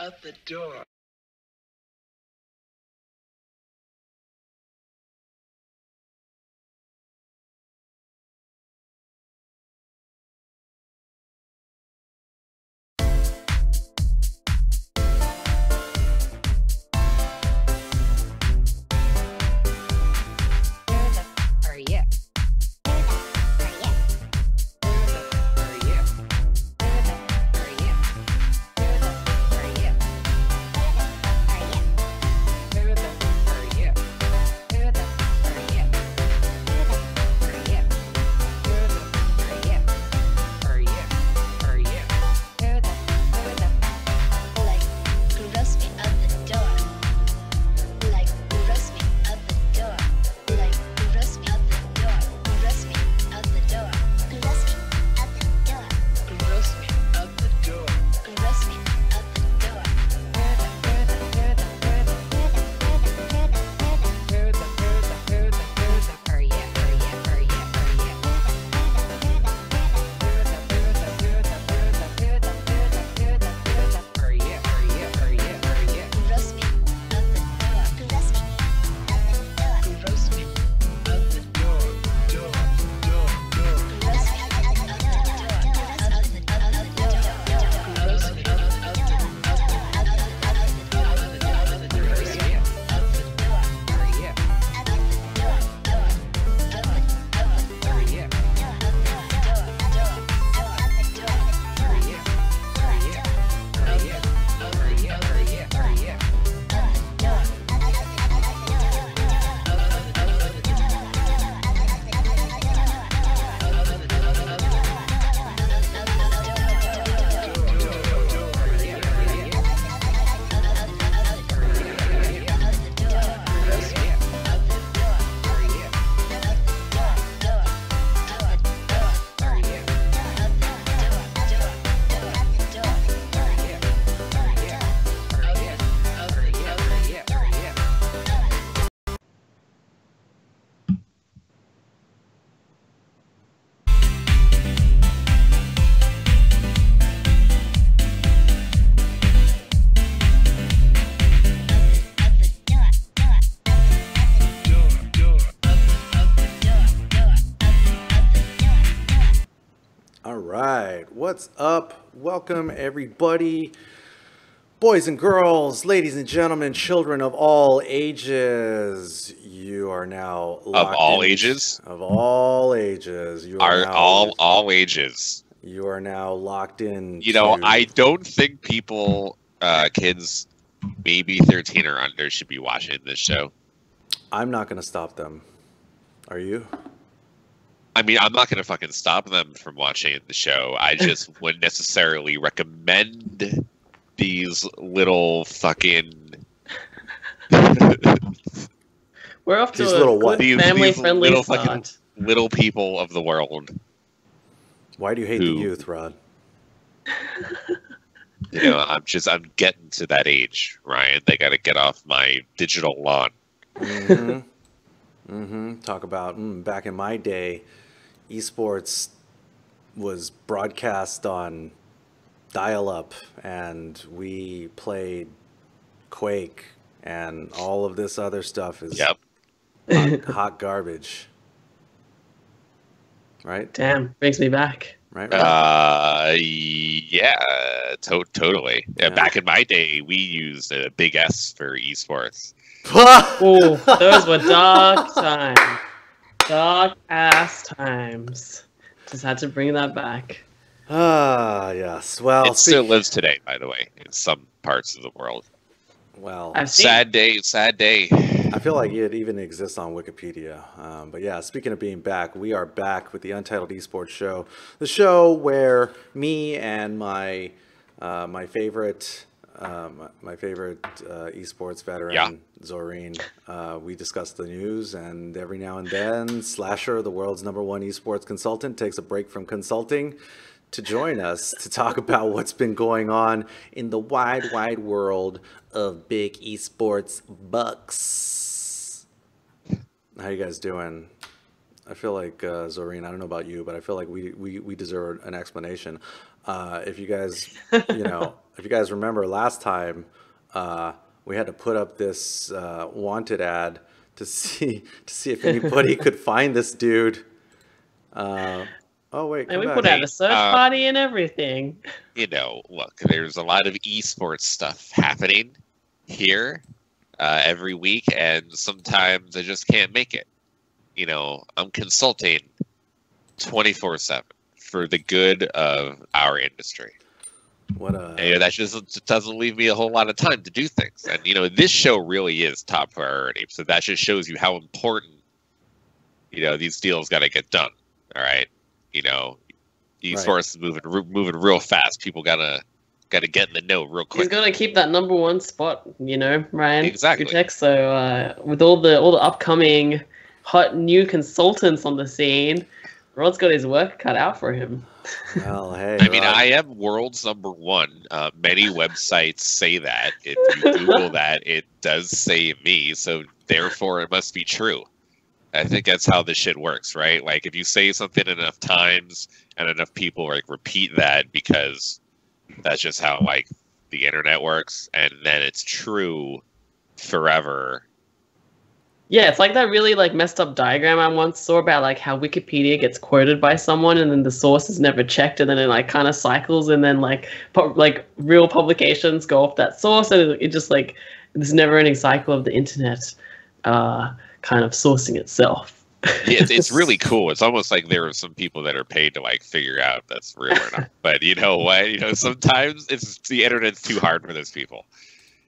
out the door. What's up? Welcome everybody, boys and girls, ladies and gentlemen, children of all ages. You are now locked of all ages. Of all ages, you are now, all ages. You are now locked in. You know, I don't think people, kids, maybe 13 or under, should be watching this show. I'm not going to stop them. Are you? I mean, I'm not going to fucking stop them from watching the show. I just wouldn't necessarily recommend these little fucking... We're off to a good family-friendly little start. fucking little people of the world. Why do you hate the youth, Rod? You know, I'm getting to that age, Ryan. They got to get off my digital lawn. Talk about back in my day, esports was broadcast on dial-up, and we played Quake, and all of this other stuff is hot garbage. Right? Damn, brings me back. Right? Yeah, totally. Yeah. Back in my day, we used a big S for esports. Oh, those were dark times. Dark ass times. Just had to bring that back. Yes. Well, it still lives today, by the way, in some parts of the world. Well, sad day. I feel like it even exists on Wikipedia. But yeah, speaking of being back, we are back with the Untitled Esports Show, the show where me and my favorite esports veteran, Zorine, we discuss the news, and every now and then Slasher, the world's #1 esports consultant, takes a break from consulting to join us to talk about what's been going on in the wide world of big esports bucks. How you guys doing? I feel like, Zorine, I don't know about you, but I feel like we deserve an explanation. If you guys, if you guys remember last time, we had to put up this wanted ad to see if anybody could find this dude. Oh wait, And we back. put out a search party and everything. You know, look, there's a lot of esports stuff happening here every week, and sometimes I just can't make it. You know, I'm consulting 24/7 for the good of our industry. And that just doesn't leave me a whole lot of time to do things. And, you know, this show really is top priority. So that just shows you how important, you know, these deals got to get done. All right. You know, esports is moving real fast. People gotta get in the know real quick. He's gonna keep that #1 spot, you know, Ryan. Exactly. Gootecks. So with all the upcoming hot new consultants on the scene, Rod's got his work cut out for him. Well, hey. I mean, I am world's #1. Many websites say that. If you Google that, it does say me. So therefore, it must be true. I think that's how this shit works, right? Like, if you say something enough times and enough people like repeat that, because that's just how like the internet works, and then it's true forever. Yeah, it's like that really like messed up diagram I once saw about like how Wikipedia gets quoted by someone and then the source is never checked, and then it like kind of cycles, and then like real publications go off that source, and it just like this never-ending cycle of the internet kind of sourcing itself. Yeah, it's really cool. It's almost like there are some people that are paid to like figure out if that's real or not. But you know what? You know, sometimes the internet's too hard for those people.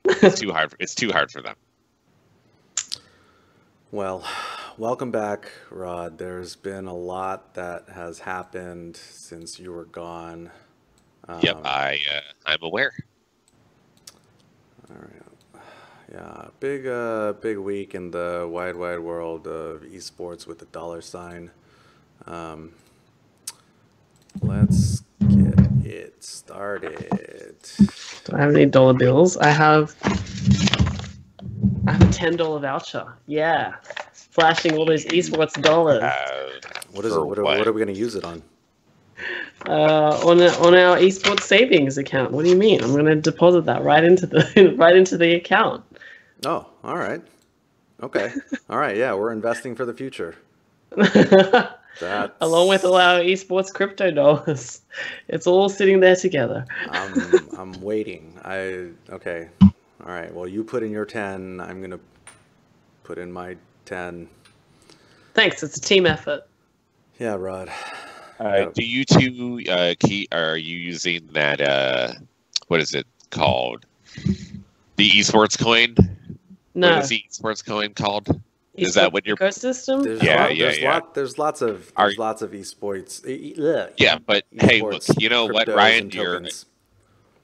It's too hard. It's too hard for them. Well, welcome back, Rod. There's been a lot that has happened since you were gone. Yep, I'm aware. All right. Yeah, big week in the wide world of esports with the $. Let's get it started. Do I have any dollar bills? I have a $10 voucher. Yeah, flashing all those esports dollars. What is it? What are we going to use it on? On our esports savings account. What do you mean? I'm going to deposit that right into the account. Oh, all right. Okay. All right. Yeah, we're investing for the future. Along with all our esports crypto dollars, it's all sitting there together. I'm waiting. Okay. All right. Well, you put in your 10. I'm gonna put in my 10. Thanks. It's a team effort. Yeah, Rod. Do you two are you using that? What is it called? The esports coin? No. What is the esports coin called? Is Esports that what you're ecosystem? There's lots of esports. Yeah, but hey, look, esports, you know what, cryptos, Ryan? and You're tokens.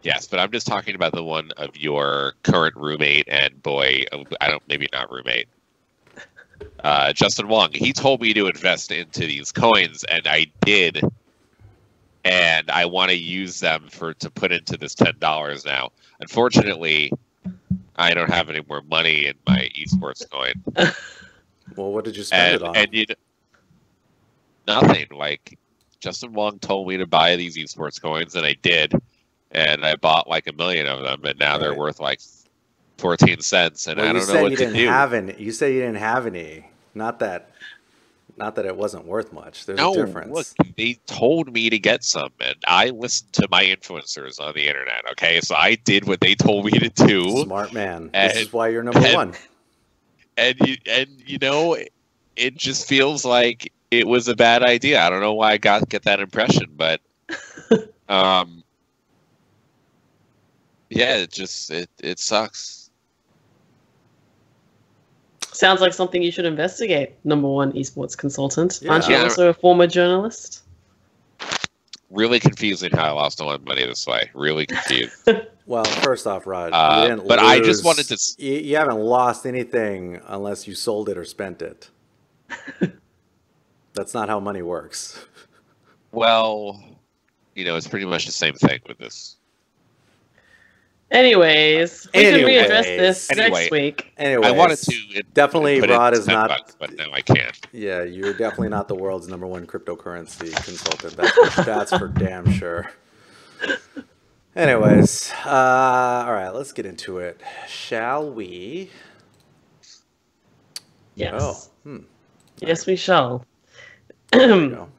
yes, but I'm just talking about the one of your current roommate and boy. Maybe not roommate. Justin Wong. He told me to invest into these coins, and I did. And I want to use them to put into this $10 now. Unfortunately, I don't have any more money in my esports coin. Well, what did you spend it on? And nothing. Like, Justin Wong told me to buy these esports coins, and I did. And I bought like 1 million of them, and now they're worth like 14 cents, and I don't know what to do. You said you didn't have any. Not that it wasn't worth much. There's a difference. Look, they told me to get some, and I listened to my influencers on the internet. Okay, so I did what they told me to do. Smart man. This is why you're #1. And you know, it just feels like it was a bad idea. I don't know why I get that impression, but yeah, it sucks. Sounds like something you should investigate, #1 esports consultant. Yeah. Aren't you also a former journalist? Really confusing how I lost all my money this way. Really confused. Well, first off, Rod, you didn't but lose. I just wanted to. You haven't lost anything unless you sold it or spent it. That's not how money works. Well, you know, it's pretty much the same thing with this. Anyways, we can readdress this next week. Anyways, I wanted to definitely Rod is not. $10, but now I can't. Yeah, you're definitely not the world's #1 cryptocurrency consultant. That's for damn sure. Anyways, all right, let's get into it. Shall we? Yes. Oh, Yes, we shall. there we go.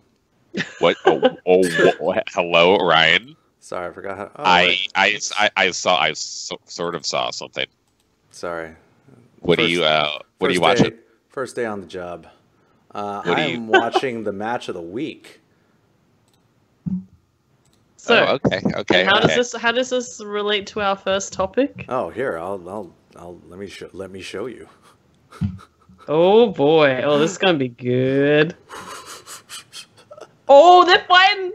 What? Hello, Ryan. Sorry, I forgot how. Oh, I sort of saw something. sorry. What are you watching? First day on the job. What are you- I'm watching the match of the week. So, okay. and how does this relate to our first topic? Oh, here, I'll let me show you. Oh boy. Oh, this is gonna be good. Oh, they're fighting!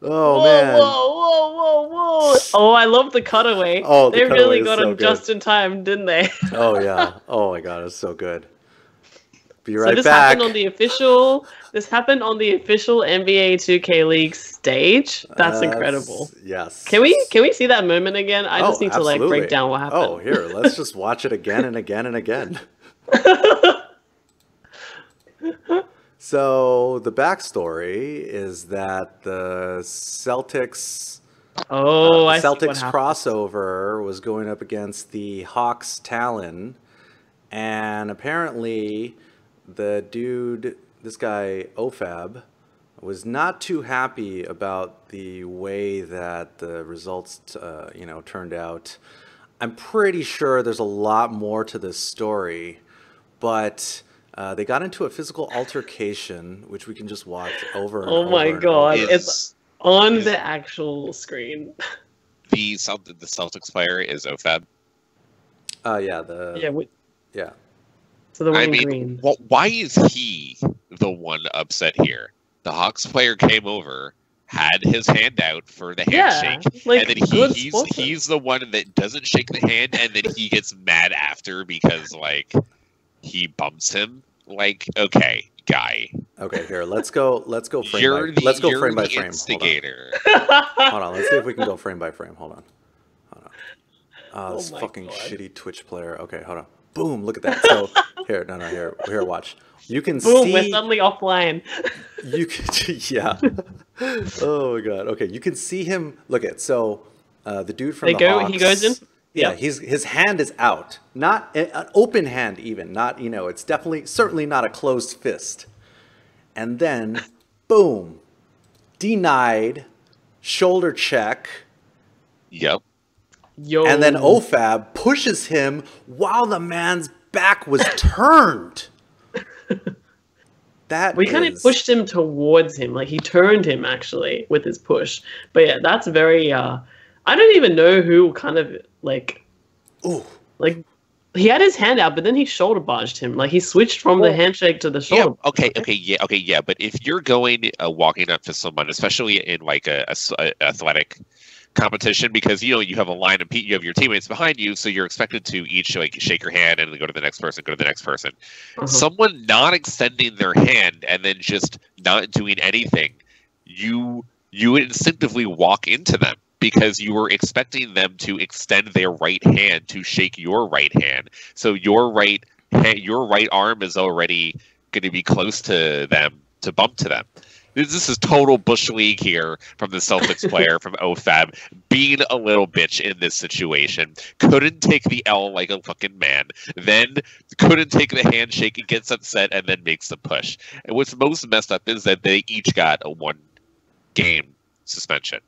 Oh Whoa, man. whoa. Oh, I love the cutaway. Oh, the they cutaway really is got so him good. just in time, didn't they? Oh yeah. Oh my god, it's so good. Be So right this back. happened on the official NBA 2K League stage. That's incredible. Yes. Can we see that moment again? I just need to like absolutely. break down what happened. Oh, here, let's just watch it again and again and again. So the backstory is that the Celtics Oh, I see what Celtics happened. crossover was going up against the Hawks Talon, and apparently the dude, this guy OFAB, was not too happy about the way that the results, turned out. I'm pretty sure there's a lot more to this story, but they got into a physical altercation, which we can just watch over and over. Oh my and god, over. it's on the actual screen. The Celtics player is OFAB. Yeah, Yeah. so the I one in mean, green. why is he the one upset here? The Hawks player came over, had his hand out for the handshake, like, and then good he's sportsman. the one that doesn't shake the hand, and then he gets mad after because like he bumps him. Like, okay, guy, Okay, here, let's go frame you're by let's go you're frame by the frame. instigator. Hold on, let's see if we can go frame by frame. Hold on. Oh This my fucking God. shitty Twitch player. Okay, hold on. Boom, look at that. So here, watch. You can Boom, we're see suddenly offline. you can yeah. Oh my god. Okay, you can see him. Look at so the dude from the Hawks. He goes in? Yeah, Yep. his hand is out. Not an open hand even. Not, it's certainly not a closed fist. And then boom. Denied shoulder check. Yep. Yo. And then OFAB pushes him while the man's back was turned. We kind of pushed him towards him, like he turned him actually with his push. But yeah, that's very. I don't even know who kind of like. Ooh. Like, he had his hand out, but then he shoulder barged him. Like he switched from the handshake to the Yeah. shoulder. Okay. But if you're going walking up to someone, especially in like a athletic competition, because you have a line of you have your teammates behind you, so you're expected to each like shake your hand and go to the next person. Someone not extending their hand and then just not doing anything, you instinctively walk into them because you were expecting them to extend their right hand to shake your right hand, so your right arm is already going to be close to them to bump to them. This is total Bush League here from the Celtics player from OFAB, being a little bitch in this situation. Couldn't take the L like a fucking man. Then couldn't take the handshake and gets upset and then makes the push. And what's most messed up is that they each got a 1-game suspension.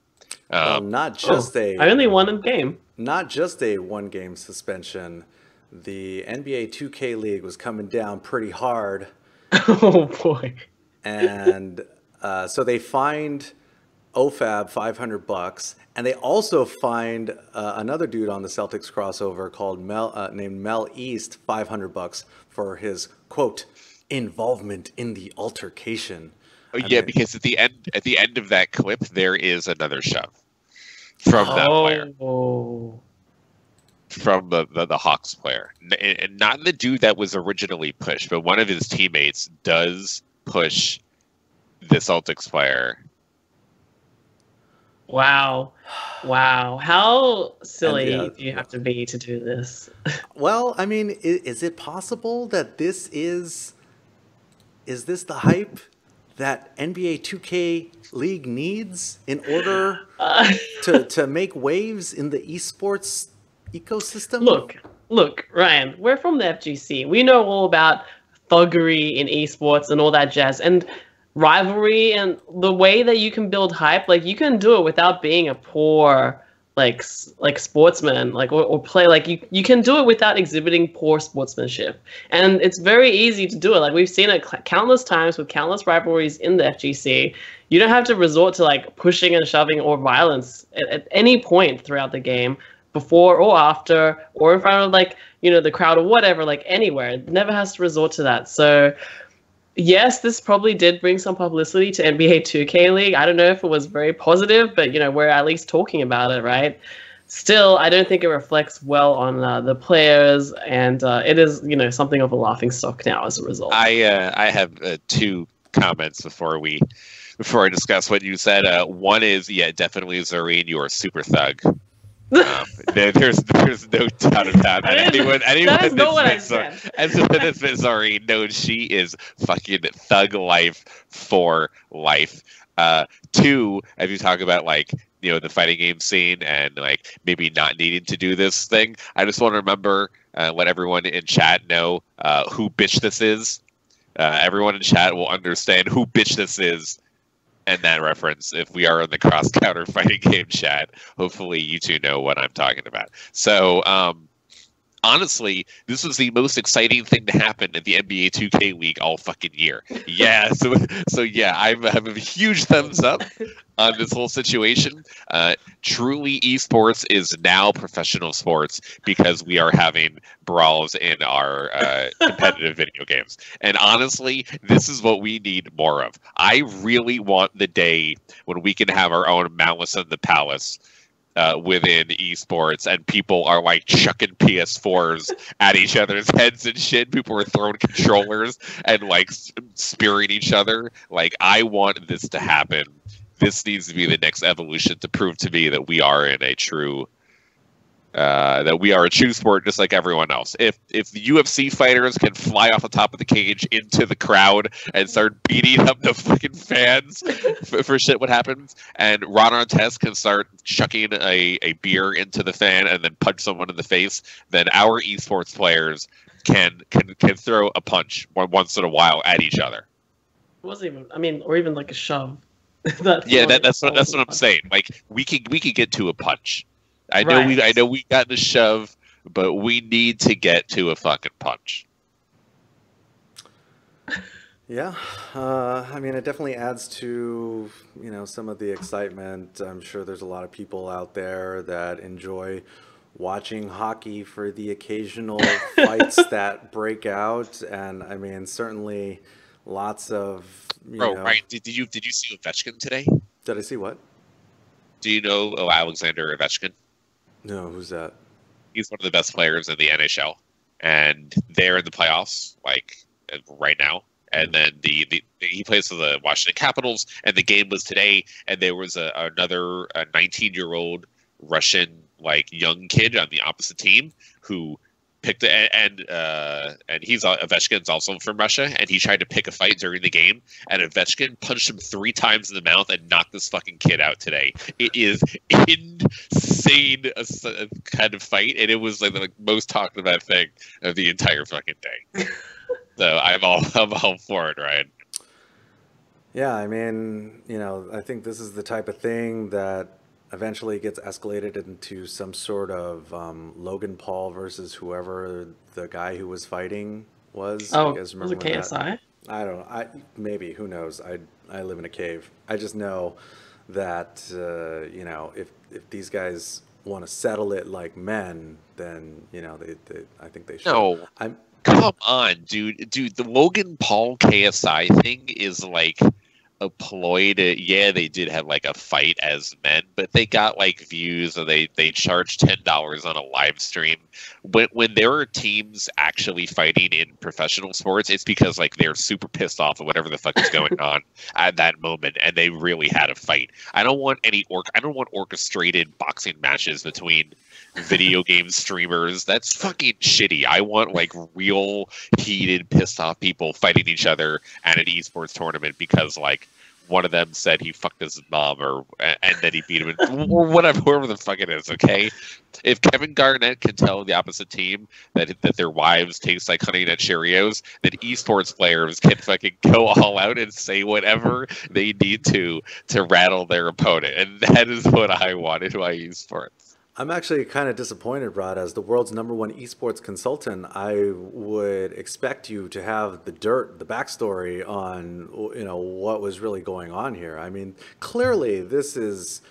Not just I only won a game. Not just a 1-game suspension. The NBA 2K League was coming down pretty hard. Oh boy. And so they fined OFAB $500, and they also fined another dude on the Celtics crossover called named Mel East $500 for his quote involvement in the altercation. Because at the end of that clip there is another shove from that player. From the Hawks player, and not the dude that was originally pushed, but one of his teammates does push the Celtics player. Wow. How silly do you have to be to do this? Well, I mean, is it possible that this is this the hype? that NBA 2K League needs in order to make waves in the esports ecosystem? Look, Ryan, we're from the FGC. We know all about thuggery in esports and all that jazz, and rivalry, and the way that you can build hype. Like, you can do it without being a poor like sportsman, like or play. Like, you can do it without exhibiting poor sportsmanship, and it's very easy to do it. Like, we've seen it countless times with countless rivalries in the FGC. You don't have to resort to like pushing and shoving or violence at any point throughout the game, before or after, or in front of like, you know, the crowd or whatever, like anywhere. It never has to resort to that. So yes, this probably did bring some publicity to NBA 2K League. I don't know if it was very positive, but, you know, we're at least talking about it, right? Still, I don't think it reflects well on the players, and it is, you know, something of a laughingstock now as a result. I have two comments before I discuss what you said. One is, yeah, definitely, Zorine, you are super thug. There's no doubt about that. Anyone that is not what I said. That's Zorine knows she is fucking thug life for life. Two, as you talk about, like, you know, the fighting game scene and like maybe not needing to do this thing, I just want to remember, let everyone in chat know who bitch this is. Everyone in chat will understand who bitch this is. And that reference, if we are in the cross-counter fighting game chat, hopefully you two know what I'm talking about. So, honestly, this was the most exciting thing to happen in the NBA 2K League all fucking year. Yeah, so yeah, I have a huge thumbs up on this whole situation. Truly, esports is now professional sports because we are having brawls in our competitive video games. And honestly, this is what we need more of. I really want the day when we can have our own Malice in the Palace within esports, and people are like chucking PS4s at each other's heads and shit. People are throwing controllers and like spearing each other. Like, I want this to happen. This needs to be the next evolution to prove to me that we are in a true sport, just like everyone else. If the UFC fighters can fly off the top of the cage into the crowd and start beating up the fucking fans for shit, what happens? And Ron Artest can start chucking a beer into the fan and then punch someone in the face, then our esports players can throw a punch once in a while at each other. It wasn't even, I mean, or even like a shove. That's what I'm saying. Like, we could get to a punch. I know we got the shove, but we need to get to a fucking punch. Yeah, I mean, it definitely adds to, you know, some of the excitement. I'm sure there's a lot of people out there that enjoy watching hockey for the occasional fights that break out, and I mean, certainly lots of, you know. Right? Did you see Ovechkin today? Did I see what? Do you know Alexander Ovechkin? No, who's that? He's one of the best players in the NHL, and they're in the playoffs like right now. And then he plays for the Washington Capitals, and the game was today. And there was another 19-year-old Russian like young kid on the opposite team who picked and he's Ovechkin's also from Russia, and he tried to pick a fight during the game, and Ovechkin punched him 3 times in the mouth and knocked this fucking kid out today. It is insane kind of fight, and it was like the most talked about thing of the entire fucking day. So I'm all for it, Ryan. Yeah, I mean, you know, I think this is the type of thing that eventually gets escalated into some sort of Logan Paul versus whoever the guy who was fighting was. Oh, was it KSI? I don't know. Maybe, who knows? I live in a cave. I just know that you know, if these guys want to settle it like men, then, you know, they I think they should. No, come on, dude. The Logan Paul KSI thing is like a ploy to, yeah, they did have like a fight as men, but they got like views, and they charged $10 on a live stream. When there are teams actually fighting in professional sports, it's because like they're super pissed off at whatever the fuck is going on at that moment, and they really had a fight. I don't want orchestrated boxing matches between video game streamers. That's fucking shitty. I want like real heated, pissed off people fighting each other at an esports tournament because like one of them said he fucked his mom, and then he beat him, or whatever the fuck it is. Okay, if Kevin Garnett can tell the opposite team that their wives taste like Honey Nut Cheerios, then esports players can fucking go all out and say whatever they need to rattle their opponent, and that is what I want in my esports. I'm actually kind of disappointed, Rod. As the world's #1 esports consultant, I would expect you to have the backstory on, you know, what was really going on here. I mean, clearly this is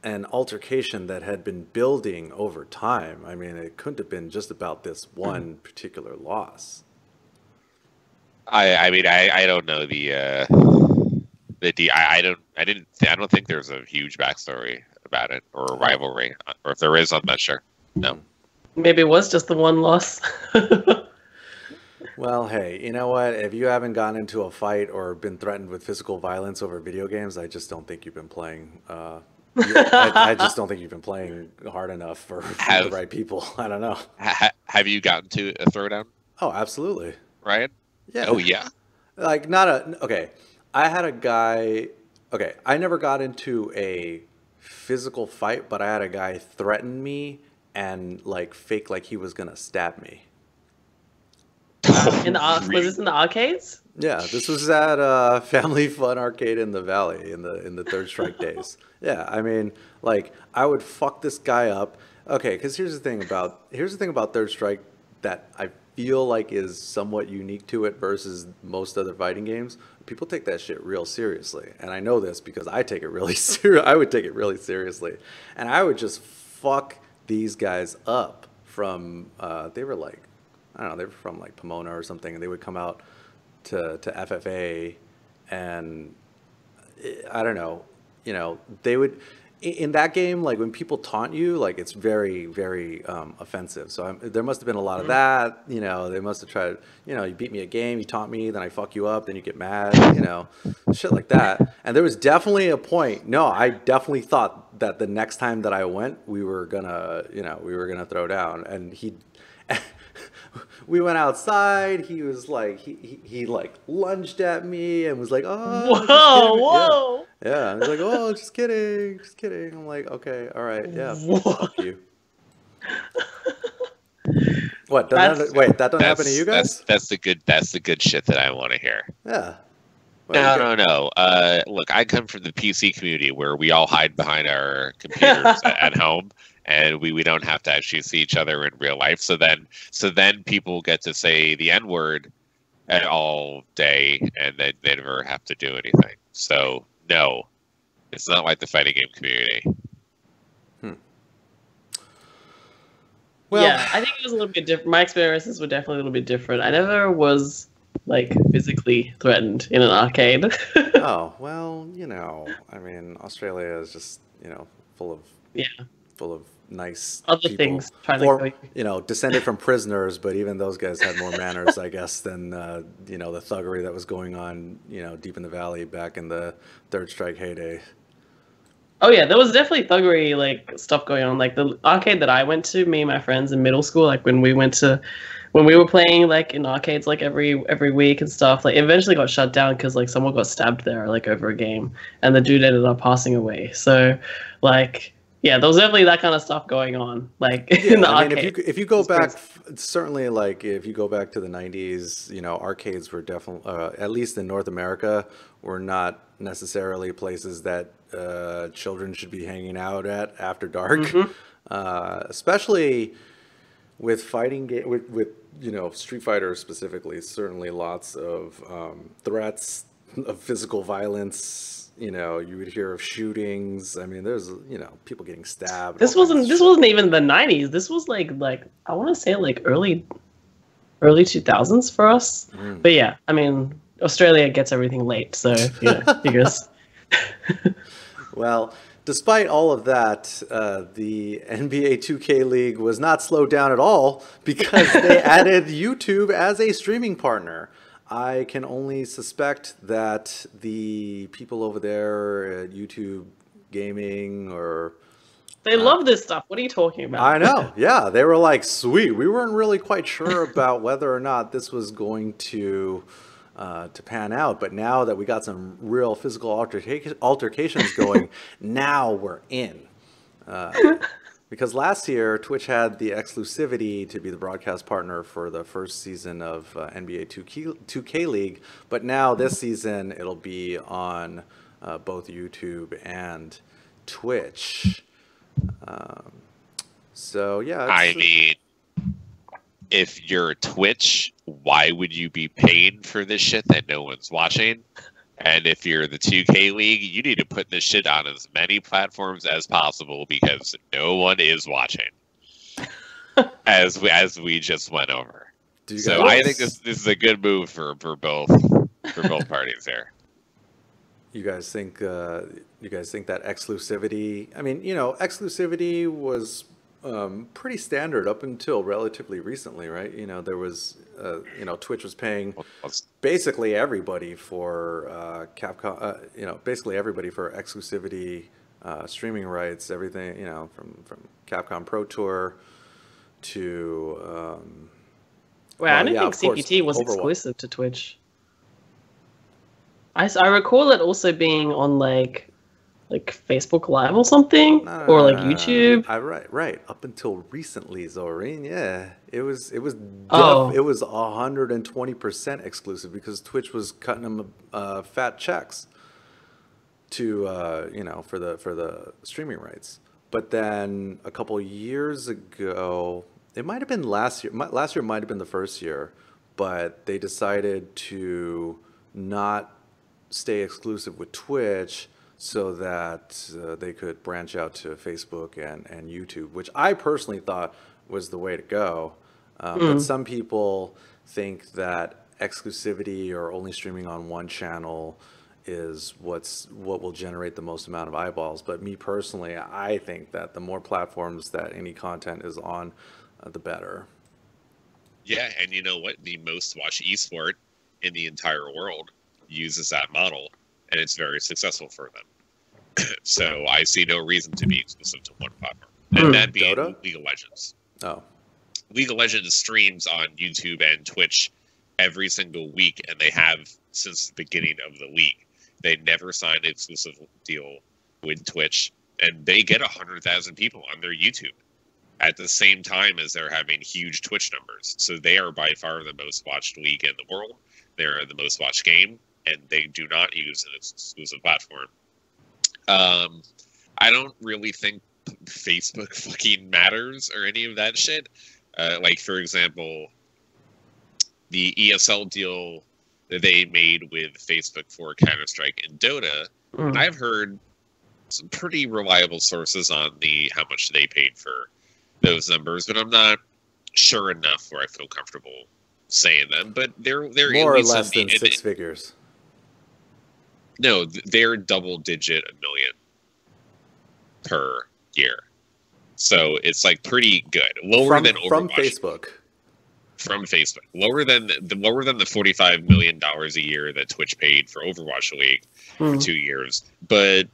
an altercation that had been building over time. I mean, it couldn't have been just about this one particular loss. I mean, I don't know I don't think there's a huge backstory about it, or a rivalry, or if there is, I'm not sure. No. Maybe it was just the one loss. Well, hey, you know what? If you haven't gotten into a fight or been threatened with physical violence over video games, I just don't think you've been playing. I just don't think you've been playing hard enough for the right people. I don't know. Have you gotten to a throwdown? Oh, absolutely. Ryan? Yeah. Oh, yeah. Like okay. I had a guy. Okay, I never got into a physical fight, but I had a guy threaten me and like fake like he was gonna stab me. Was this in the arcades? Yeah, this was at Family Fun Arcade in the Valley in the Third Strike days. Yeah, I mean, like I would fuck this guy up. Okay, because here's the thing about Third Strike that I feel like is somewhat unique to it versus most other fighting games. People take that shit real seriously, and I know this because I take it really serious. I would take it really seriously, and I would just fuck these guys up from. They were like, I don't know, they were from like Pomona or something, and they would come out to FFA, and I don't know, you know, they would. In that game, like when people taunt you, like it's very, very offensive. So there must have been a lot of that. You know, they must have tried. You know, you beat me a game, you taunt me, then I fuck you up, then you get mad. You know, shit like that. And there was definitely a point. No, I definitely thought that the next time that I went, we were gonna throw down. And we went outside. He was like, he like lunged at me and was like, "Oh, whoa!" Yeah, he's like, "Oh, just kidding." I'm like, "Okay, all right, yeah, fuck you." What? Wait, that don't happen to you guys? That's the good shit that I want to hear. Yeah. Well, no. Look, I come from the PC community where we all hide behind our computers at home, and we don't have to actually see each other in real life. So then people get to say the N-word all day, and they never have to do anything. So no, it's not like the fighting game community. Well, yeah, I think it was a little bit different. My experiences were definitely a little bit different. I never was like physically threatened in an arcade. Oh, well, you know, I mean, Australia is just, you know, full of nice other people. Things you know, descended from prisoners, but even those guys had more manners, I guess, than you know, the thuggery that was going on, you know, deep in the valley back in the Third Strike heyday. Oh yeah, there was definitely thuggery like stuff going on. Like the arcade that I went to, me and my friends in middle school, like when we were playing like in arcades like every week and stuff, like eventually got shut down because like someone got stabbed there like over a game, and the dude ended up passing away. So like, yeah, there was definitely that kind of stuff going on, like in the arcade. I mean, if you go back, certainly, like if you go back to the '90s, you know, arcades were definitely, at least in North America, were not necessarily places that children should be hanging out at after dark, especially with fighting with you know, Street Fighter specifically. Certainly, lots of threats of physical violence. You know, you would hear of shootings. I mean, there's, you know, people getting stabbed. This wasn't even the 90s. This was like I want to say like early 2000s for us. But yeah, I mean, Australia gets everything late, so figures. Well, despite all of that, the NBA 2K League was not slowed down at all because they added YouTube as a streaming partner. I can only suspect that the people over there at YouTube Gaming or... They love this stuff. What are you talking about? I know, yeah. They were like, sweet. We weren't really quite sure about whether or not this was going to pan out, but now that we got some real physical altercations going, now we're in. Because last year, Twitch had the exclusivity to be the broadcast partner for the first season of NBA 2K League, but now this season it'll be on both YouTube and Twitch. So yeah, I mean, if you're Twitch, why would you be paying for this shit that no one's watching? And if you're the 2K League, you need to put this shit on as many platforms as possible because no one is watching. as we just went over. So I think this is a good move for both parties there. You guys think that exclusivity? I mean, exclusivity was pretty standard up until relatively recently, right? There was, Twitch was paying basically everybody for Capcom, basically everybody for exclusivity, streaming rights, everything, from Capcom Pro Tour to. I don't think CPT was exclusive to Twitch. I recall it also being on like Facebook Live or something, or like YouTube. Right. Up until recently, Zorine, yeah, it was 120% exclusive because Twitch was cutting them fat checks to for the streaming rights. But then a couple years ago, it might have been last year. Last year might have been the first year, but they decided to not stay exclusive with Twitch so that they could branch out to Facebook and YouTube, which I personally thought was the way to go. But some people think that exclusivity or only streaming on one channel is what will generate the most amount of eyeballs. But me personally, I think that the more platforms that any content is on, the better. Yeah, and you know what? The most watched esport in the entire world uses that model, and it's very successful for them. So I see no reason to be exclusive to one platform, and that being Dota? League of Legends. Oh, League of Legends streams on YouTube and Twitch every single week, and they have since the beginning of the league. They never signed an exclusive deal with Twitch, and they get 100,000 people on their YouTube at the same time as they're having huge Twitch numbers. So they are by far the most watched league in the world. They're the most watched game, and they do not use an exclusive platform. I don't really think Facebook fucking matters or any of that shit. Like, for example, the ESL deal that they made with Facebook for Counter-Strike and Dota, I've heard some pretty reliable sources on how much they paid for those numbers, but I'm not sure enough where I feel comfortable saying them. But they're more or less than six figures. No, they're double-digit $1 million per year. So it's like pretty good. Lower than Overwatch. From Facebook. From Facebook. Lower than the $45 million a year that Twitch paid for Overwatch League for 2 years. But,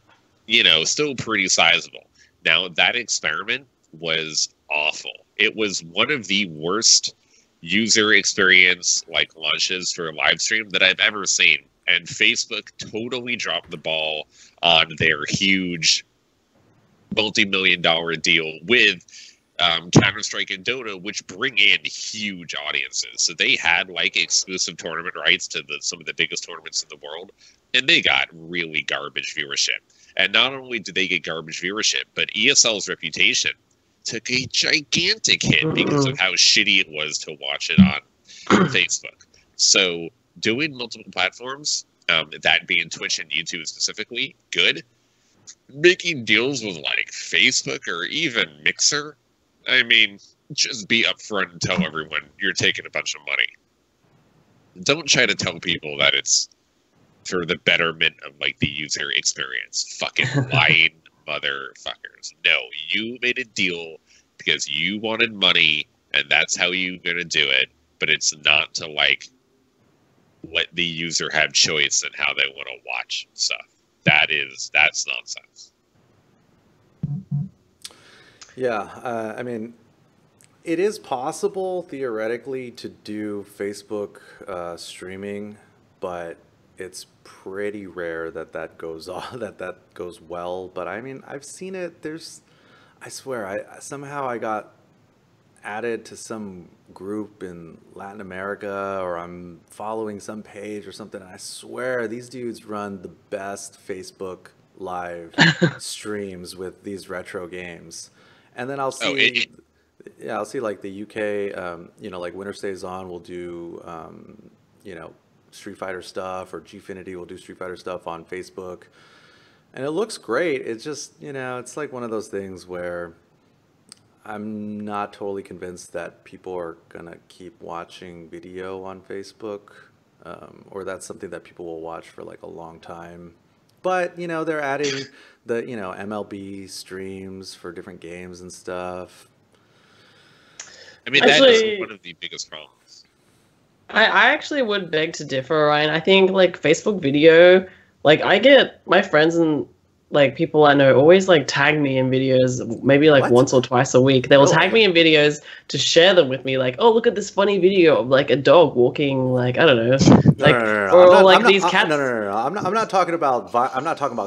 still pretty sizable. Now, that experiment was awful. It was one of the worst user experience launches for a live stream that I've ever seen. And Facebook totally dropped the ball on their huge multi-million-dollar deal with Counter-Strike and Dota, which bring in huge audiences. So they had exclusive tournament rights to some of the biggest tournaments in the world, and they got really garbage viewership. And not only did they get garbage viewership, but ESL's reputation took a gigantic hit because of how shitty it was to watch it on Facebook. So doing multiple platforms, that being Twitch and YouTube specifically, good. Making deals with Facebook or even Mixer, I mean, just be upfront and tell everyone you're taking a bunch of money. don't try to tell people that it's for the betterment of like the user experience. Fucking lying motherfuckers. No, you made a deal because you wanted money and that's how you're gonna do it, but it's not to like let the user have choice in how they want to watch stuff. That's nonsense. Yeah, I mean, it is possible theoretically to do Facebook streaming, but it's pretty rare that that goes on, that goes well. But I mean, I've seen it. I swear, I somehow I got added to some group in Latin America, or I'm following some page or something. And I swear these dudes run the best Facebook live streams with these retro games. And then I'll see, I'll see like the UK, you know, like Winter Stays On will do, you know, Street Fighter stuff, or Gfinity will do Street Fighter stuff on Facebook. And it looks great. It's just, you know, it's like one of those things where I'm not totally convinced that people are gonna keep watching video on Facebook, or that's something that people will watch for like a long time. But, you know, they're adding the, you know, MLB streams for different games and stuff. I mean, that is one of the biggest problems. I actually would beg to differ, Ryan. I think like Facebook video, like I get my friends and like people I know always like tag me in videos, maybe like once or twice a week. They will tag me in videos to share them with me, like, oh, look at this funny video of like a dog walking, like I don't know, like these cats. No. I'm not talking about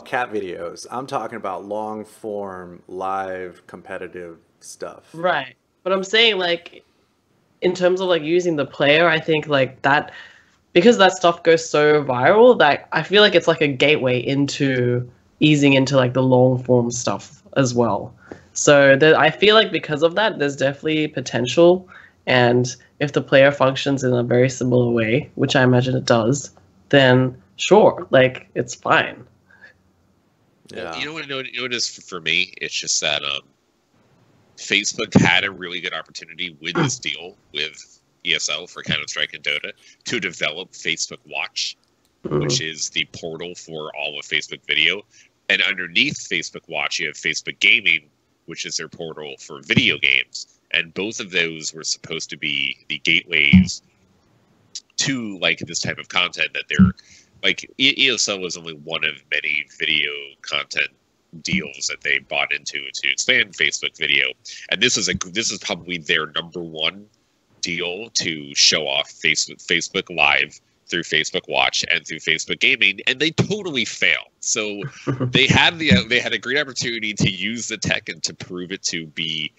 cat videos. I'm talking about long form live competitive stuff. Right, but I'm saying like in terms of like using the player, I think like that, because that stuff goes so viral, that I feel like it's like a gateway into easing into like the long form stuff as well. So I feel like because of that, there's definitely potential. And if the player functions in a very similar way, which I imagine it does, then sure, like it's fine. Yeah. You know what it is for me? It's just that Facebook had a really good opportunity with this deal with ESL for Counter-Strike and Dota to develop Facebook Watch, which is the portal for all of Facebook video. And underneath Facebook Watch, you have Facebook Gaming, which is their portal for video games. And both of those were supposed to be the gateways to like this type of content that they're like. ESL was only one of many video content deals that they bought into to expand Facebook video. And this is probably their number one deal to show off Facebook Live through Facebook Watch and through Facebook Gaming, and they totally failed. So they had a great opportunity to use the tech and to prove it to be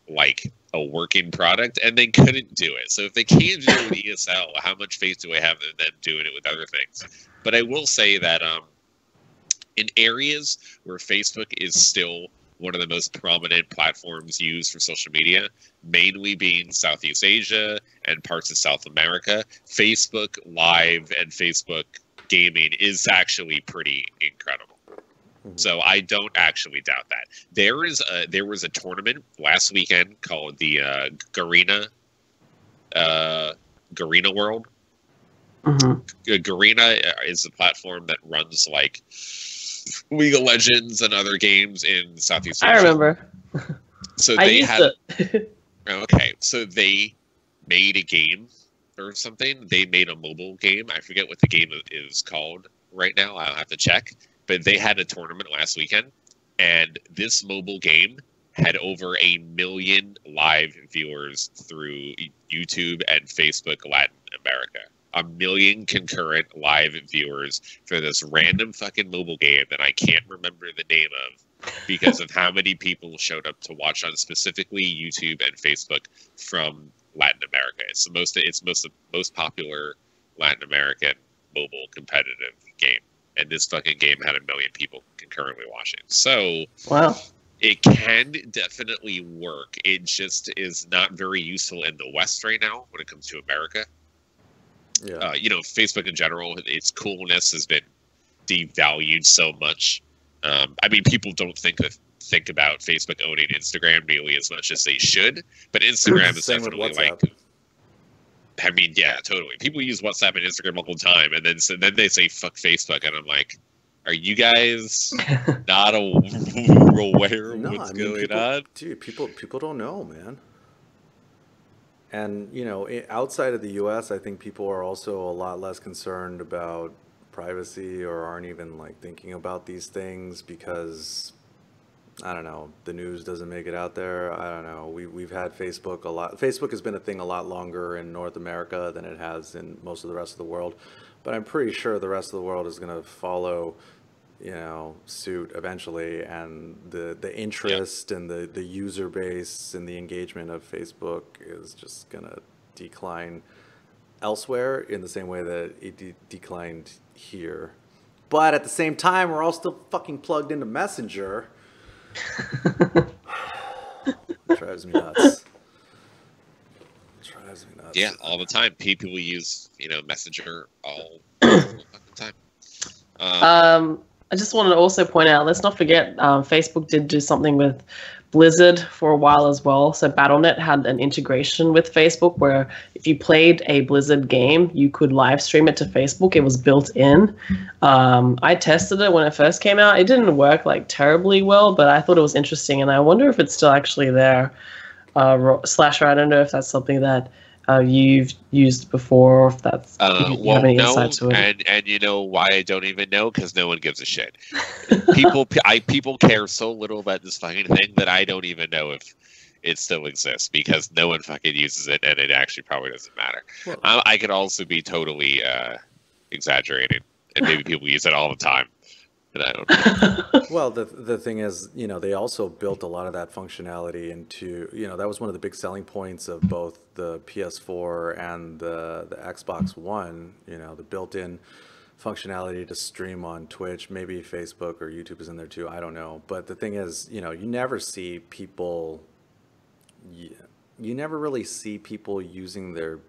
like a working product, and they couldn't do it. So if they can't do it with ESL, how much faith do I have in them doing it with other things? But I will say that in areas where Facebook is still one of the most prominent platforms used for social media, mainly being Southeast Asia and parts of South America, Facebook Live and Facebook Gaming is actually pretty incredible. So I don't actually doubt that. There was a tournament last weekend called the Garena World. Garena is the platform that runs like League of Legends and other games in Southeast Asia. I remember. So they okay, so they made a game or something. They made a mobile game. I forget what the game is called right now. I'll have to check. But they had a tournament last weekend, and this mobile game had over 1 million live viewers through YouTube and Facebook Latin America. 1 million concurrent live viewers for this random fucking mobile game that I can't remember the name of because of how many people showed up to watch on specifically YouTube and Facebook from Latin America. It's the most popular Latin American mobile competitive game. And this fucking game had 1 million people concurrently watching. So wow. It can definitely work. It just is not very useful in the West right now when it comes to America. Yeah. You know, Facebook in general, its coolness has been devalued so much. I mean, people don't think about Facebook owning Instagram nearly as much as they should, but Instagram is definitely like. I mean, yeah, totally. People use WhatsApp and Instagram all the time, and then they say fuck Facebook, and I'm like, are you guys not aware of No, what's I mean, going on? dude, people don't know, man. And outside of the U.S., I think people are also a lot less concerned about privacy or aren't even like thinking about these things because I don't know, the news doesn't make it out there. I don't know. We've had Facebook a lot. Facebook has been a thing a lot longer in North America than it has in most of the rest of the world. But I'm pretty sure the rest of the world is going to follow, suit eventually. And the interest and the user base and the engagement of Facebook is just going to decline elsewhere in the same way that it declined here. But at the same time, we're all still fucking plugged into Messenger. Drives me nuts. Yeah, all the time. People use, Messenger all the fucking time. I just wanted to also point out, let's not forget, Facebook did do something with Blizzard for a while as well. So Battle.net had an integration with Facebook where if you played a Blizzard game, you could live stream it to Facebook. It was built in. I tested it when it first came out. It didn't work like terribly well, but I thought it was interesting, and I wonder if it's still actually there. Slasher, I don't know if that's something that you've used before, or if that's if you have any insight to it. And you know why I don't even know? Because no one gives a shit. People care so little about this fucking thing that I don't even know if it still exists because no one fucking uses it, and it actually probably doesn't matter. Well, I could also be totally exaggerating, and maybe people use it all the time. And I don't know. Well, the thing is, they also built a lot of that functionality into, that was one of the big selling points of both the PS4 and the Xbox One, the built-in functionality to stream on Twitch. Maybe Facebook or YouTube is in there too, I don't know. But the thing is, you never see people, you never really see people using their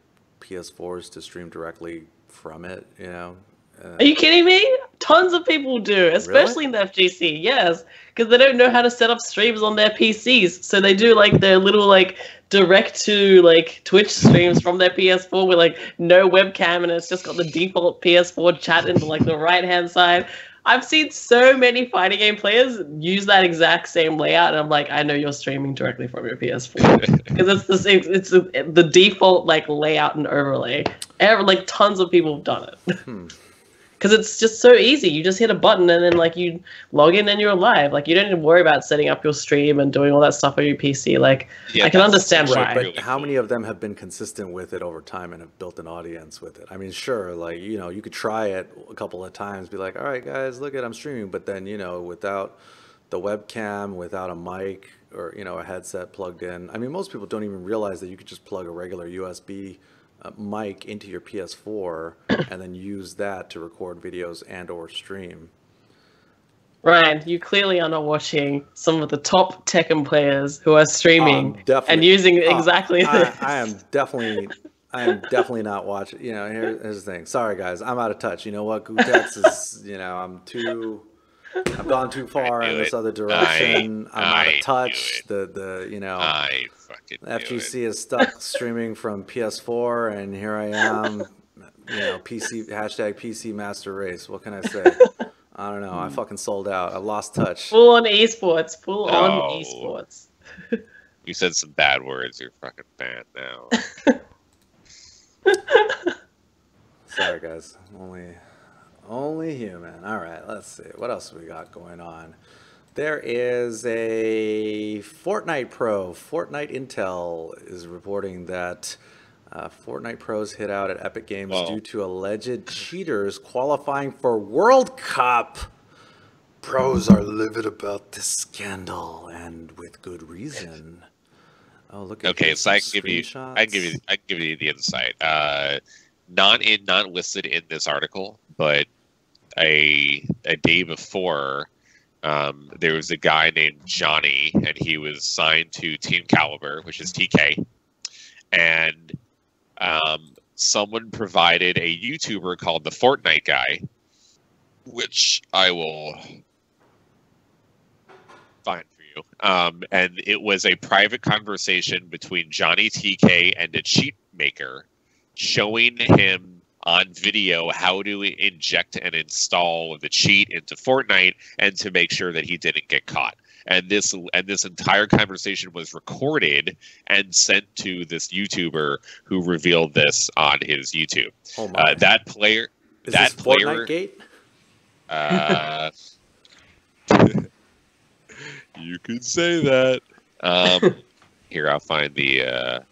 PS4s to stream directly from it, Are you kidding me? Tons of people do, especially really? in the FGC. Yes, because they don't know how to set up streams on their PCs, so they do like their little like direct to like Twitch streams from their PS4 with like no webcam, and it's just got the default PS4 chat in like the right hand side. I've seen so many fighting game players use that exact same layout, and I'm like, I know you're streaming directly from your PS4 because it's the same. It's the default like layout and overlay. Like tons of people have done it. Because it's just so easy. You just hit a button and then like you log in and you're live. Like you don't even worry about setting up your stream and doing all that stuff on your PC. Like I can understand why. But how many of them have been consistent with it over time and have built an audience with it? I mean, sure, like, you could try it a couple of times, be like, all right, guys, look at I'm streaming. But then, without the webcam, without a mic or, a headset plugged in. I mean, most people don't even realize that you could just plug a regular USB mic into your PS4 and then use that to record videos and or stream. Ryan, you clearly are not watching some of the top Tekken players who are streaming and using exactly this. I am definitely not watching. Here's the thing. Sorry guys, I'm out of touch. You know what? Gootecks is, I've gone too far in this other direction. I'm out of touch. I fucking FGC is stuck streaming from PS4, and here I am. PC #PC Master Race. What can I say? I don't know. I fucking sold out. I lost touch. Full on esports. Full on esports. You said some bad words. You're fucking banned now. Sorry guys. Only human. All right, let's see. What else we got going on? There is a Fortnite Pro. Fortnite Intel is reporting that Fortnite pros hit out at Epic Games due to alleged cheaters qualifying for World Cup. Pros are livid about this scandal, and with good reason. Oh, look at okay, so I can give you the insight. Not listed in this article, but a day before, there was a guy named Johnny, and he was signed to Team Caliber, which is TK, and someone provided a YouTuber called the Fortnite Guy, which I will find for you. And it was a private conversation between Johnny TK and a cheat maker showing him on video how to inject and install the cheat into Fortnite and to make sure that he didn't get caught. And this entire conversation was recorded and sent to this YouTuber who revealed this on his YouTube. Oh my. That player, Is that this player, Fortnite Gate? You could say that. Here, I'll find the.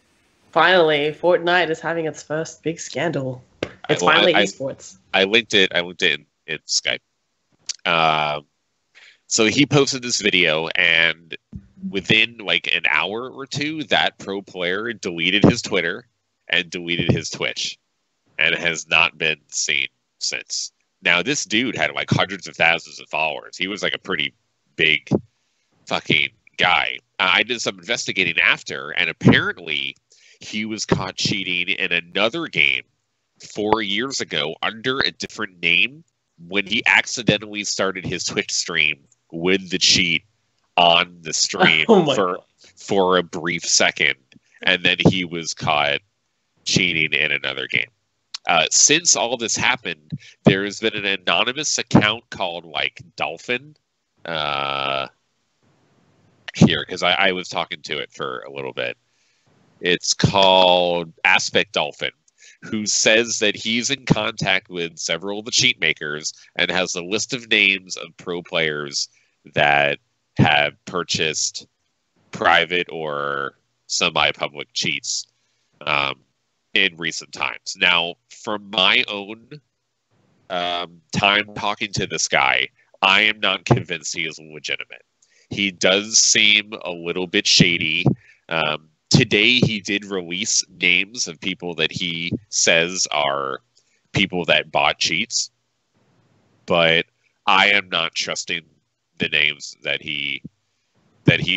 Finally, Fortnite is having its first big scandal. It's finally esports. I linked it. In Skype. So he posted this video, and within like an hour or two, that pro player deleted his Twitter and deleted his Twitch, and has not been seen since. Now, this dude had like hundreds of thousands of followers. He was like a pretty big fucking guy. I did some investigating after, and apparently he was caught cheating in another game 4 years ago under a different name when he accidentally started his Twitch stream with the cheat on the stream for a brief second, and then he was caught cheating in another game. Since all this happened, there's been an anonymous account called like Dolphin. Here, because I was talking to it for a little bit. It's called Aspect Dolphin, who says that he's in contact with several of the cheat makers and has a list of names of pro players that have purchased private or semi-public cheats in recent times. Now, from my own time talking to this guy, I am not convinced he is legitimate. He does seem a little bit shady. Today, he did release names of people that he says are people that bought cheats, but I am not trusting the names that he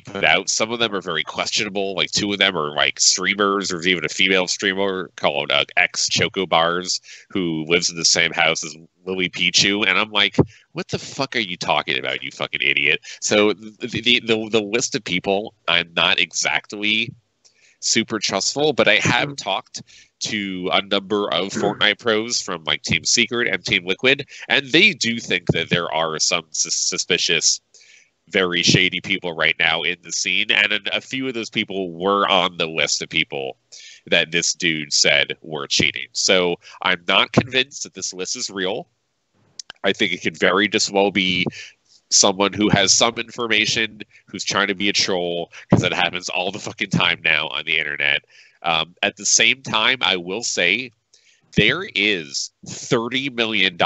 put out. Some of them are very questionable. Like 2 of them are like streamers. There's even a female streamer called X Chocobars who lives in the same house as Lily Pichu, and I'm like, what the fuck are you talking about, you fucking idiot? So the list of people, I'm not exactly super trustful, but I have talked to a number of Fortnite pros from like Team Secret and Team Liquid, and they do think that there are some suspicious, very shady people right now in the scene, and a few of those people were on the list of people that this dude said were cheating. So I'm not convinced that this list is real. I think it could very just well be someone who has some information, who's trying to be a troll, because that happens all the fucking time now on the internet. At the same time, I will say there is $30 million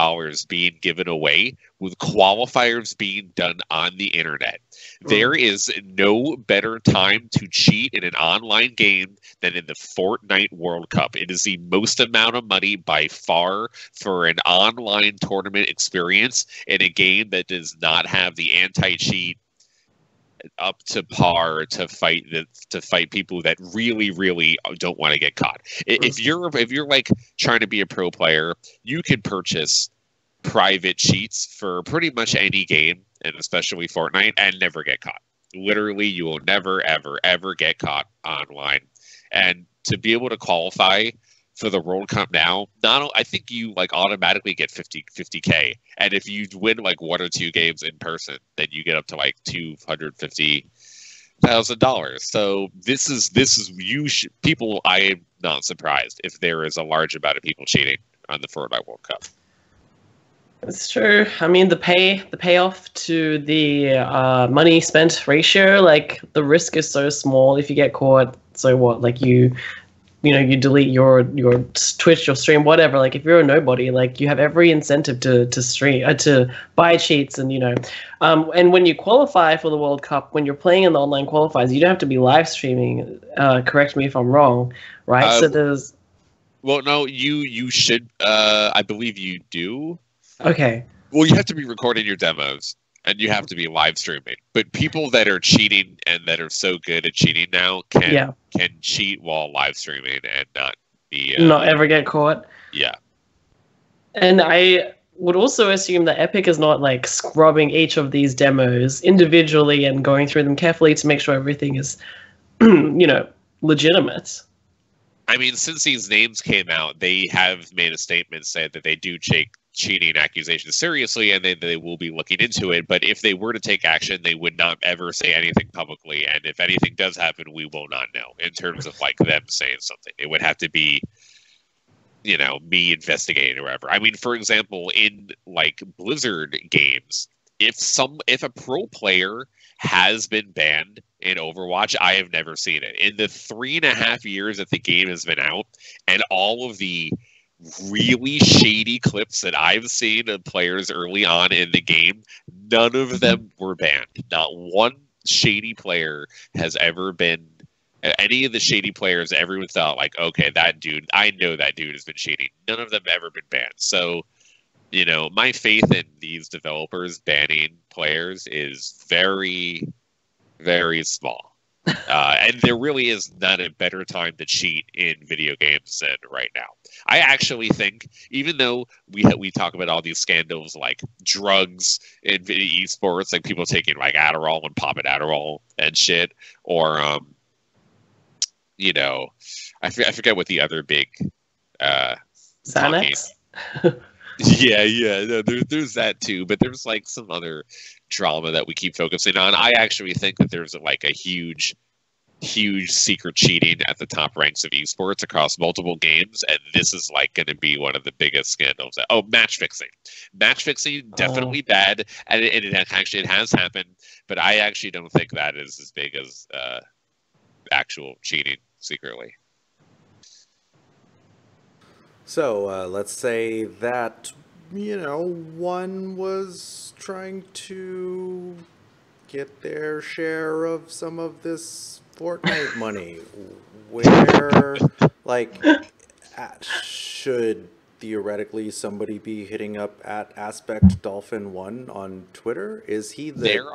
being given away with qualifiers being done on the internet. There is no better time to cheat in an online game than in the Fortnite World Cup. It is the most amount of money by far for an online tournament experience in a game that does not have the anti-cheat up to par to fight people that really don't want to get caught. If you're like trying to be a pro player, you can purchase private cheats for pretty much any game, and especially Fortnite, and never get caught. Literally, you will never ever get caught online. And to be able to qualify for the World Cup now, I think you like automatically get 50K, and if you win like 1 or 2 games in person, then you get up to like $250,000. So this is people. I am not surprised if there is a large amount of people cheating on the Fortnite World Cup. It's true. I mean, the payoff to the money spent ratio, like the risk is so small. If you get caught, so what? Like you delete your Twitch, your stream, whatever. Like if you're a nobody, like you have every incentive to stream, to buy cheats, and and when you qualify for the World Cup, when you're playing in the online qualifiers, you don't have to be live streaming. Correct me if I'm wrong, right? So there's. Well, no, you should. I believe you do. Okay. Well, you have to be recording your demos, and you have to be live streaming. But people that are cheating and that are so good at cheating now can cheat while live streaming and not be not ever get caught. Yeah. And I would also assume that Epic is not like scrubbing each of these demos individually and going through them carefully to make sure everything is, legitimate. I mean, since these names came out, they have made a statement saying that they do take cheating accusations seriously and they will be looking into it. But if they were to take action, they would not ever say anything publicly. And if anything does happen, we will not know in terms of like them saying something. It would have to be, you know, me investigating or whatever. I mean, for example, in like Blizzard games, if a pro player has been banned in Overwatch, I have never seen it. In the 3.5 years that the game has been out, and all of the really shady clips that I've seen of players early on in the game, none of them were banned. Not one shady player has ever been. Any of the shady players, everyone thought like, okay, that dude, I know that dude has been cheating. None of them have ever been banned. So, you know, my faith in these developers banning players is very, very small. And there really is not a better time to cheat in video games than right now. I actually think, even though we talk about all these scandals like drugs in esports, like people taking like Adderall and popping Adderall and shit, or you know, I forget what the other big Xanax. Yeah. No, there's that too, but there's like some other drama that we keep focusing on. I actually think that there's like a huge secret cheating at the top ranks of esports across multiple games, and this is like going to be one of the biggest scandals. Oh, match fixing definitely bad, and it has happened, but I actually don't think that is as big as actual cheating secretly. So let's say that, you know, one was trying to get their share of some of this Fortnite money. Where, like, should theoretically somebody be hitting up at Aspect Dolphin 1 on Twitter? Is he the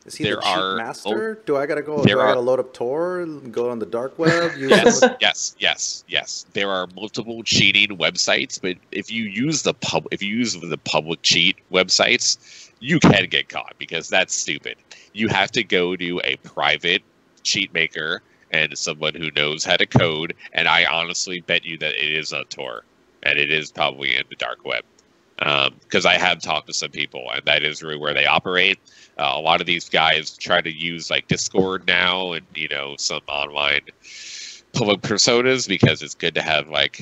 Is he the cheat master? Do I gotta load up Tor, go on the dark web? Yes. There are multiple cheating websites, but if you use the public cheat websites, you can get caught because that's stupid. You have to go to a private cheat maker and someone who knows how to code, and I honestly bet you that it is on Tor, and it is probably in the dark web. Because I have talked to some people, and that is really where they operate. A lot of these guys try to use like Discord now, and you know, some online public personas, because it's good to have like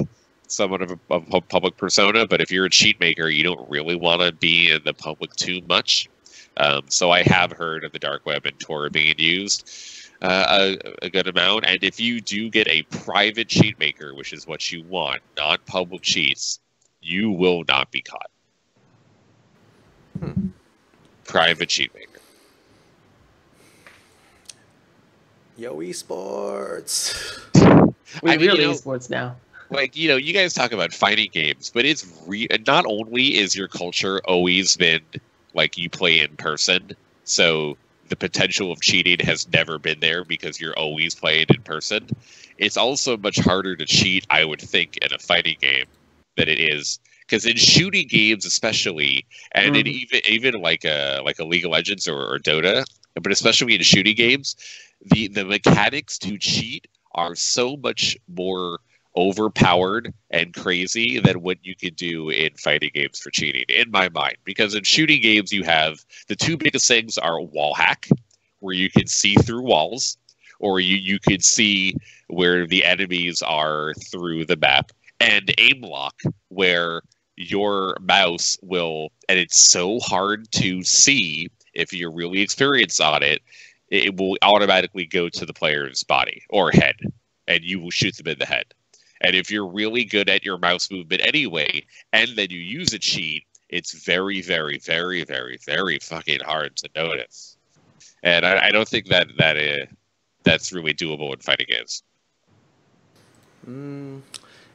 somewhat of a public persona. But if you're a cheat maker, you don't really want to be in the public too much. So I have heard of the dark web and Tor being used a good amount. And if you do get a private cheat maker, which is what you want, not public cheats, you will not be caught. Private cheat maker. Yo, esports. We really esports now. Like, you know, you guys talk about fighting games, but it's not only is your culture always been like you play in person, so the potential of cheating has never been there because you're always playing in person. It's also much harder to cheat, I would think, in a fighting game than it is, because in shooting games especially, and in even like a League of Legends or Dota, but especially in shooting games, the mechanics to cheat are so much more overpowered and crazy than what you could do in fighting games for cheating, in my mind. Because in shooting games, you have the two biggest things are wall hack, where you can see through walls, or you could see where the enemies are through the map, and aim lock, where your mouse will, and it's so hard to see if you're really experienced on it, it will automatically go to the player's body or head, and you will shoot them in the head. And if you're really good at your mouse movement anyway, and then you use a cheat, it's very, very, very, very, very fucking hard to notice. And I don't think that's really doable in fighting games.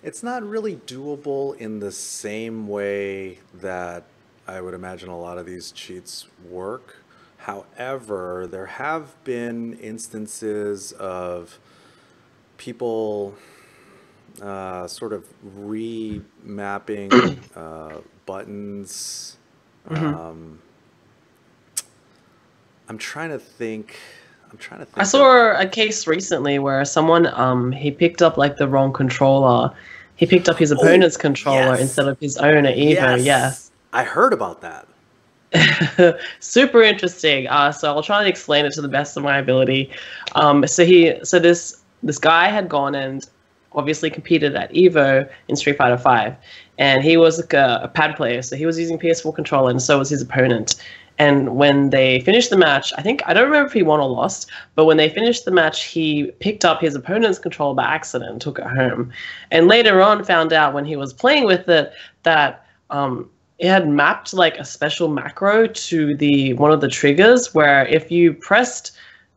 It's not really doable in the same way that I would imagine a lot of these cheats work. However, there have been instances of people sort of remapping buttons. I'm trying to think I'm trying to think. I saw a case recently where someone he picked up like the wrong controller. He picked up his opponent's controller instead of his own at Evo. Yes. I heard about that. Super interesting. So I'll try and explain it to the best of my ability. So this guy had gone and obviously competed at Evo in Street Fighter V, and he was like a pad player, so he was using PS4 controller, and so was his opponent. And when they finished the match, I don't remember if he won or lost, but when they finished the match, he picked up his opponent's controller by accident and took it home. And later on found out when he was playing with it that it had mapped like a special macro to one of the triggers, where if you pressed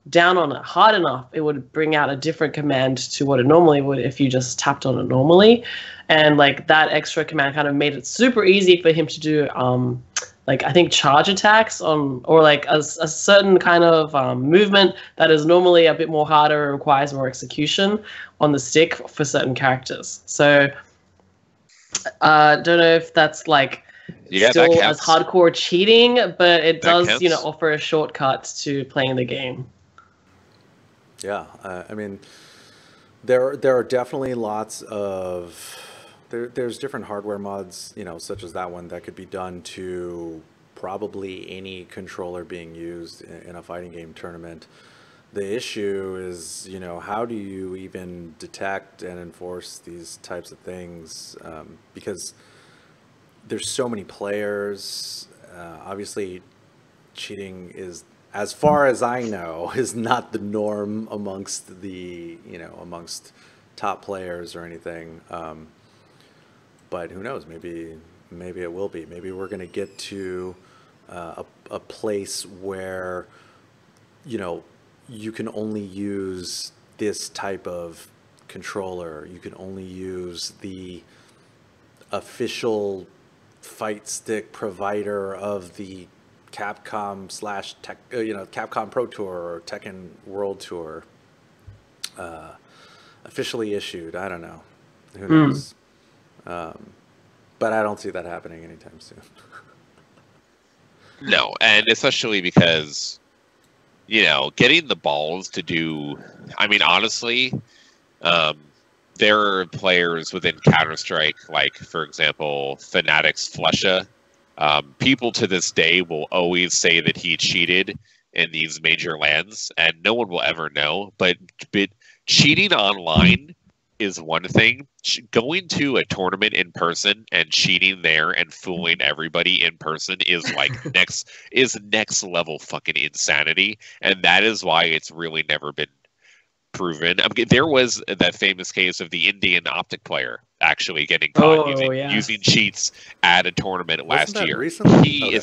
down on it hard enough, it would bring out a different command to what it normally would if you just tapped on it normally. And like that extra command kind of made it super easy for him to do like I think charge attacks on, or like a certain kind of movement that is normally a bit more harder and requires more execution on the stick for certain characters. So don't know if that's like still as hardcore cheating, but it does offer a shortcut to playing the game. Yeah, I mean, there are definitely lots of there's different hardware mods, such as that one that could be done to probably any controller being used in a fighting game tournament. The issue is, how do you even detect and enforce these types of things? Because there's so many players. Obviously, cheating is, as far as I know, is not the norm amongst amongst top players or anything. But who knows? Maybe it will be. Maybe we're going to get to a place where, you can only use this type of controller. You can only use the official fight stick provider of the Capcom Capcom Pro Tour or Tekken World Tour, officially issued. I don't know. Who knows? But I don't see that happening anytime soon. No, and especially because, getting the balls to do, I mean, honestly, there are players within Counter-Strike, like, for example, Fnatic's Flesha. People to this day will always say that he cheated in these major lands, and no one will ever know. But cheating online is one thing. Going to a tournament in person and cheating there and fooling everybody in person is like next level fucking insanity, and that is why it's really never been proven. I mean, there was that famous case of the Indian optic player actually getting caught using cheats at a tournament last year. That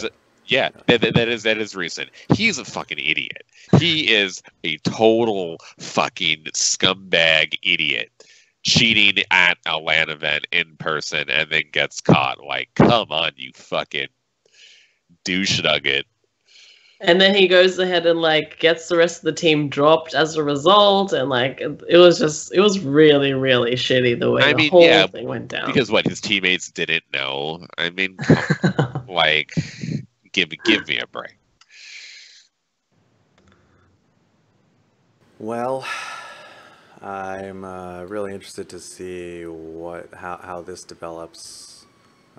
is recent. He's a fucking idiot. He is a total fucking scumbag idiot, cheating at a LAN event in person and then gets caught. Like, come on, you fucking douche nugget. And then he goes ahead and like gets the rest of the team dropped as a result, and like it was really, really shitty the way the whole thing went down. Because his teammates didn't know. I mean, like, give me a break. Well, I'm really interested to see how this develops.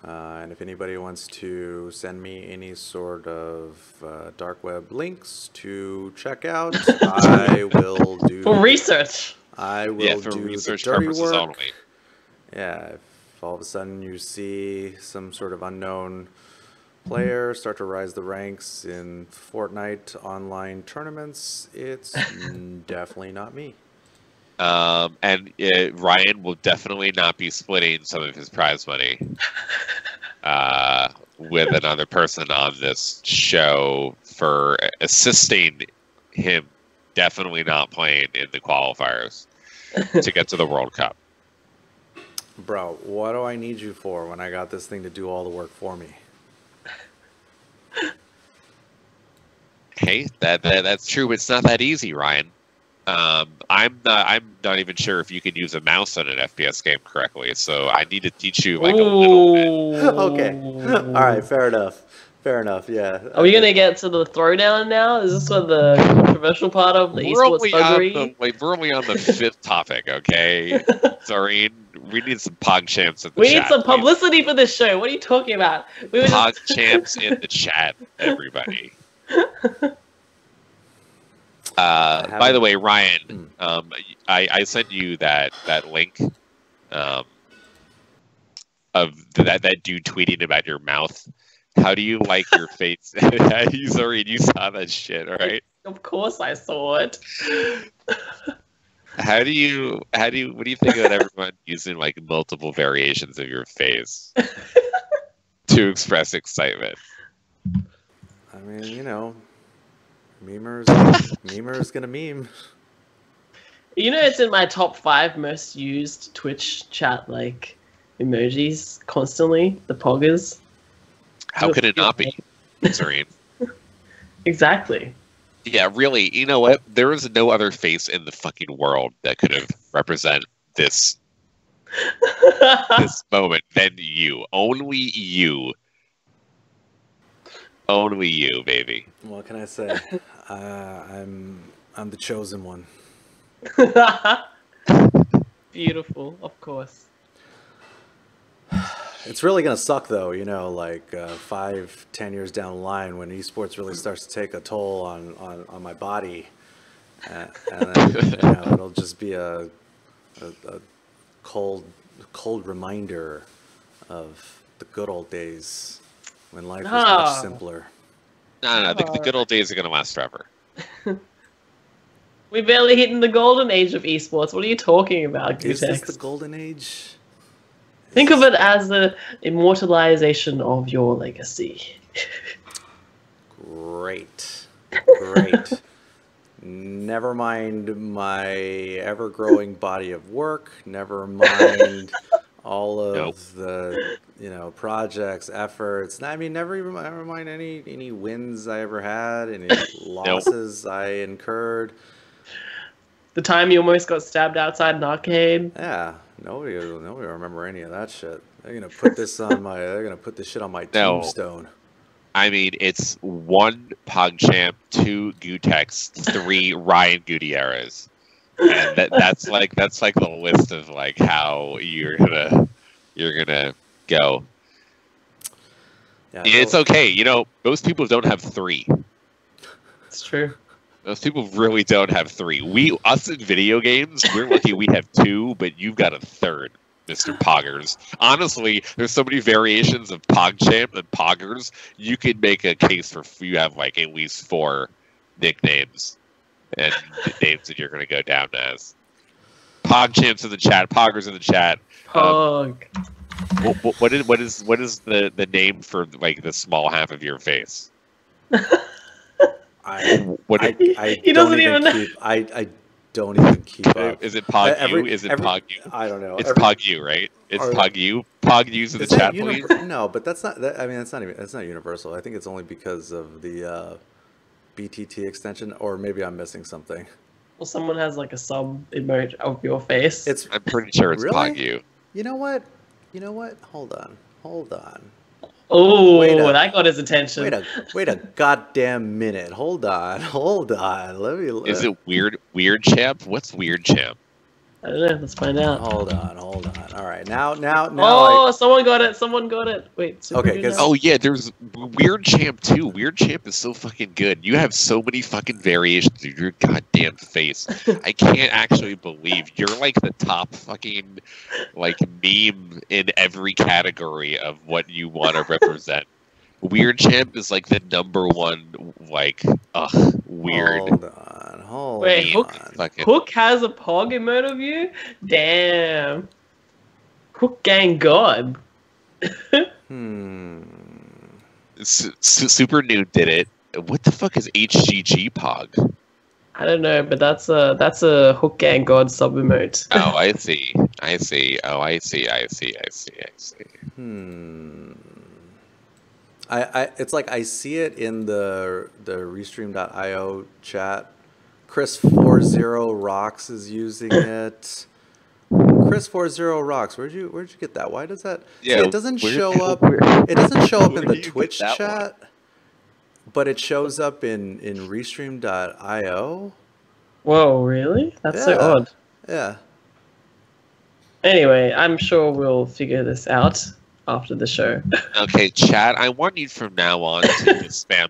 And if anybody wants to send me any sort of dark web links to check out, I will do for research. I will for do research the dirty purposes work. Only. Yeah, if all of a sudden you see some sort of unknown player start to rise the ranks in Fortnite online tournaments, it's definitely not me. And Ryan will definitely not be splitting some of his prize money with another person on this show for assisting him. Definitely not playing in the qualifiers to get to the World Cup. Bro, what do I need you for when I got this thing to do all the work for me? Hey, that's true. It's not that easy, Ryan. I'm not even sure if you can use a mouse on an FPS game correctly, so I need to teach you like a little bit. Okay. All right, fair enough. Fair enough. Yeah. Are we gonna get to the throwdown now? Is this what the controversial part of the esports thuggery? We're only on the fifth topic, okay? Sorry, we need some pog champs in the We chat. need some please. publicity for this show. What are you talking about? We were Pog just... champs in the chat, everybody. By the way, Ryan, I sent you that link of that dude tweeting about your mouth. How do you like your face? Sorry, you saw that shit, all right? Of course I saw it. What do you think about everyone using like multiple variations of your face to express excitement? I mean, you know, memers gonna meme. You know, it's in my top 5 most used Twitch chat like emojis constantly. The poggers. How could it not be, Zorine? Exactly. Yeah, really. You know what? There is no other face in the fucking world that could have represent this moment than you. Only you. Only you, baby. What can I say? I'm the chosen one. Beautiful, of course. It's really gonna suck though, you know, like 5-10 years down the line when esports really starts to take a toll on my body, and then, you know, it'll just be a cold reminder of the good old days when life was much simpler. No, the good old days are gonna last forever. We barely hitting the golden age of esports. What are you talking about, Is Gootecks? this the golden age? Think of it as the immortalization of your legacy. Great. Never mind my ever-growing body of work. Never mind all of the, you know, projects, efforts. I mean, never mind any wins I ever had, any losses I incurred. The time you almost got stabbed outside an arcade. Yeah, nobody will remember any of that shit. They're gonna put this on my. They're gonna put this shit on my tombstone. I mean, it's 1 PogChamp, 2 gootecks, 3 Ryan Gutierrez, and that's like the list of like how you're gonna go. Yeah, it's okay. You know, most people don't have 3. It's true. Most people really don't have 3. Us in video games, we're lucky we have 2, but you've got a 3rd, Mr. Poggers. Honestly, there's so many variations of PogChamp and Poggers, you could make a case for you have like at least 4 nicknames and names that you're going to go down as. PogChamps in the chat, Poggers in the chat. Pog. What is the name for like the small half of your face? I He doesn't even know. I don't even keep up. Is it Pog-U? Is it Pog-U? I don't know. It's Pog-U, right? It's Pog-U. Pog-U's in the chat, please. No, but that's not. I mean, that's not universal. I think it's only because of the BTT extension, or maybe I'm missing something. Well, someone has like a sub emoji of your face. I'm pretty sure it's really? Pog-U. You know what? Hold on. Oh, that got his attention. Wait a goddamn minute. Hold on. Let me. Is it Weird Champ? What's Weird Champ? I don't know. Let's find out. Hold on. All right, now. Oh, someone got it. Wait. Okay, oh yeah, there's Weird Champ too. Weird Champ is so fucking good. You have so many fucking variations of your goddamn face. I can't actually believe you're like the top fucking like meme in every category of what you want to represent. Weird Champ is like the #1 like weird. Hold Wait, on. Hook has a Pog emote of you? Damn. Hook gang god. Super Nude did it. What the fuck is HGG Pog? I don't know, but that's a Hook gang god sub emote. Oh, I see. Oh, I see. It's like I see it in the Restream.io chat. Chris40 Rocks is using it. Chris40 Rocks. Where'd you get that? Why does that? Yeah, see, it doesn't show up. It doesn't show up in the Twitch chat. but it shows up in Restream.io. Whoa, really? That's so Yeah. odd. Yeah. Anyway, I'm sure we'll figure this out after the show. Okay, chat. I want you from now on to just spam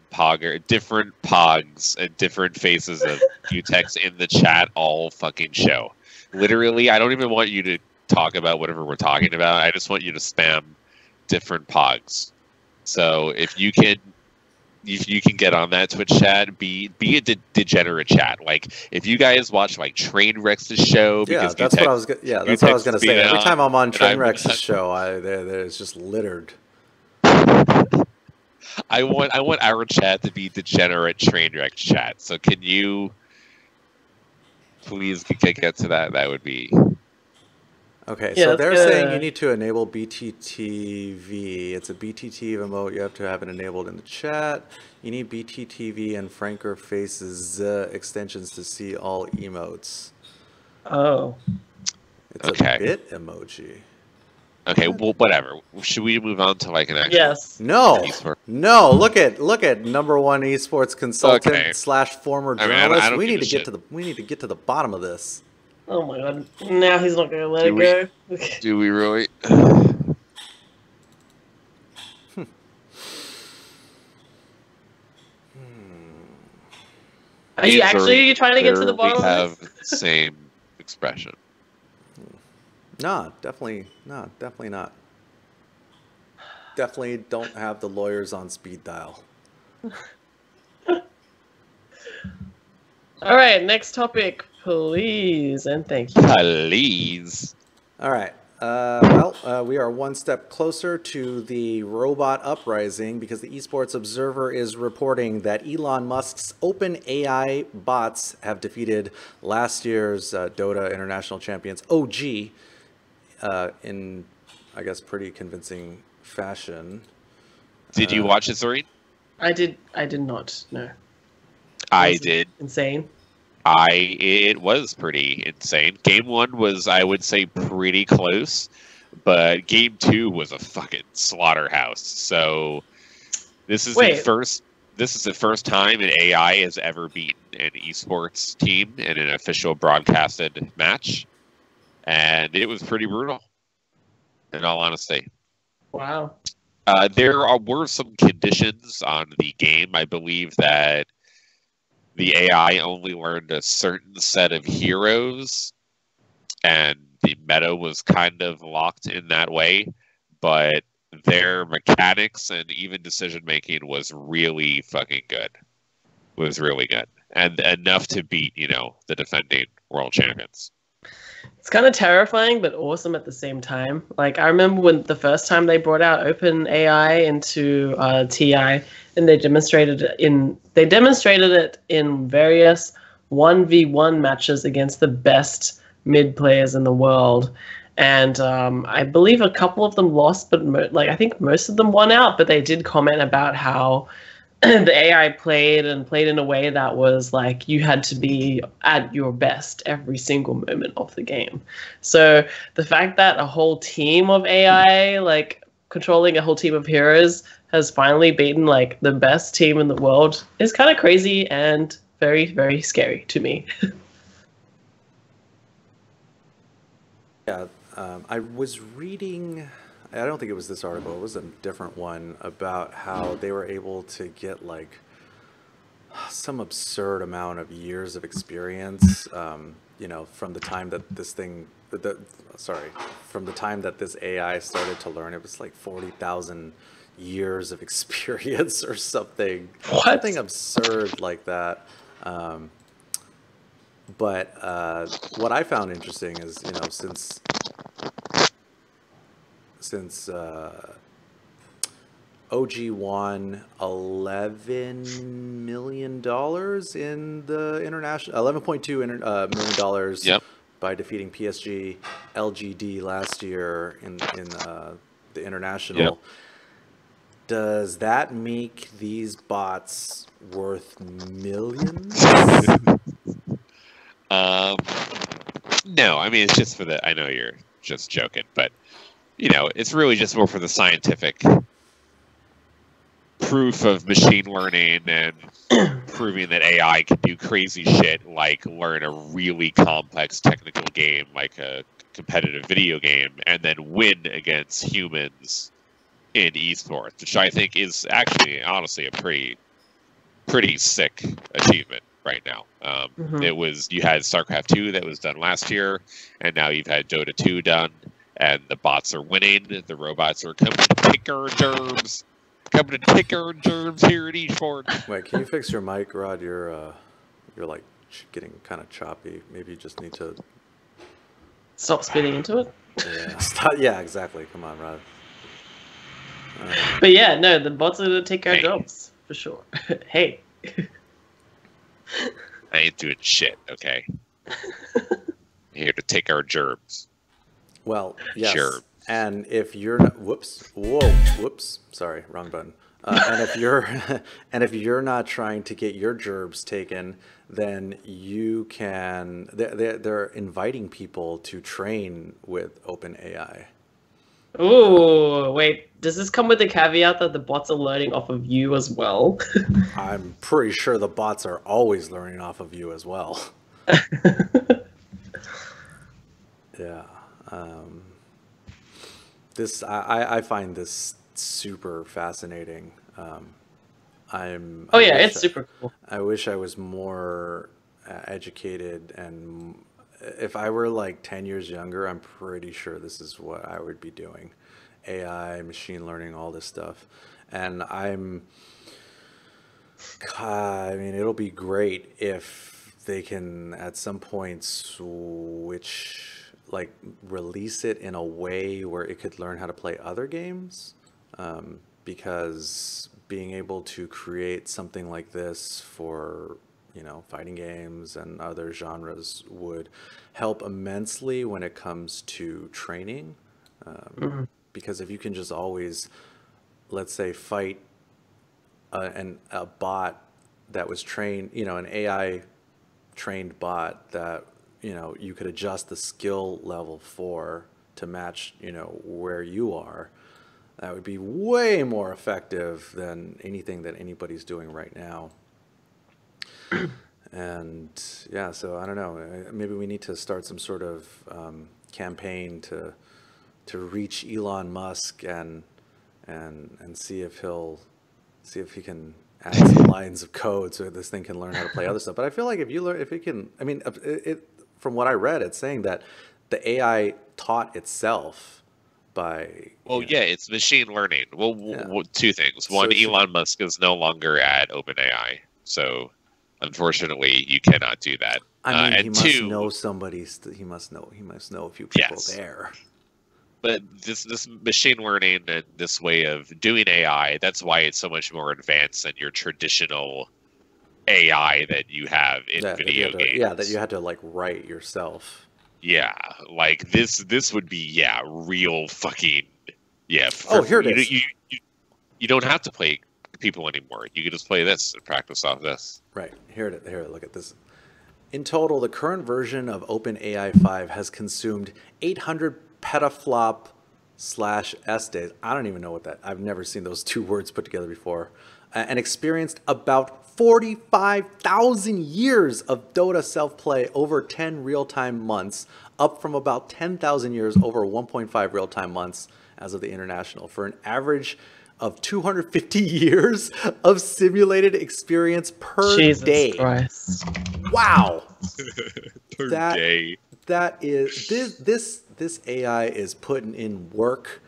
different pogs and different faces of gootecks in the chat all fucking show. Literally, I don't even want you to talk about whatever we're talking about. I just want you to spam different pogs. So if you can get on that Twitch chat, be a degenerate chat. Like if you guys watch like Trainwreck's show, Yeah, because that's what I was. That's what I was going to say. Every time I'm on Trainwreck's show, there's just littered. I want our chat to be degenerate Trainwreck chat. So can you please get to that? That would be. Okay, Yeah, so they're saying you need to enable BTTV. It's a BTTV emote. You have to have it enabled in the chat. You need BTTV and Franker Faces extensions to see all emotes. Oh. It's a bit emoji. Okay, well, whatever. Should we move on to like an actual? Yes. No, esport? no. Look at #1 esports consultant / former journalist. I we need to get to the bottom of this. Oh my god. Now he's not going to let it go. Do we really? Are you actually trying to get to the bottom of this? We have the same expression. Nah, definitely not. Definitely don't have the lawyers on speed dial. All right, next topic, please, and thank you. Please. All right. We are one step closer to the robot uprising because the Esports Observer is reporting that Elon Musk's OpenAI bots have defeated last year's Dota International Champions OG in, I guess, pretty convincing fashion. Did you watch it, Zorine? I did not, no. I did. Insane. It was pretty insane. Game 1 was, I would say, pretty close, but Game 2 was a fucking slaughterhouse. So this is the first time an AI has ever beaten an esports team in an official broadcasted match, and it was pretty brutal, in all honesty. Wow. There were some conditions on the game. I believe that the AI only learned a certain set of heroes, and the meta was kind of locked in that way, but their mechanics and even decision-making was really fucking good. Was really good. And enough to beat, the defending world champions. It's kind of terrifying, but awesome at the same time. Like, I remember when the first time they brought out OpenAI into TI, and they demonstrated it in various 1v1 matches against the best mid players in the world. And I believe a couple of them lost, but I think most of them won out. But they did comment about how the AI played in a way that was like you had to be at your best every single moment of the game. So the fact that a whole team of AI, like controlling a whole team of heroes, has finally beaten like the best team in the world is kind of crazy and very, very scary to me. Yeah, I was reading, I don't think it was this article, it was a different one, about how they were able to get like some absurd amount of years of experience, from the time that from the time that this AI started to learn. It was like 40,000 years of experience or something. What? Something absurd like that. But what I found interesting is, since OG won $11 million in the international, $11.2 million by defeating PSG LGD last year in the international. Yep. Does that make these bots worth millions? No, I mean, it's just for I know you're just joking, but, it's really just more for the scientific proof of machine learning and proving that AI can do crazy shit like learn a really complex technical game like a competitive video game and then win against humans in esports, which I think is actually honestly a pretty sick achievement right now. It was, you had StarCraft 2 that was done last year, and now you've had Dota 2 done, and the bots are winning. The robots are coming to take our germs. Coming to take our germs here at esports. Wait, can you fix your mic, Rod? You're like getting kind of choppy. Maybe you just need to stop spitting into it. Yeah, stop. Yeah, exactly. Come on, Rod. But yeah, no, the bots are gonna take our jobs for sure. Hey. I ain't doing shit, okay? Here to take our germs. Well, yes. Germs. And if you're not, whoops, sorry, wrong button. And if you're not trying to get your gerbs taken, then you can. They're inviting people to train with OpenAI. Ooh, wait. Does this come with the caveat that the bots are learning off of you as well? I'm pretty sure the bots are always learning off of you as well. Yeah. I find this super fascinating. It's super cool. I wish I was more educated, and if I were like 10 years younger, I'm pretty sure this is what I would be doing. AI, machine learning, all this stuff. And I mean, it'll be great if they can at some point release it in a way where it could learn how to play other games. Because being able to create something like this for, fighting games and other genres would help immensely when it comes to training. Because if you can just always, let's say, fight a bot that was trained, an AI trained bot that, you could adjust the skill level for to match, where you are, that would be way more effective than anything that anybody's doing right now. And yeah, so I don't know, maybe we need to start some sort of campaign to reach Elon Musk and see if he can add some lines of code so this thing can learn how to play other stuff. But I feel like if it can, I mean, from what I read, it's saying that the AI taught itself by. It's machine learning. Well, two things. One, Elon Musk is no longer at OpenAI, so unfortunately, you cannot do that. I mean, and he must two, know somebody. He must know a few people there. But this machine learning and this way of doing AI, that's why it's so much more advanced than your traditional AI that you have in video games. Yeah, that you had to write yourself. Yeah, like this would be real fucking here it is. You don't have to play people anymore. You can just play this and practice off this. Right, here it is. Here, look at this. In total, the current version of OpenAI 5 has consumed 800 petaflop /S days. I don't even know what that. I've never seen those two words put together before. And experienced about 45,000 years of Dota self-play over 10 real-time months, up from about 10,000 years over 1.5 real-time months as of the international, for an average of 250 years of simulated experience per day. Jesus Christ. Wow. Per day. That is this AI is putting in work.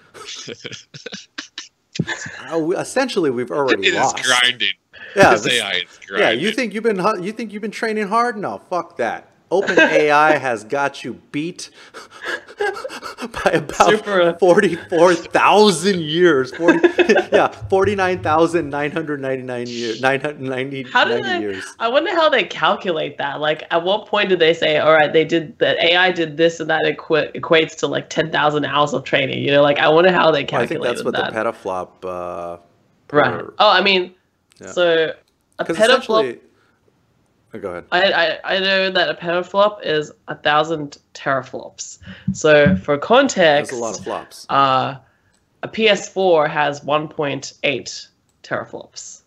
Essentially, we've already lost. It's grinding. Yeah, this AI is grinding. Yeah, you think you've been training hard? No, fuck that. OpenAI has got you beat by about 44,000 years. 49,999 years. 990 years. I wonder how they calculate that. Like, at what point did they say, all right, AI did this and that equates to 10,000 hours of training? I wonder how they calculated that. I think that's what the petaflop. Right. Oh, I mean, so a petaflop. Go ahead. I know that a petaflop is 1,000 teraflops. So for context, that's a lot of flops. A PS4 has 1.8 teraflops.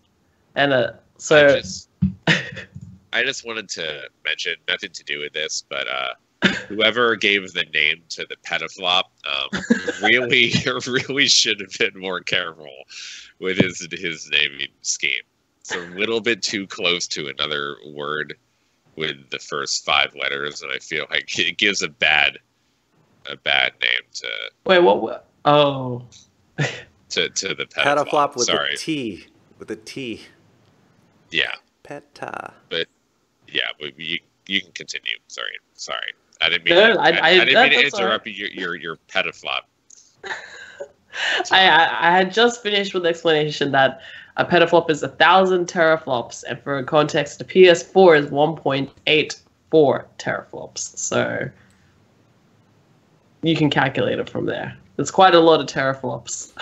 And so I just wanted to mention, nothing to do with this, but whoever gave the name to the petaflop really should have been more careful with his naming scheme. It's a little bit too close to another word with the first 5 letters, and I feel like it gives a bad name to. Wait, what? Oh. to the petaflop with Sorry. a T. With a T. Yeah. Peta. But yeah, but you can continue. Sorry. I didn't mean. I didn't mean to interrupt your petaflop. I had just finished with the explanation that a petaflop is 1,000 teraflops, and for context, the PS4 is 1.84 teraflops. So you can calculate it from there. It's quite a lot of teraflops.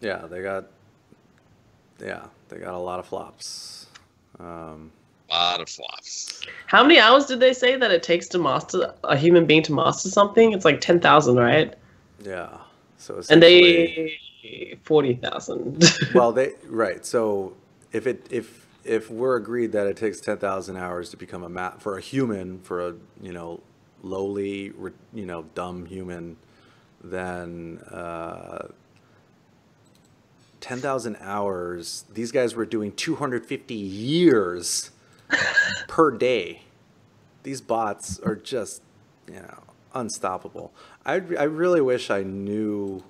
Yeah, they got a lot of flops. Lot of flops. How many hours did they say that it takes to master a human being to master something? It's like 10,000, right? Yeah. So and they 40,000. Well, right. So if we're agreed that it takes 10,000 hours to become for a human, for a lowly dumb human, then 10,000 hours. These guys were doing 250 years per day. These bots are just unstoppable. I really wish I knew.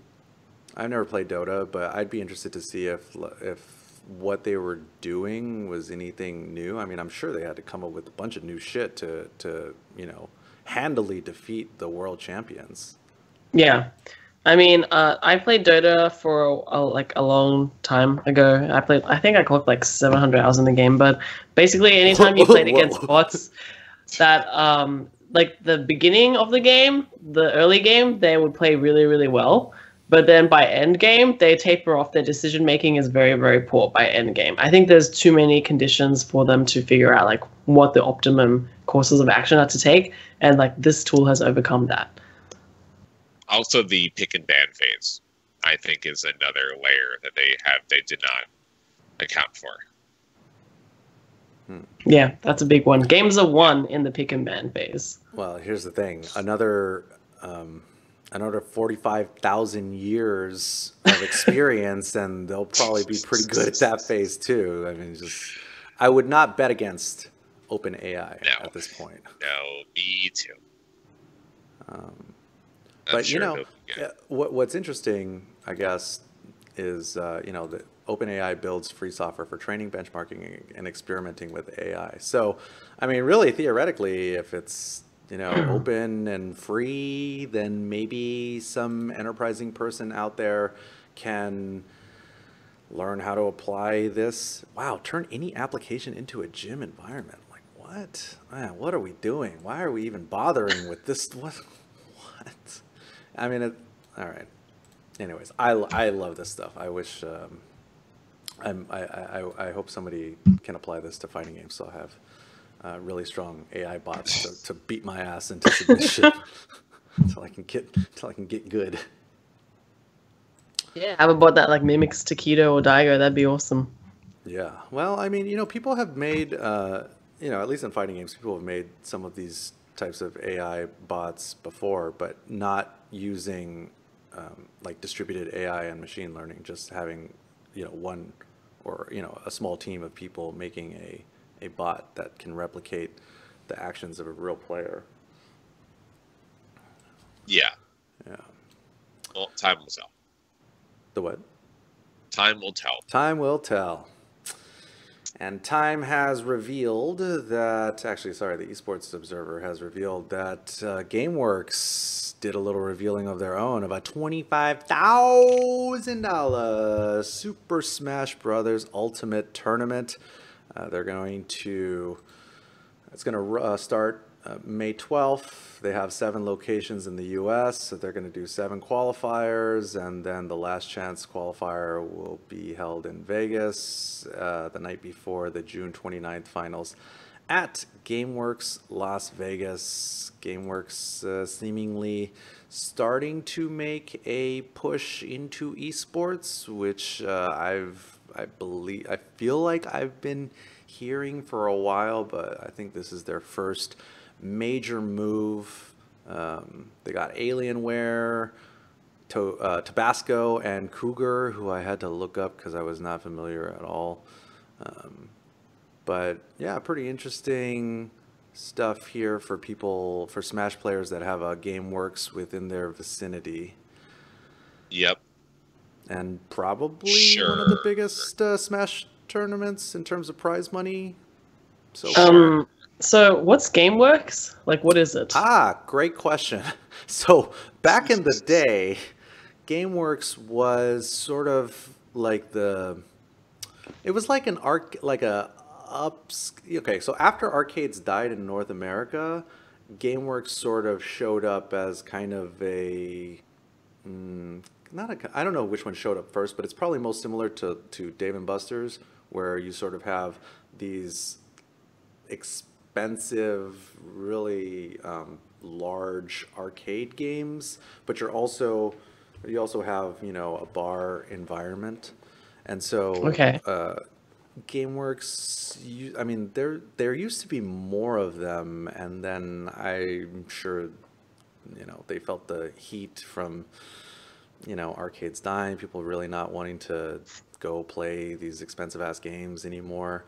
I've never played Dota, but I'd be interested to see if what they were doing was anything new. I mean, I'm sure they had to come up with a bunch of new shit to handily defeat the world champions. Yeah. I mean, I played Dota for a long time ago. I think I clocked like 700 hours in the game, but basically anytime you played against bots that like the beginning of the game, the early game, they would play really, really well. But then by end game, they taper off. Their decision making is very, very poor by end game. I think there's too many conditions for them to figure out like what the optimum courses of action are to take, and like this tool has overcome that. Also, the pick and ban phase, I think, is another layer that they did not account for. Yeah, that's a big one. Games are won in the pick and ban phase. Well, here's the thing. Another 45,000 years of experience, and they'll probably be pretty good at that phase too. I mean, I would not bet against OpenAI at this point. No, me too. But sure what's interesting, I guess, is that OpenAI builds free software for training, benchmarking, and experimenting with AI. So, I mean, really, theoretically, if it's open and free, then maybe some enterprising person out there can learn how to apply this. Wow, turn any application into a gym environment. Like, what? Man, what are we doing? Why are we even bothering with this? What? I mean, all right. Anyways, I love this stuff. I wish I hope somebody can apply this to fighting games, so I'll have really strong AI bots to beat my ass into submission until I can get good. Yeah, have a bot that like mimics Taquito or Daigo. That'd be awesome. Yeah. Well, I mean, people have made at least in fighting games, people have made some of these types of AI bots before, but not using like distributed AI and machine learning. Just having one or a small team of people making a bot that can replicate the actions of a real player. Yeah. Yeah. Well, time will tell. The what? Time will tell. Time will tell. And time has revealed that, the Esports Observer has revealed that GameWorks did a little revealing of their own of a $25,000 Super Smash Brothers Ultimate Tournament. It's going to start May 12th. They have 7 locations in the U.S., so they're going to do 7 qualifiers, and then the last chance qualifier will be held in Vegas the night before the June 29th finals at GameWorks Las Vegas. GameWorks seemingly starting to make a push into esports, which I feel like I've been hearing for a while, but I think this is their first major move. They got Alienware, Tabasco, and Cougar, who I had to look up because I was not familiar at all. But yeah, pretty interesting stuff here for people, for Smash players that have a GameWorks within their vicinity. Yep. And probably one of the biggest Smash tournaments in terms of prize money so far. So what's GameWorks? Like, what is it? Great question. So back in the day, GameWorks was sort of like it was like an okay, so after arcades died in North America, GameWorks sort of showed up as kind of I don't know which one showed up first, but it's probably most similar to Dave & Buster's, where you sort of have these expensive, really large arcade games, but you also have, you know, a bar environment. And so Okay. GameWorks, I mean, there used to be more of them, and then I'm sure, you know, they felt the heat from, you know, arcades dying, people really not wanting to go play these expensive ass games anymore.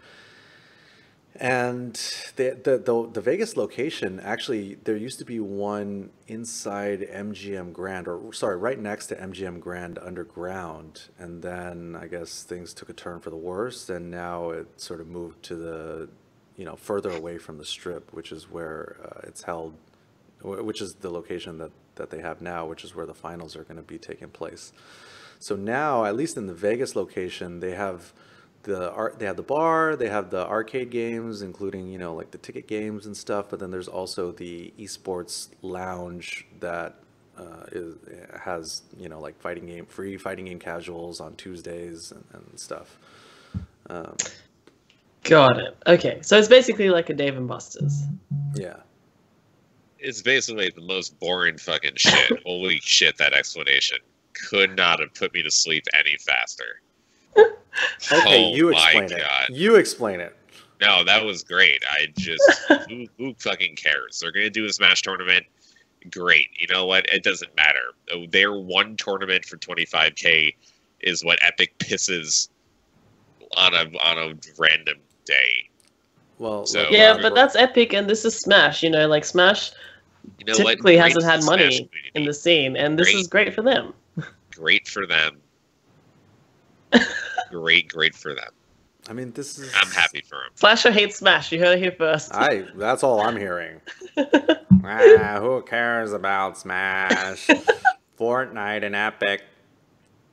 And the Vegas location, actually, there used to be one inside MGM Grand, or sorry, right next to MGM Grand underground. And then I guess things took a turn for the worse, and now it sort of moved to the, you know, further away from the Strip, which is where it's held, which is the location that they have now, which is where the finals are going to be taking place. So now, at least in the Vegas location, they have they have the bar, they have the arcade games, including, you know, like the ticket games and stuff, but then there's also the esports lounge that has, you know, like free fighting game casuals on Tuesdays and stuff. Got it. Okay, so it's basically like a Dave & Buster's. Yeah. It's basically the most boring fucking shit. Holy shit, that explanation could not have put me to sleep any faster. Okay, Oh you my explain it. God. You explain it. No, that was great. I just who fucking cares? They're gonna do a Smash tournament. Great. You know what? It doesn't matter. Their one tournament for 25K is what Epic pisses on a random day. Well, So- Yeah, but that's Epic, and this is Smash. You know, like Smash You know typically what? hasn't Great had for the Smash money community. in the scene, and this is great for them. Great for them. Great for them. I mean, this is. I'm happy for them. Slasher hates Smash. You heard it here first. That's all I'm hearing. Who cares about Smash? Fortnite and Epic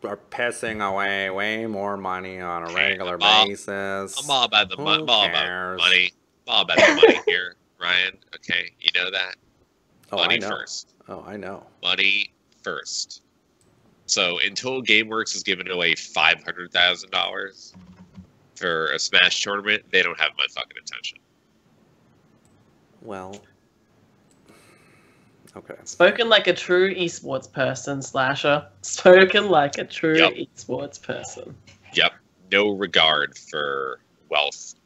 are pissing away way more money on a regular basis. I'm all about the money. Who I'm all about cares? money. I'm all about the money here, Ryan. Okay, you know that. Oh, Money I know. first. Oh, I know. Money first. So until GameWorks has given away $500,000 for a Smash tournament, they don't have my fucking attention. Well, okay. Spoken like a true esports person, Slasher. Spoken like a true Yep. esports person. Yep. No regard for wealth.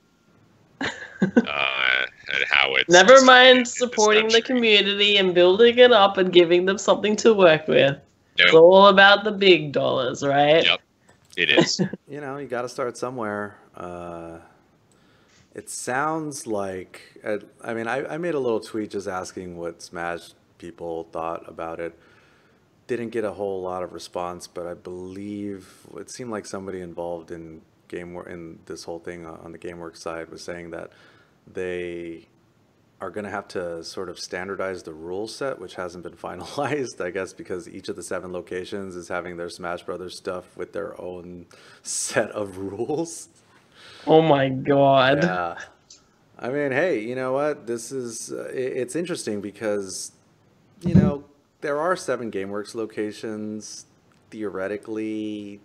And how it's Never distributed in mind this supporting the country. community and building it up and giving them something to work with. It's Nope. all about the big dollars, right? Yep. It is. You know, you got to start somewhere. It sounds like, I mean, I made a little tweet just asking what Smash people thought about it. Didn't get a whole lot of response, but I believe it seemed like somebody involved in this whole thing on the GameWorks side was saying that they are going to have to sort of standardize the rule set, which hasn't been finalized, I guess, because each of the 7 locations is having their Smash Brothers stuff with their own set of rules. Oh my god. Yeah. I mean, hey, you know what? This is, it's interesting because, you know, there are 7 GameWorks locations. Theoretically,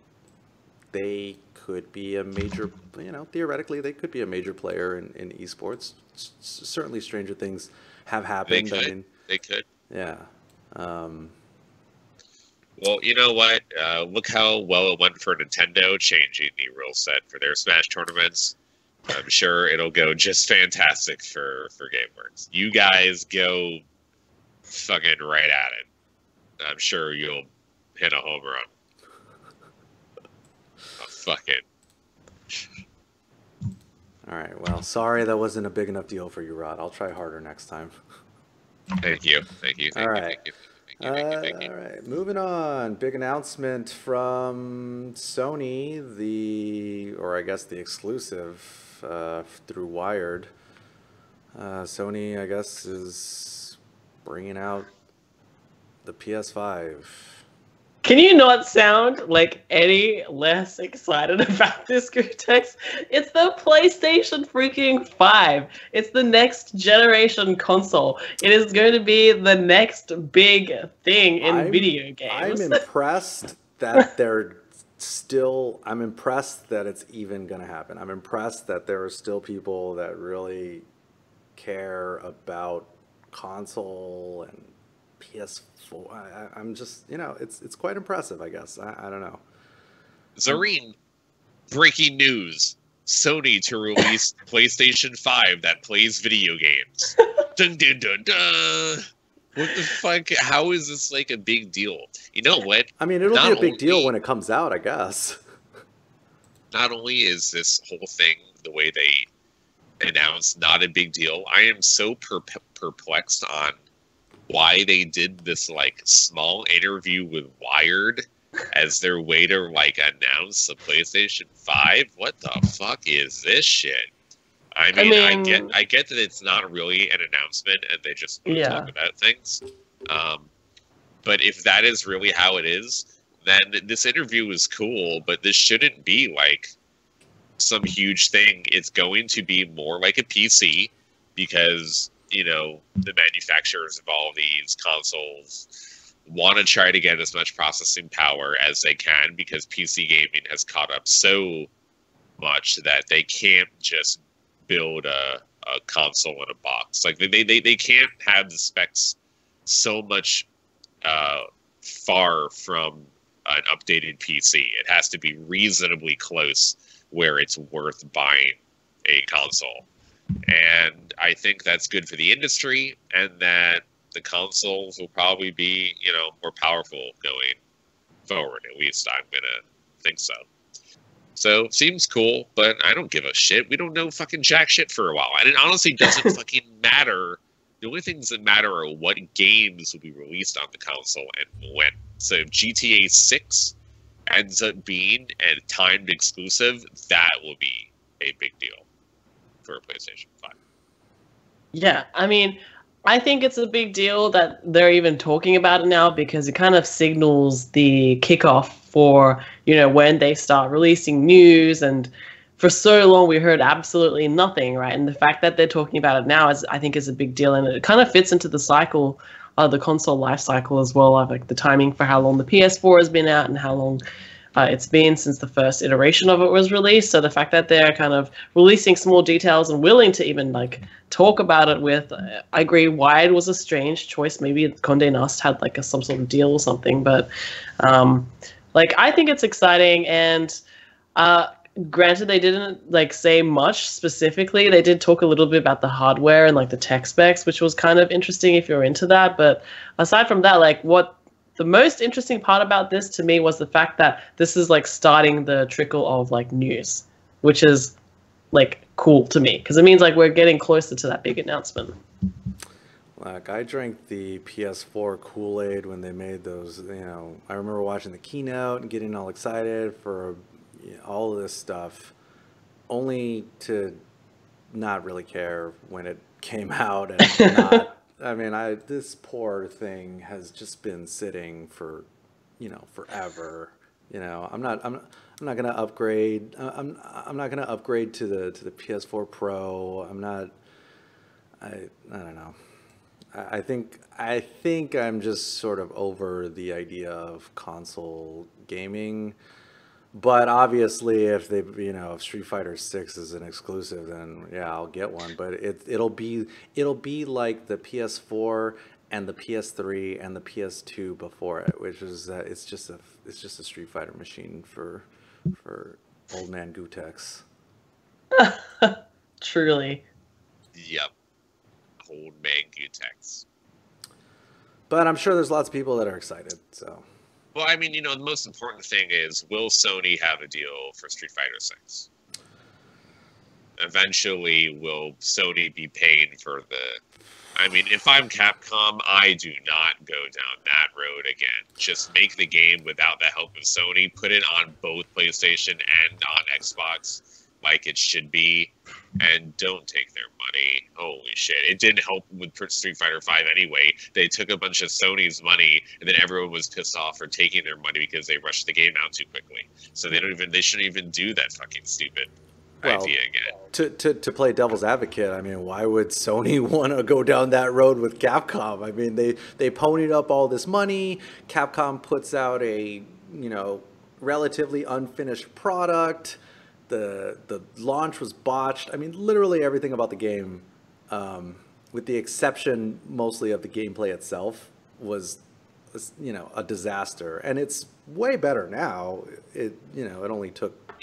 they could be a major, you know, theoretically they could be a major player in esports. Certainly stranger things have happened. They could. I mean, They could. yeah. Well, you know what? Look how well it went for Nintendo changing the rule set for their Smash tournaments. I'm sure it'll go just fantastic for GameWorks. You guys go fucking right at it. I'm sure you'll hit a home run. Fucking. All right. Well, sorry that wasn't a big enough deal for you, Rod. I'll try harder next time. Thank you. All right. Thank you. All right, moving on. Big announcement from Sony, or I guess the exclusive through Wired. Sony, I guess, is bringing out the PS5. Can you not sound like any less excited about this, gootecks? It's the PlayStation freaking 5. It's the next generation console. It is going to be the next big thing in video games. I'm impressed that I'm impressed that it's even going to happen. I'm impressed that there are still people that really care about console and PS4. I'm just, it's quite impressive, I guess. I don't know. Zorine, breaking news. Sony to release PlayStation 5 that plays video games. Dun dun dun dun. What the fuck? How is this like a big deal? You know what? I mean, it'll be a big deal when it comes out, I guess. Not only is this whole thing, the way they announced, not a big deal, I am so perplexed on why they did this like small interview with Wired as their way to like announce the PlayStation 5. What the fuck is this shit? I mean, I get that it's not really an announcement and they just want to talk about things. But if that is really how it is, then this interview is cool, but this shouldn't be like some huge thing. It's going to be more like a PC because, the manufacturers of all these consoles want to try to get as much processing power as they can because PC gaming has caught up so much that they can't just build a console in a box. Like they can't have the specs so much far from an updated PC. It has to be reasonably close where it's worth buying a console. And I think that's good for the industry, and that the consoles will probably be, more powerful going forward. At least I'm gonna think so. So seems cool, but I don't give a shit. We don't know fucking jack shit for a while, and it honestly doesn't fucking matter. The only things that matter are what games will be released on the console and when. So if GTA 6 ends up being a timed exclusive, that will be a big deal for a PlayStation 5. Yeah, I mean, I think it's a big deal that they're even talking about it now because it kind of signals the kickoff for, when they start releasing news. And for so long, we heard absolutely nothing, right? And the fact that they're talking about it now I think is a big deal. And it kind of fits into the cycle, the console life cycle as well, of like the timing for how long the PS4 has been out and how long it's been since the first iteration of it was released. So the fact that they're kind of releasing small details and willing to even like talk about it with, I agree, Wired was a strange choice. Maybe Condé Nast had like some sort of deal or something, but I think it's exciting. And granted, they didn't like say much specifically. They did talk a little bit about the hardware and like the tech specs, which was kind of interesting if you're into that. But aside from that, like the most interesting part about this to me was the fact that this is like starting the trickle of like news, which is like cool to me because it means like we're getting closer to that big announcement. Like I drank the PS4 Kool-Aid when they made those, I remember watching the keynote and getting all excited for all of this stuff, only to not really care when it came out and not. I mean, this poor thing has just been sitting for, forever. I'm not gonna upgrade. I'm not gonna upgrade to the PS4 Pro. I don't know. I think I'm just sort of over the idea of console gaming. But obviously, if if Street Fighter 6 is an exclusive, then yeah, I'll get one. But it'll be like the PS4 and the PS3 and the PS2 before it, which is it's just a Street Fighter machine for old man gootecks. Truly. Yep. Old man gootecks. But I'm sure there's lots of people that are excited. So. Well, I mean, the most important thing is, will Sony have a deal for Street Fighter 6? Eventually, will Sony be paying for the... I mean, if I'm Capcom, I do not go down that road again. Just make the game without the help of Sony. Put it on both PlayStation and on Xbox like it should be. And don't take their money. Holy shit. It didn't help with Street Fighter 5 anyway. They took a bunch of Sony's money, and then everyone was pissed off for taking their money because they rushed the game out too quickly. So they shouldn't even do that fucking stupid idea again. To play devil's advocate, I mean, why would Sony want to go down that road with Capcom? I mean, they ponied up all this money. Capcom puts out a, relatively unfinished product. The launch was botched. I mean, literally everything about the game, with the exception mostly of the gameplay itself, was a disaster. And it's way better now. It only took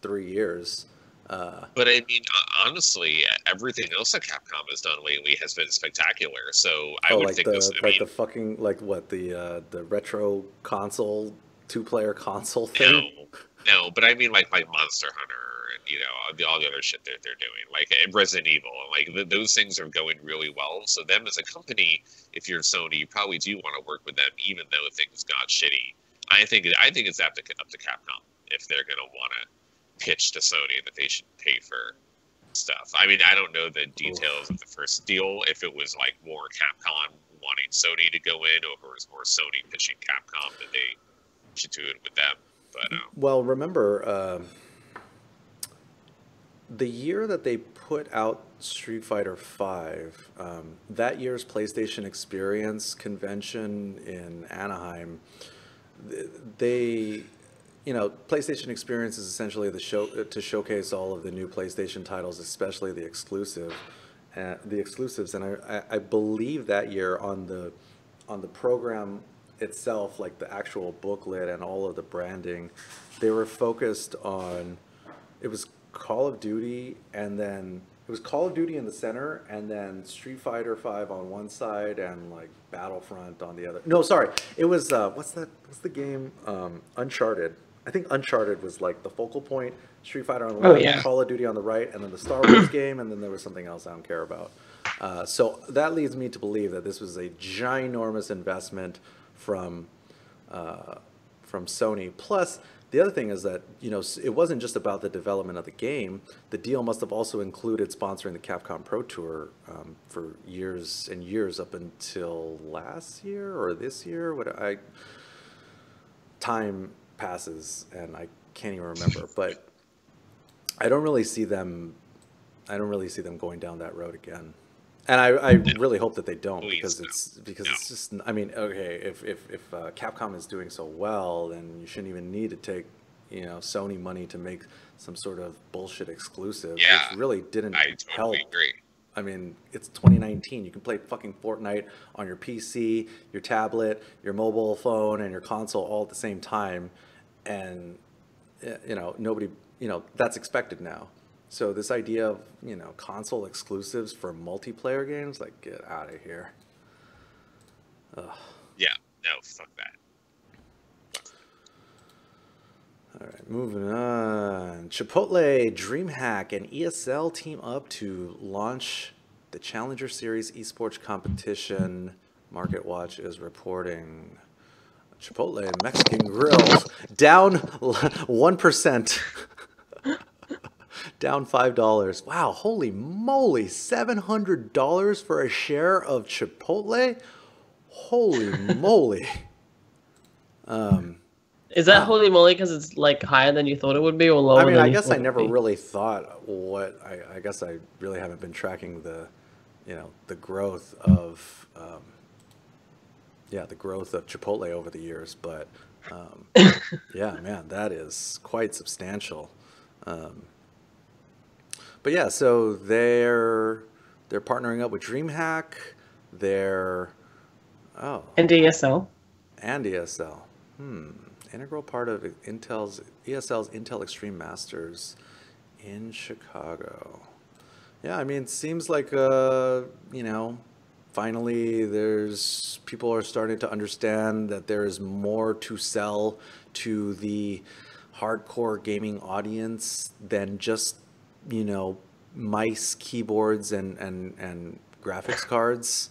3 years. But I mean, honestly, everything else that Capcom has done lately has been spectacular. So I would think the retro console, 2-player console thing. No, but I mean like Monster Hunter and all the other shit that they're doing, like Resident Evil, like those things are going really well. So them as a company, if you're Sony, you probably do want to work with them, even though things got shitty. I think it's up to Capcom if they're gonna want to pitch to Sony that they should pay for stuff. I mean, I don't know the details of the first deal, if it was like more Capcom wanting Sony to go in, or if it was more Sony pitching Capcom that they should do it with them. But well, remember the year that they put out Street Fighter V, that year's PlayStation Experience convention in Anaheim, they PlayStation Experience is essentially the show to showcase all of the new PlayStation titles, especially the exclusives. And I believe that year on the program itself, like the actual booklet and all of the branding, they were focused on, it was Call of Duty, and then it was Call of Duty in the center, and then Street Fighter V on one side and like Battlefront on the other. No, sorry, it was what's the game? Uncharted. I think Uncharted was like the focal point. Street Fighter on the left, Call of Duty on the right, and then the Star Wars game, and then there was something else I don't care about. So that leads me to believe that this was a ginormous investment from Sony. Plus, the other thing is that it wasn't just about the development of the game. The deal must have also included sponsoring the Capcom Pro Tour for years and years up until last year or this year. Time passes and I can't even remember, but I don't really see them going down that road again. And I really hope that they don't, because it's just, I mean, okay, if Capcom is doing so well, then you shouldn't even need to take Sony money to make some sort of bullshit exclusive, which really didn't help. Agree. I mean, it's 2019. You can play fucking Fortnite on your PC, your tablet, your mobile phone, and your console all at the same time, and nobody, that's expected now. So this idea of console exclusives for multiplayer games, like, get out of here. Ugh. Yeah, no, fuck that. All right, moving on. Chipotle, DreamHack, and ESL team up to launch the Challenger Series esports competition. MarketWatch is reporting Chipotle Mexican Grill down 1%. Down $5. Wow, holy moly, $700 for a share of Chipotle? Holy moly. Is that holy moly because it's like higher than you thought it would be, or lower? I mean, than I you guess thought I it never would be? really thought what I guess I really haven't been tracking the growth of the growth of Chipotle over the years, but yeah, man, that is quite substantial. But yeah, so they're partnering up with DreamHack. They're Oh, And DSL. and ESL. Integral part of ESL's Intel Extreme Masters in Chicago. Yeah, I mean, it seems like finally there's people are starting to understand that there is more to sell to the hardcore gaming audience than just, mice, keyboards, and graphics cards.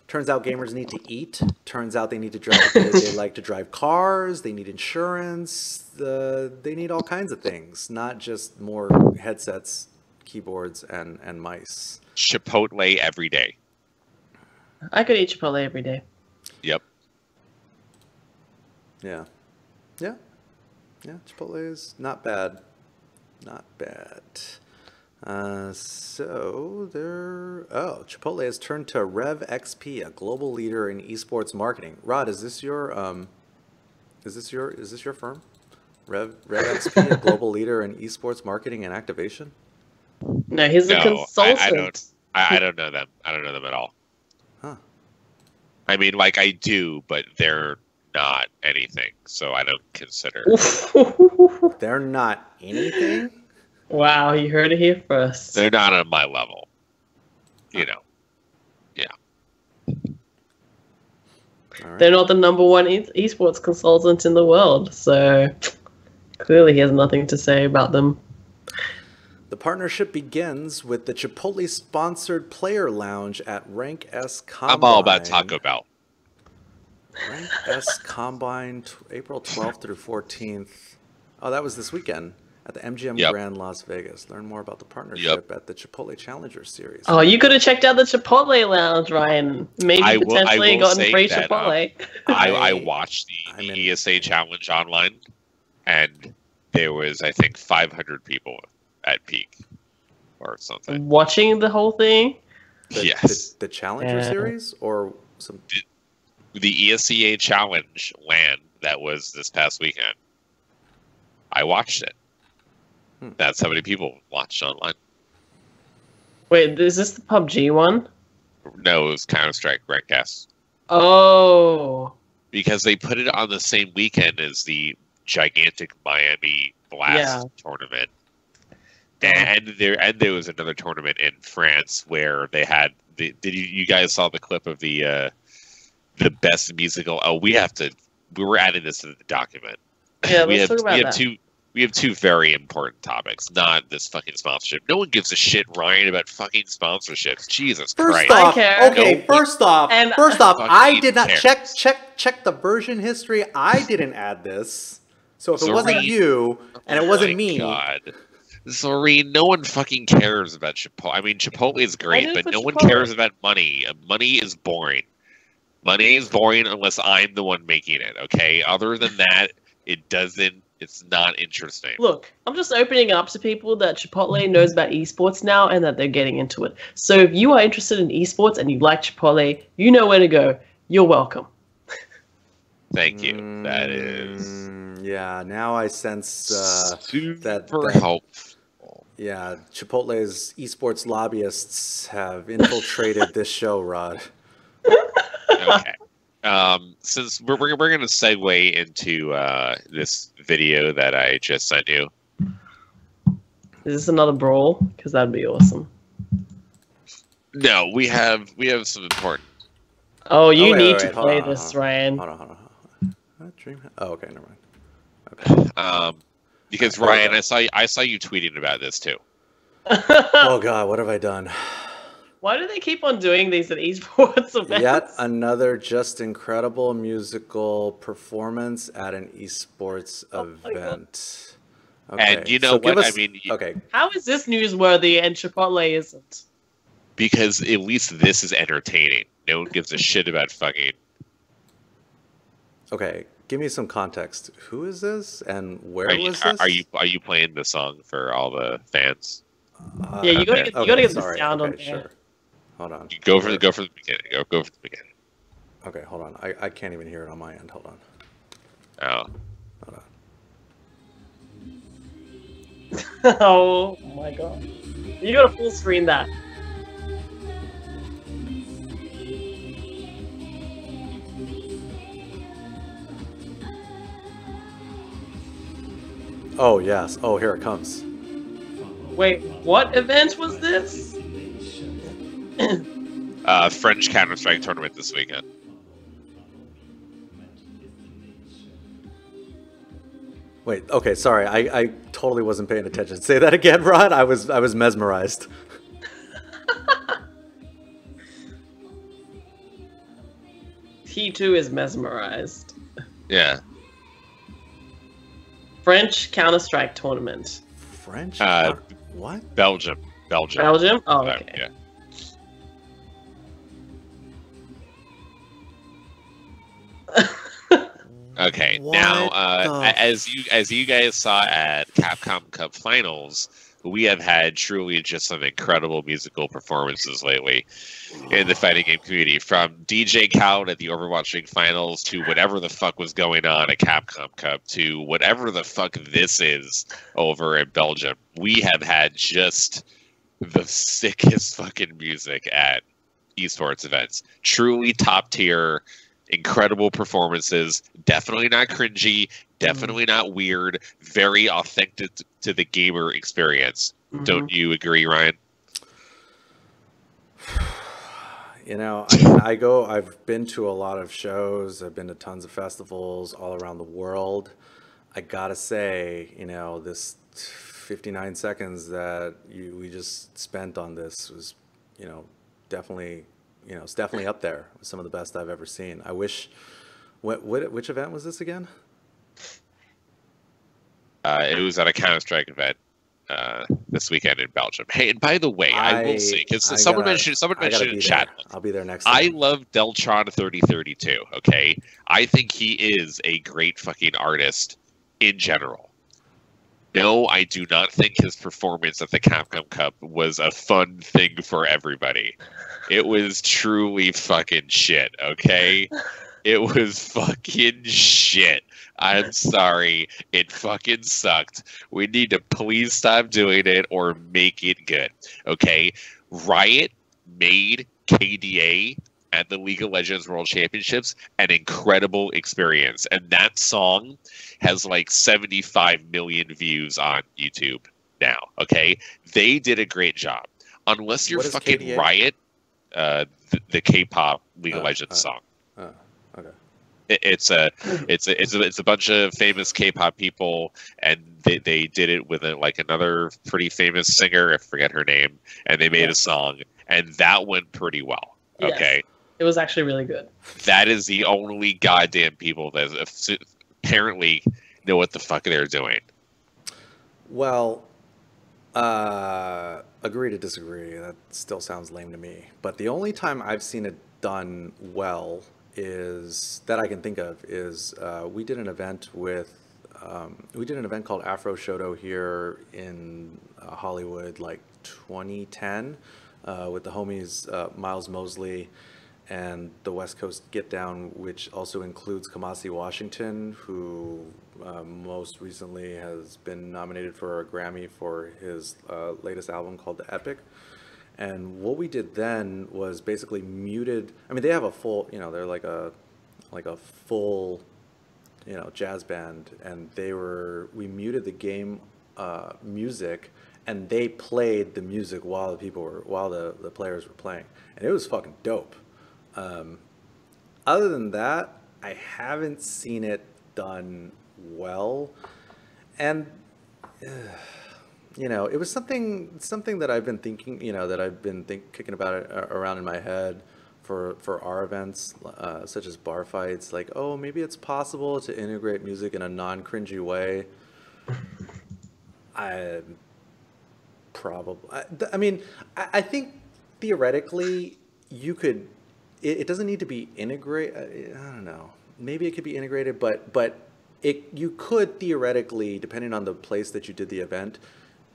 Turns out gamers need to eat. Turns out they need to drive. They like to drive cars. They need insurance. They need all kinds of things, not just more headsets, keyboards, and mice. Chipotle every day. I could eat Chipotle every day. Yep. Yeah. Chipotle is not bad. Not bad. Chipotle has turned to Rev XP, a global leader in esports marketing. Rod, is this your firm? Rev XP, a global leader in esports marketing and activation? No, he's a consultant. I don't know them. I don't know them at all. Huh. I mean, like, I do, but they're not anything, so I don't consider. They're not anything? Wow, you heard it here first. They're not on my level. Yeah. All right. They're not the number one esports consultant in the world, so clearly he has nothing to say about them. The partnership begins with the Chipotle-sponsored player lounge at Rank S Combine. I'm all about Taco Bell. Rank S Combine, April 12th through 14th. Oh, that was this weekend at the MGM Grand Las Vegas. Learn more about the partnership at the Chipotle Challenger Series. Oh, you could have checked out the Chipotle lounge, Ryan. Maybe potentially gotten free Chipotle. I watched the ESA Challenge online, and there was, I think, 500 people at peak or something. Watching the whole thing? Yes. The Challenger Series or some... The ESEA Challenge LAN that was this past weekend. I watched it. That's how many people watched online. Wait, is this the PUBG one? No, it was Counter-Strike Rankcast. Oh. Because they put it on the same weekend as the gigantic Miami Blast tournament. And there was another tournament in France where they had you guys saw the clip of the best musical? Oh, we were adding this to the document. Yeah, let's talk about that. We have two very important topics, not this fucking sponsorship. No one gives a shit, Ryan, about fucking sponsorships. Jesus Christ. Off, I care. Okay, first off, I did not check the version history. I didn't add this. So if it wasn't you and it wasn't me. God. Zorine, no one fucking cares about Chipotle. I mean, Chipotle is great, but no one cares about money. Money is boring. Money is boring unless I'm the one making it, okay? Other than that, it's not interesting. Look, I'm just opening up to people that Chipotle knows about esports now and that they're getting into it. So if you are interested in esports and you like Chipotle, you know where to go. You're welcome. Thank you. That is... Yeah, now I sense that helpful. Yeah, Chipotle's esports lobbyists have infiltrated this show, Rod. Okay. Since we're going to segue into this video that I just sent you. Is this another brawl? Because that'd be awesome. No, we have some important. Oh, you need to play this, Ryan. Hold on. Oh, okay, never mind. Okay. Because Ryan, I saw you tweeting about this too. Oh God, what have I done? Why do they keep on doing these at esports events? Yet another just incredible musical performance at an esports event. Okay, and you know what? I mean, okay. How is this newsworthy and Chipotle isn't? Because at least this is entertaining. No one gives a shit about fucking. Okay, give me some context. Who is this, and where was this? Are you playing the song for all the fans? Yeah, you gotta get the sound on there. Sure. Hold on. Go for the beginning. Go for the beginning. Okay, hold on. I can't even hear it on my end. Hold on. Oh. Hold on. Oh my God! You gotta full screen that. Oh, yes. Oh, here it comes. Wait, what event was this? French Counter-Strike tournament this weekend. Wait, okay, sorry. I totally wasn't paying attention. Say that again, Rod. I was mesmerized. He too is mesmerized. Yeah. French Counter-Strike tournament. French? What? Belgium. Belgium? Oh, okay. Yeah. Okay, What now the as you guys saw at Capcom Cup Finals, we have had truly just some incredible musical performances lately in the fighting game community. From DJ Khaled at the Overwatch League Finals to whatever the fuck was going on at Capcom Cup to whatever the fuck this is over in Belgium. We have had just the sickest fucking music at esports events. Truly top tier. Incredible performances, definitely not cringy, definitely not weird, very authentic to the gamer experience. Mm-hmm. Don't you agree, Ryan? You know, I've been to a lot of shows, I've been to tons of festivals all around the world. I gotta say, you know, this 59 seconds that we just spent on this was, you know, definitely... You know, it's definitely up there with some of the best I've ever seen. I wish. Which event was this again? It was at a Counter-Strike event this weekend in Belgium. Hey, and by the way, I will say, because someone mentioned in chat. I'll be there next time. I love Deltron 3032. Okay, I think he is a great fucking artist in general. No, I do not think his performance at the Capcom Cup was a fun thing for everybody. It was truly fucking shit, okay? It was fucking shit. I'm sorry. It fucking sucked. We need to please stop doing it or make it good, okay? Riot made KDA at the League of Legends World Championships an incredible experience. And that song has like 75 million views on YouTube now, okay? They did a great job. Unless you're fucking KDA? Riot, the K-pop League of Legends song. Okay. It's a bunch of famous K-pop people, and they did it with like another pretty famous singer, I forget her name, and they made a song, and that went pretty well. Okay. Yes. It was actually really good. That is the only goddamn people that apparently know what the fuck they're doing. Well, agree to disagree. That still sounds lame to me. But the only time I've seen it done well is that I can think of is we did an event called Afro Shoto here in Hollywood, like 2010, with the homies Miles Mosley and the West Coast Get Down, which also includes Kamasi Washington, who most recently has been nominated for a Grammy for his latest album called The Epic. And what we did then was basically muted. I mean, they have a full, you know, they're like a full, you know, jazz band, and we muted the game music, and they played the music while the players were playing, and it was fucking dope. Other than that, I haven't seen it done well, and you know, it was something that I've been thinking, you know, that I've been kicking about it around in my head for our events, such as bar fights. Like, oh, maybe it's possible to integrate music in a non-cringy way. I mean, I think theoretically you could. It doesn't need to be integrated. I don't know. Maybe it could be integrated, but you could theoretically, depending on the place that you did the event,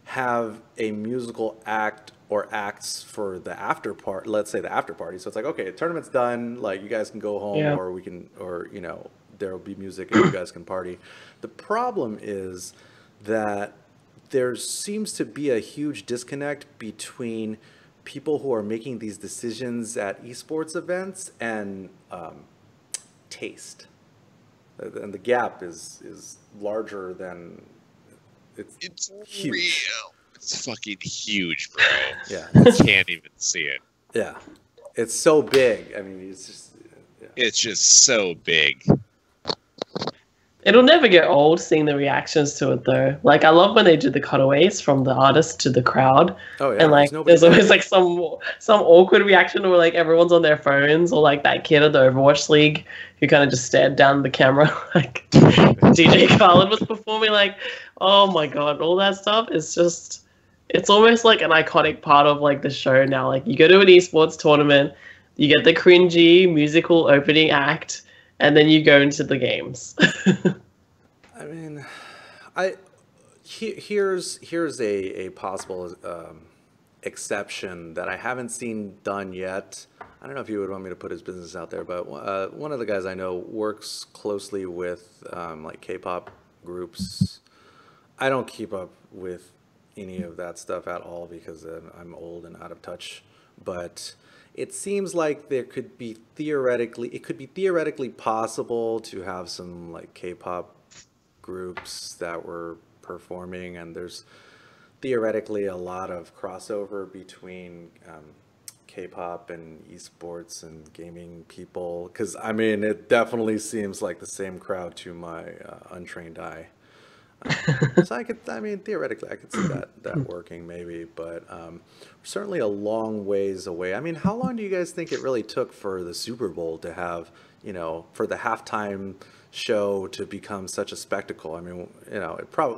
have a musical act or acts for the after part. Let's say the after party. So it's like, okay, the tournament's done. Like, you guys can go home, or we can, or you know, there will be music and you guys can party. The problem is that there seems to be a huge disconnect between people who are making these decisions at esports events and taste, and the gap is larger than It's huge. real. It's fucking huge, bro. Yeah, You can't even see it. yeah, it's so big. I mean, it's just It's just so big. It'll never get old seeing the reactions to it though. Like I love when they do the cutaways from the artist to the crowd. Oh yeah, And like nobody there's always like some awkward reaction where like everyone's on their phones, or like that kid at the Overwatch League who kind of just stared down the camera like DJ Khaled was performing. Like, oh my god, all that stuff is just, it's almost like an iconic part of like the show now. Like you go to an esports tournament, you get the cringy musical opening act, and then you go into the games. I mean, here's a possible exception that I haven't seen done yet. I don't know if you would want me to put his business out there, but one of the guys I know works closely with like K-pop groups. I don't keep up with any of that stuff at all because I'm old and out of touch. But it seems like it could be theoretically possible to have some like K-pop groups that were performing, and there's theoretically a lot of crossover between K-pop and esports and gaming people, because I mean it definitely seems like the same crowd to my untrained eye. So theoretically I could see that working maybe, but certainly a long ways away. I mean, how long do you guys think it really took for the Super Bowl to have, for the halftime show to become such a spectacle? I mean,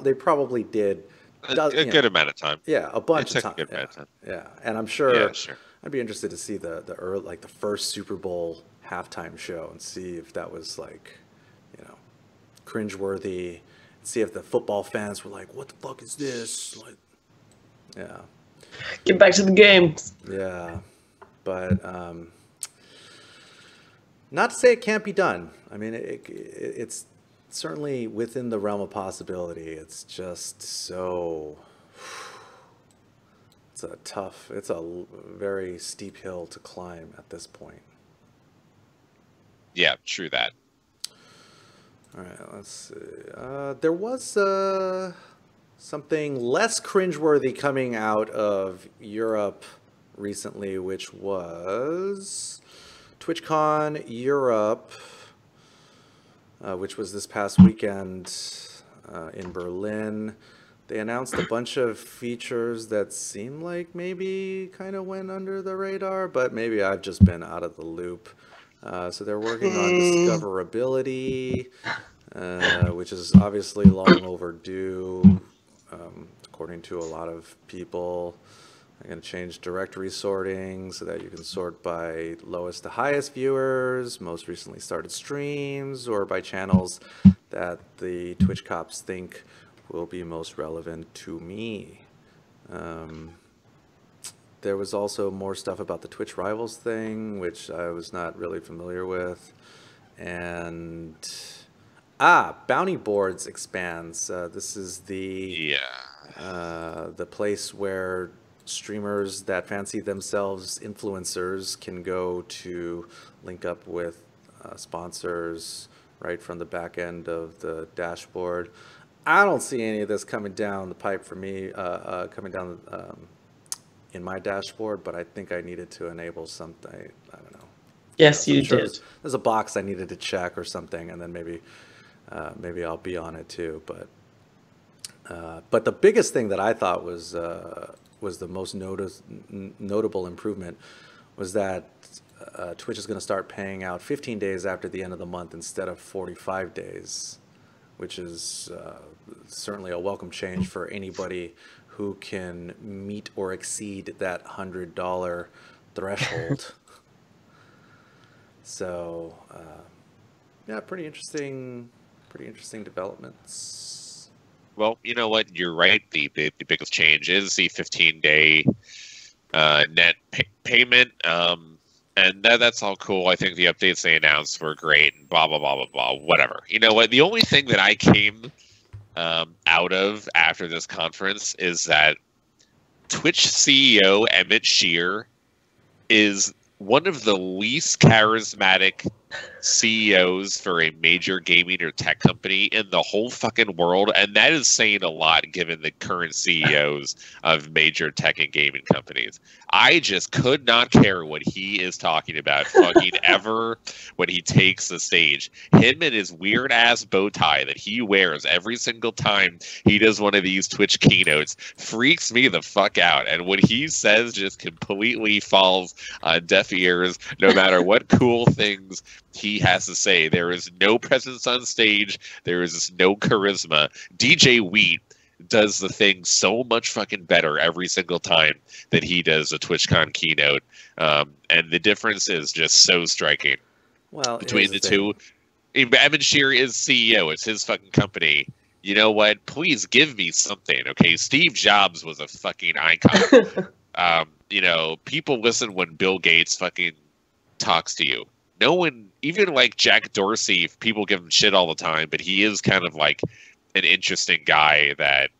they probably did A good amount of time. yeah, a bunch of It took time. a good amount of time. Yeah, and I'm sure, Yeah, sure. I'd be interested to see the first Super Bowl halftime show and see if that was like, cringeworthy. See if the football fans were like, "What the fuck is this?" Like, yeah, Get back to the games. yeah, but not to say it can't be done. I mean, it's certainly within the realm of possibility. It's just so. It's a very steep hill to climb at this point. Yeah, true that. All right, let's see. There was something less cringeworthy coming out of Europe recently, which was TwitchCon Europe, which was this past weekend in Berlin. They announced a bunch of features that seemed like maybe kind of went under the radar, but maybe I've just been out of the loop. So they're working on discoverability, which is obviously long overdue, according to a lot of people. They're going to change directory sorting so that you can sort by lowest to highest viewers, most recently started streams, or by channels that the Twitch cops think will be most relevant to me. There was also more stuff about the Twitch Rivals thing, which I was not really familiar with. And Bounty Boards expands. This is the place where streamers that fancy themselves influencers can go to link up with sponsors right from the back end of the dashboard. I don't see any of this coming down the pipe for me, coming down in my dashboard, but I think I needed to enable something. I don't know. Yes, you did. There's a box I needed to check or something, and then maybe I'll be on it too. But the biggest thing that I thought was the most notable improvement was that Twitch is going to start paying out 15 days after the end of the month instead of 45 days, which is certainly a welcome change for anybody who can meet or exceed that $100 threshold. So, yeah, pretty interesting developments. Well, you know what? You're right. The biggest change is the 15-day net payment, and that's all cool. I think the updates they announced were great, and blah blah blah blah blah. Whatever. You know what? The only thing that I came out of after this conference is that Twitch CEO Emmett Shear is one of the least charismatic CEOs for a major gaming or tech company in the whole fucking world, and that is saying a lot given the current CEOs of major tech and gaming companies. I just could not care what he is talking about fucking ever when he takes the stage. Him and his weird ass bow tie that he wears every single time he does one of these Twitch keynotes freaks me the fuck out. And what he says just completely falls on deaf ears, no matter what cool things he has to say. There is no presence on stage. There is no charisma. DJ Wheat does the thing so much fucking better every single time that he does a TwitchCon keynote. And the difference is just so striking between the two. Evan Shear is CEO. It's his fucking company. You know what? Please give me something, okay? Steve Jobs was a fucking icon. You know, people listen when Bill Gates fucking talks to you. No one, even like Jack Dorsey, people give him shit all the time, but he is kind of like an interesting guy that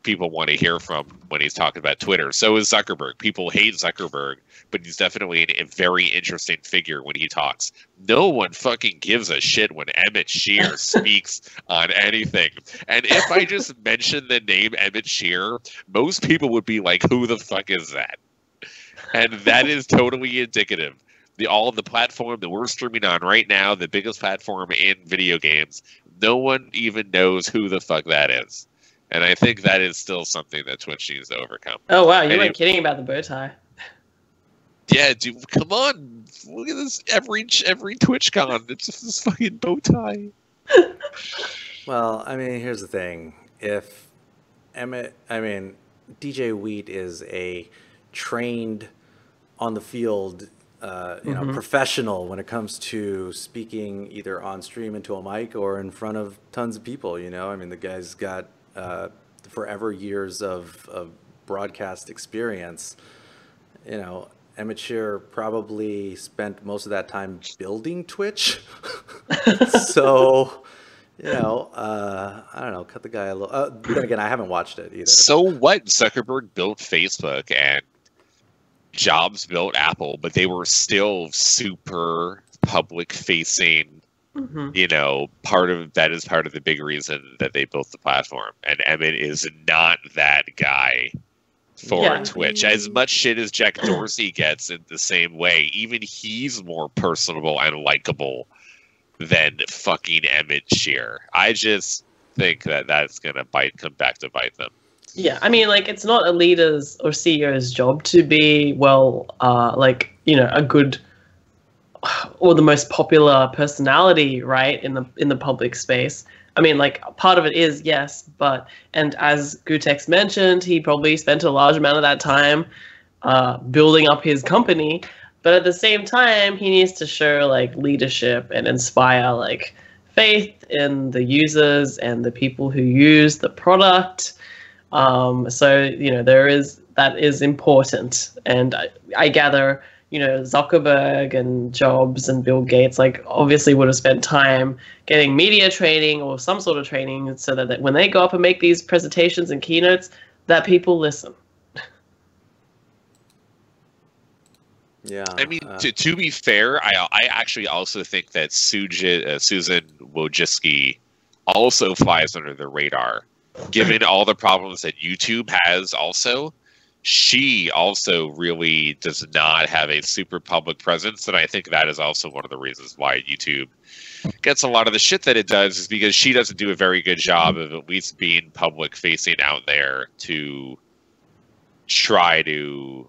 people want to hear from when he's talking about Twitter. So is Zuckerberg. People hate Zuckerberg, but he's definitely a very interesting figure when he talks. No one fucking gives a shit when Emmett Shear speaks on anything. And if I just mention the name Emmett Shear, most people would be like, who the fuck is that? And that is totally indicative. All of the platform that we're streaming on right now, the biggest platform in video games, no one even knows who the fuck that is. And I think that is still something that Twitch needs to overcome. Oh, wow. You weren't kidding about the bow tie. Yeah, dude, come on. Look at this. Every TwitchCon, it's just this fucking bow tie. Well, I mean, here's the thing. If DJ Wheat is a trained on the field professional when it comes to speaking either on stream into a mic or in front of tons of people. You know, I mean, the guy's got forever years of broadcast experience. You know, Emmett Shear probably spent most of that time building Twitch. So, you know, I don't know, cut the guy a little. Then again, I haven't watched it either. So what? Zuckerberg built Facebook and Jobs built Apple, but they were still super public facing. You know, part of the big reason that they built the platform. And Emmett is not that guy for Twitch. As much shit as Jack Dorsey gets in the same way, even he's more personable and likable than fucking Emmett Shear. I just think that that's gonna come back to bite them. Yeah, I mean, like, it's not a leader's or CEO's job to be, a good or the most popular personality, right, in the public space. I mean, like, part of it is, yes, and as gootecks mentioned, he probably spent a large amount of that time building up his company, but at the same time, he needs to show, like, leadership and inspire, like, faith in the users and the people who use the product. So, you know, that is important. And I gather, you know, Zuckerberg and Jobs and Bill Gates, like, obviously would have spent time getting media training or some sort of training so that when they go up and make these presentations and keynotes, that people listen. Yeah. I mean, to be fair, I actually also think that Susan Wojcicki also flies under the radar. Given all the problems that YouTube has also, she also really does not have a super public presence, and I think that is also one of the reasons why YouTube gets a lot of the shit that it does, is because she doesn't do a very good job of at least being public facing out there to try to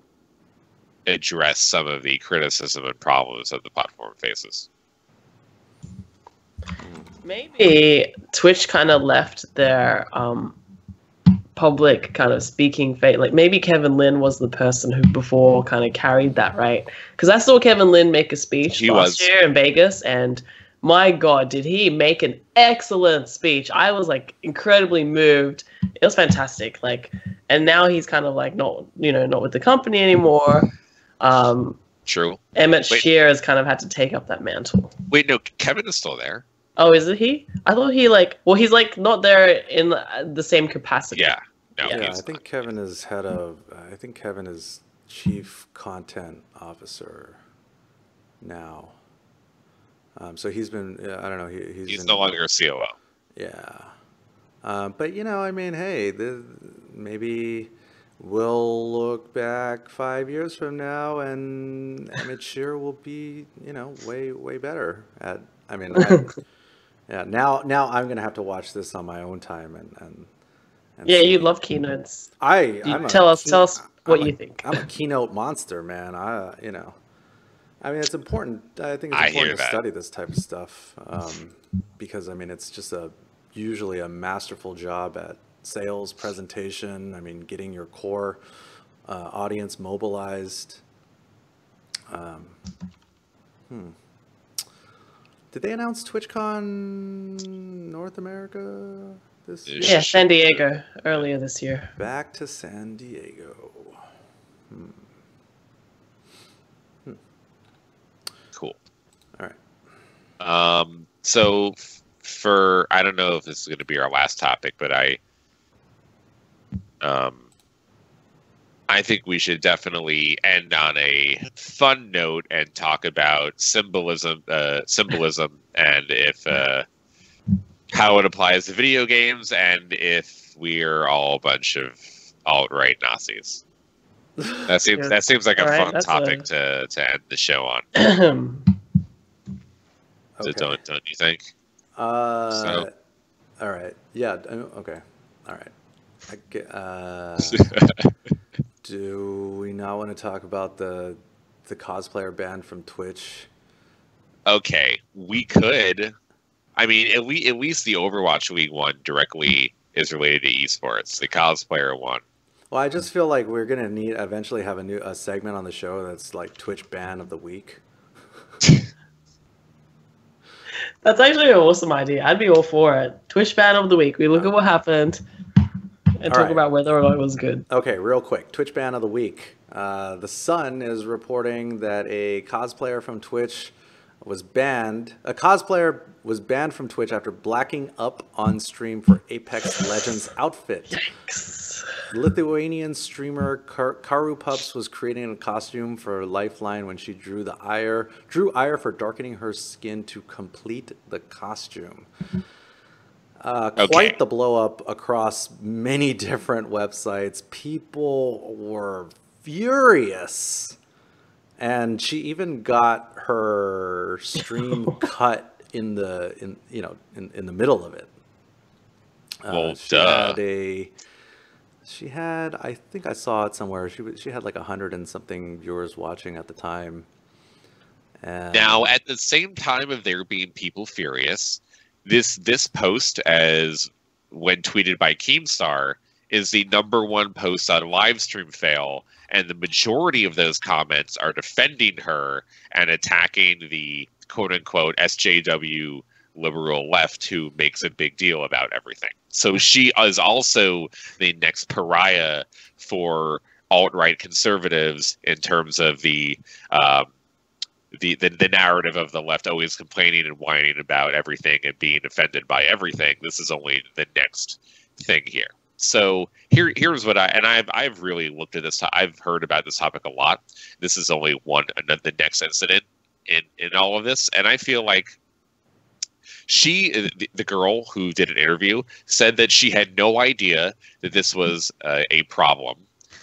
address some of the criticism and problems that the platform faces. Maybe Twitch kind of left their public kind of speaking fate. Like, maybe Kevin Lin was the person who before kind of carried that, right? Because I saw Kevin Lin make a speech last year in Vegas, and my God, did he make an excellent speech. I was, like, incredibly moved. It was fantastic. Like, and now he's kind of like not with the company anymore. True. Emmett Shear has kind of had to take up that mantle. Wait, no, Kevin is still there. Oh, is it he? I thought he he's like not there in the same capacity. Yeah. No, yeah, I think Kevin is Kevin is chief content officer now. So he's been, I don't know, he's no longer a COO. Yeah. But, I mean, hey, maybe we'll look back 5 years from now and Emmett Shear will be, way, way better at, I mean, yeah, now I'm going to have to watch this on my own time and Yeah, see. you love keynotes. I'm tell us what you think. I'm a keynote monster, man. I mean, it's important. I think it's important to study this type of stuff because, I mean, it's just usually a masterful job at sales, presentation. I mean, getting your core audience mobilized. Did they announce TwitchCon North America this year? Yeah, San Diego earlier this year. Back to San Diego. Cool. All right. So I don't know if this is going to be our last topic, but I think we should definitely end on a fun note and talk about symbolism, and if how it applies to video games, and if we're all a bunch of alt-right Nazis. That seems like a fun topic to end the show on. Okay. Don't you think? All right. Yeah. Okay. All right. Do we not want to talk about the cosplayer ban from Twitch? Okay, we could. I mean, at least the Overwatch League one directly is related to esports. The cosplayer one. Well, I just feel like we're gonna need eventually have a segment on the show that's like Twitch ban of the week. That's actually an awesome idea. I'd be all for it. Twitch ban of the week. We look at what happened and talk about whether or not it was good. Okay, real quick. Twitch ban of the week. The Sun is reporting that a cosplayer from Twitch was banned. A cosplayer was banned from Twitch after blacking up on stream for Apex Legends outfit. Yikes. Lithuanian streamer Karu Pups was creating a costume for Lifeline when she drew ire for darkening her skin to complete the costume. Quite the blow up across many different websites. People were furious, and she even got her stream cut in the middle of it. She had, I think I saw it somewhere. She had like 100 and something viewers watching at the time. And now, at the same time of there being people furious, this post, as when tweeted by Keemstar, is the #1 post on Livestream Fail, and the majority of those comments are defending her and attacking the quote-unquote SJW liberal left who makes a big deal about everything. So she is also the next pariah for alt-right conservatives in terms of the narrative of the left always complaining and whining about everything and being offended by everything. This is only the next thing here. So here's what I've really looked at this. I've heard about this topic a lot. This is only the next incident in all of this, and I feel like the girl who did an interview, said that she had no idea that this was a problem,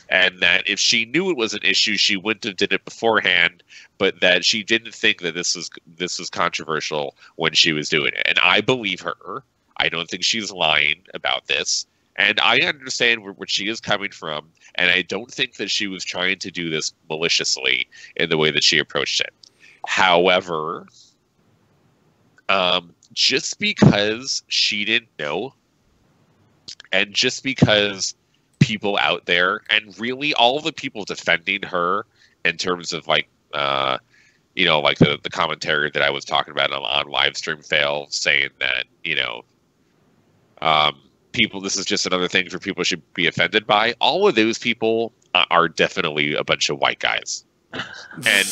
and that if she knew it was an issue, she wouldn't have did it beforehand, but that she didn't think that this was controversial when she was doing it. And I believe her. I don't think she's lying about this. And I understand where she is coming from, and I don't think that she was trying to do this maliciously in the way that she approached it. However, just because she didn't know, and just because people out there, and really all the people defending her in terms of like the commentary that I was talking about on Livestream Fail, saying that people, this is just another thing for people should be offended by. All of those people are definitely a bunch of white guys, and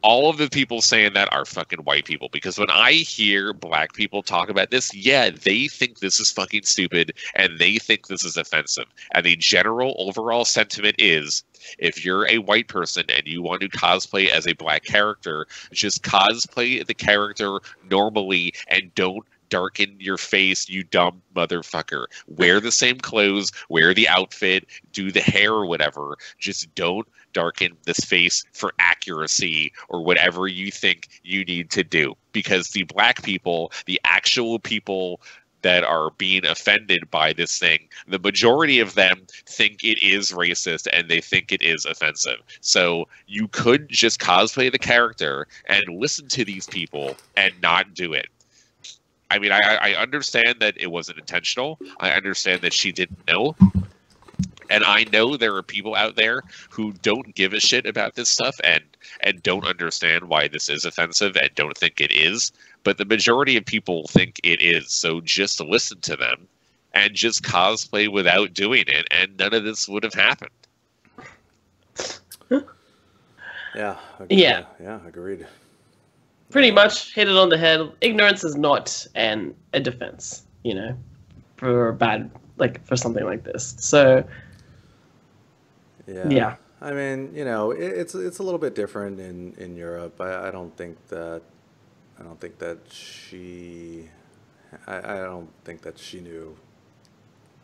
all of the people saying that are fucking white people, because when I hear black people talk about this, yeah, they think this is fucking stupid and they think this is offensive. And the general overall sentiment is, if you're a white person and you want to cosplay as a black character, just cosplay the character normally and don't darken your face, you dumb motherfucker. Wear the same clothes, wear the outfit, do the hair or whatever. Just don't darken this face for accuracy or whatever you think you need to do. Because the black people, the actual people that are being offended by this thing, the majority of them think it is racist and they think it is offensive. So you could just cosplay the character and listen to these people and not do it. I mean, I understand that it wasn't intentional. I understand that she didn't know. And I know there are people out there who don't give a shit about this stuff and don't understand why this is offensive and don't think it is. But the majority of people think it is. So just listen to them and just cosplay without doing it, and none of this would have happened. Yeah. Yeah. Yeah, agreed. Pretty much hit it on the head. Ignorance is not a defense, you know, for for something like this. So yeah. I mean, you know, it's a little bit different in Europe. I don't think that she knew.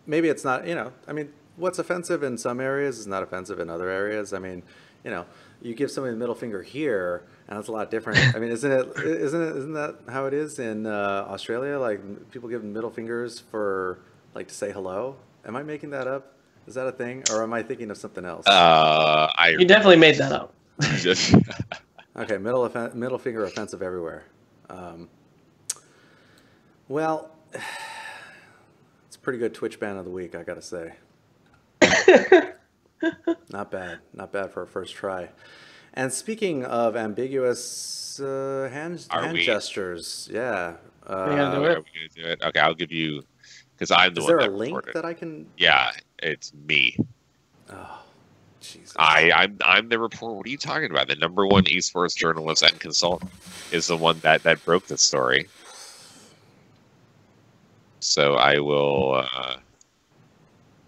Maybe it's not, you know, I mean, what's offensive in some areas is not offensive in other areas. I mean, you know, you give somebody the middle finger here, and it's a lot different. I mean, isn't that how it is in Australia? Like, people give middle fingers for, like, to say hello. Am I making that up? Is that a thing, or am I thinking of something else? You definitely made that up. Okay, middle finger offensive everywhere. Well, it's a pretty good Twitch ban of the week, I gotta say. Not bad for a first try. And speaking of ambiguous hand gestures, yeah. Are we gonna do it? Okay, I'll give you, because I'm the one that Is there a link recorded. that I can? Yeah, it's me. Oh, Jesus. I'm the report. What are you talking about? The #1 esports journalist and consultant is the one that broke the story. So I will.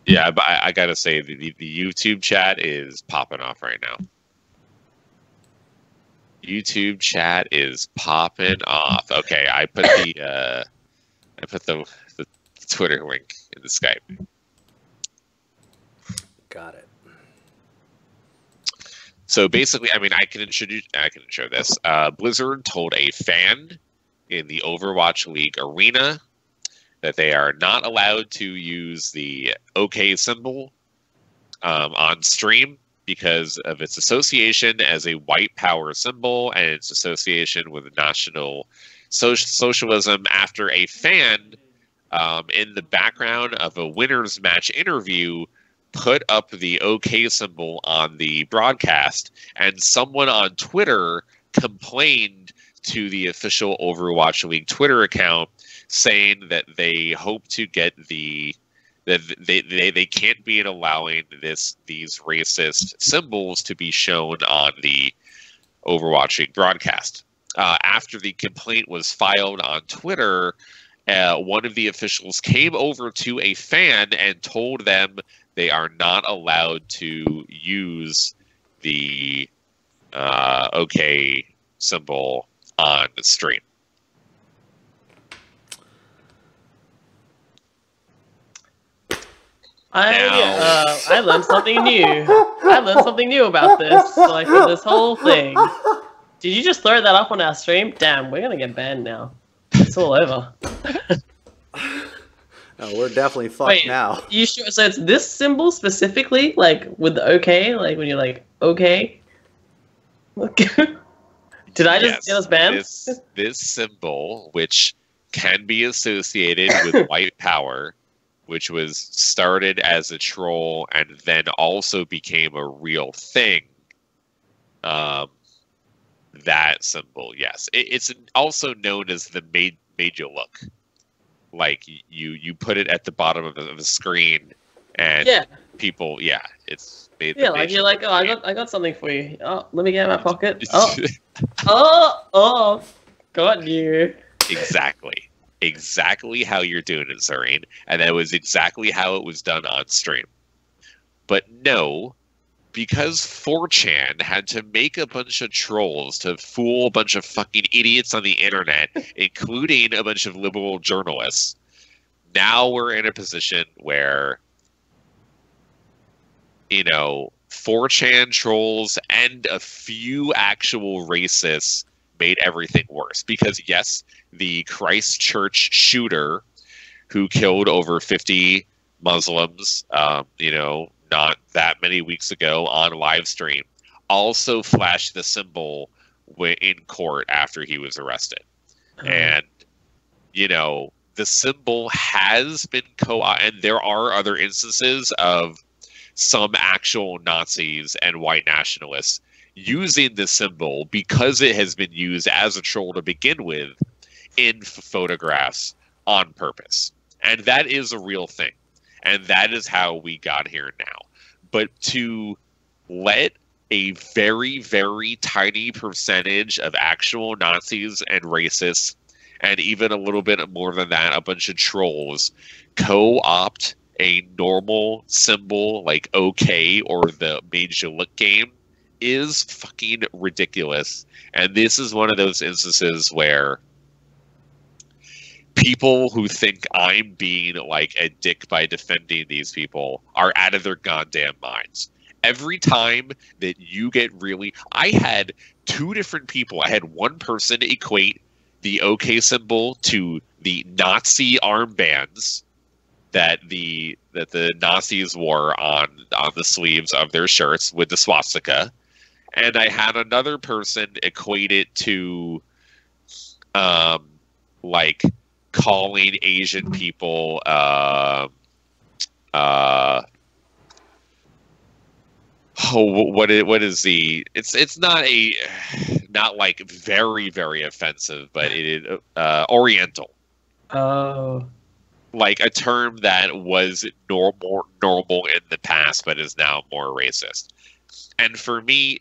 Yeah, but I gotta say the YouTube chat is popping off right now. YouTube chat is popping off. Okay, I put the Twitter link in the Skype. Got it. So basically, I mean, I can show this. Blizzard told a fan in the Overwatch League Arena that they are not allowed to use the OK symbol on stream because of its association as a white power symbol and its association with National Socialism, after a fan in the background of a winners match interview put up the OK symbol on the broadcast, and someone on Twitter complained to the official Overwatch League Twitter account, saying that they hope to get that they can't be allowing these racist symbols to be shown on the Overwatch League broadcast. After the complaint was filed on Twitter, one of the officials came over to a fan and told them they are not allowed to use the OK symbol on the stream. I learned something new. I learned something new about this. Like, this whole thing. Did you just throw that up on our stream? Damn, we're gonna get banned now. It's all over. No, we're definitely fucked now. You sure? So it's this symbol specifically, like with the OK, like when you're like OK. Did I just get us banned? This symbol, which can be associated with white power, which was started as a troll and then also became a real thing. That symbol, yes, it's also known as the made you look. Like you put it at the bottom of the screen And Yeah. people, it's made Yeah, the like nation you're like, oh, great. I got something for you. Oh, let me get in my pocket. Oh, got you. Exactly how you're doing it, Zorine. And that was exactly how it was done on stream. But no, because 4chan had to make a bunch of trolls to fool a bunch of fucking idiots on the internet, including a bunch of liberal journalists, now we're in a position where, 4chan trolls and a few actual racists made everything worse. Because, yes, the Christchurch shooter who killed over 50 Muslims, not that many weeks ago on live stream, also flashed the symbol in court after he was arrested. And, the symbol has been and there are other instances of some actual Nazis and white nationalists using this symbol because it has been used as a troll to begin with in photographs on purpose. And that is a real thing. And that is how we got here now. But to let a very, very tiny percentage of actual Nazis and racists, and even a little bit more than that, a bunch of trolls, co-opt a normal symbol like OK or the Made You Look game is fucking ridiculous. And this is one of those instances where people who think I'm being like a dick by defending these people are out of their goddamn minds. Every time that you get I had two different people. I had one person equate the OK symbol to the Nazi armbands that the Nazis wore on the sleeves of their shirts with the swastika, and I had another person equate it to like calling Asian people what is the it's not like very, very offensive, but it is Oriental. Oh. Like a term that was normal in the past, but is now more racist. And for me,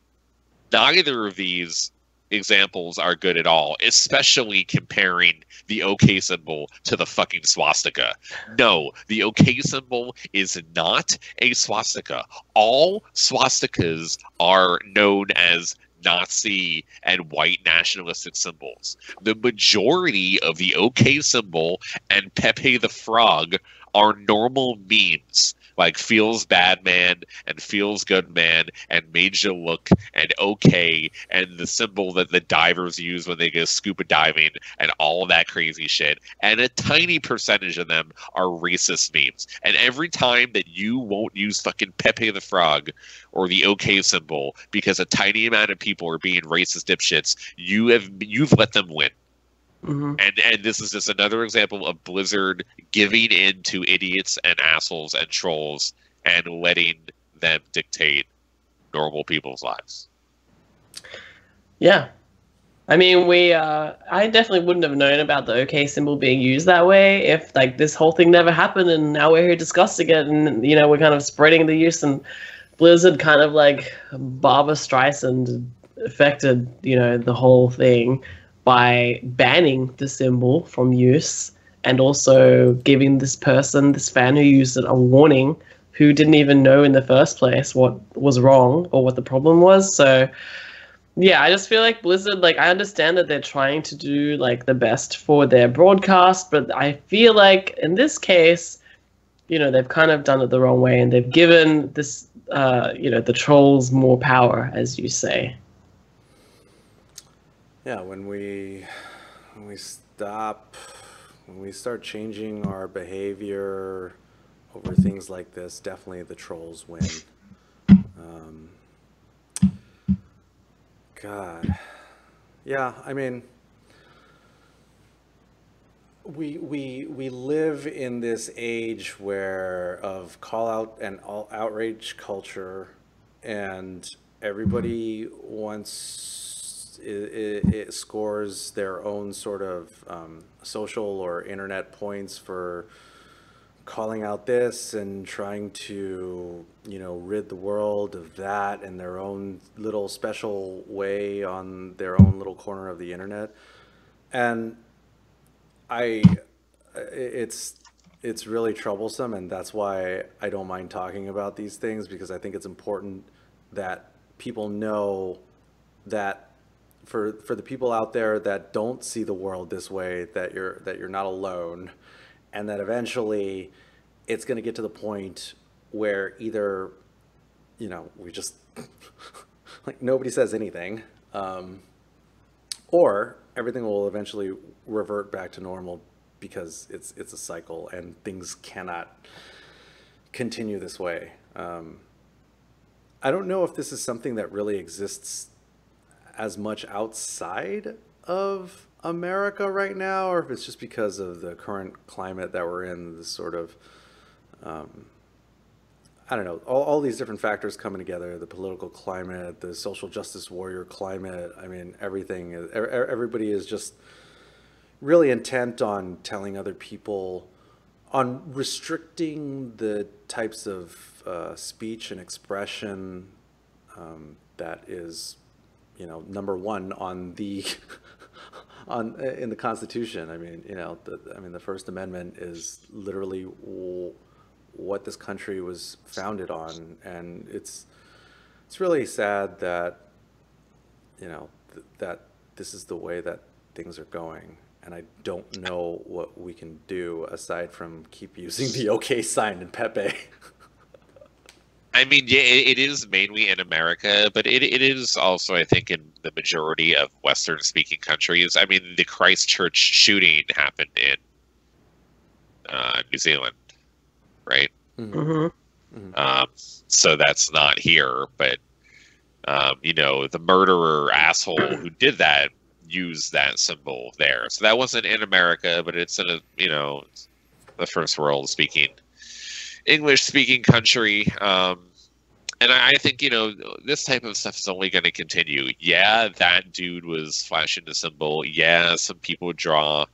neither of these examples are good at all, especially comparing the OK symbol to the fucking swastika. No, the OK symbol is not a swastika. All swastikas are known as Nazi and white nationalistic symbols. The majority of the OK symbol and Pepe the Frog are normal memes, like Feels Bad Man and Feels Good Man and Made You Look and OK and the symbol that the divers use when they go scuba diving and all that crazy shit. And a tiny percentage of them are racist memes. And every time that you won't use fucking Pepe the Frog or the OK symbol because a tiny amount of people are being racist dipshits, you've let them win. Mm-hmm. And this is just another example of Blizzard giving in to idiots and assholes and trolls and letting them dictate normal people's lives. Yeah. I mean, I definitely wouldn't have known about the OK symbol being used that way if like this whole thing never happened, and now we're here discussing it, and we're kind of spreading the use, and Blizzard kind of like Barbra Streisand affected, the whole thing by banning the symbol from use and also giving this fan who used it, a warning, who didn't even know in the first place what was wrong or what the problem was. So yeah, I just feel like Blizzard, like, I understand that they're trying to do like the best for their broadcast, but I feel like in this case, they've kind of done it the wrong way, and they've given this, the trolls more power, as you say. Yeah, when we start changing our behavior over things like this, definitely the trolls win. God, yeah, I mean, we live in this age of call out and all outrage culture, and everybody wants it scores their own sort of social or internet points for calling out this and trying to, rid the world of that in their own little special way on their own little corner of the internet. And I, it's really troublesome, and that's why I don't mind talking about these things, because I think it's important that people know that for the people out there that don't see the world this way, that you're not alone, and that eventually it's going to get to the point where either we just like nobody says anything, or everything will eventually revert back to normal, because it's a cycle and things cannot continue this way. I don't know if this is something that really exists as much outside of America right now, or if it's just because of the current climate that we're in, this sort of, I don't know, all these different factors coming together, the political climate, the social justice warrior climate. I mean, everybody is just really intent on telling other people, on restricting the types of speech and expression that is, number one on the in the Constitution. I mean, the First Amendment is literally what this country was founded on, and it's really sad that that this is the way that things are going. And I don't know what we can do aside from keep using the OK sign in Pepe. I mean, yeah, it is mainly in America, but it is also, I think, in the majority of Western-speaking countries. I mean, the Christchurch shooting happened in New Zealand, right? Mm-hmm. So that's not here, but the murderer asshole who did that used that symbol there. So that wasn't in America, but it's in the first world speaking, English speaking country. And I think, this type of stuff is only going to continue. Yeah, that dude was flashing the symbol. Yeah, some people draw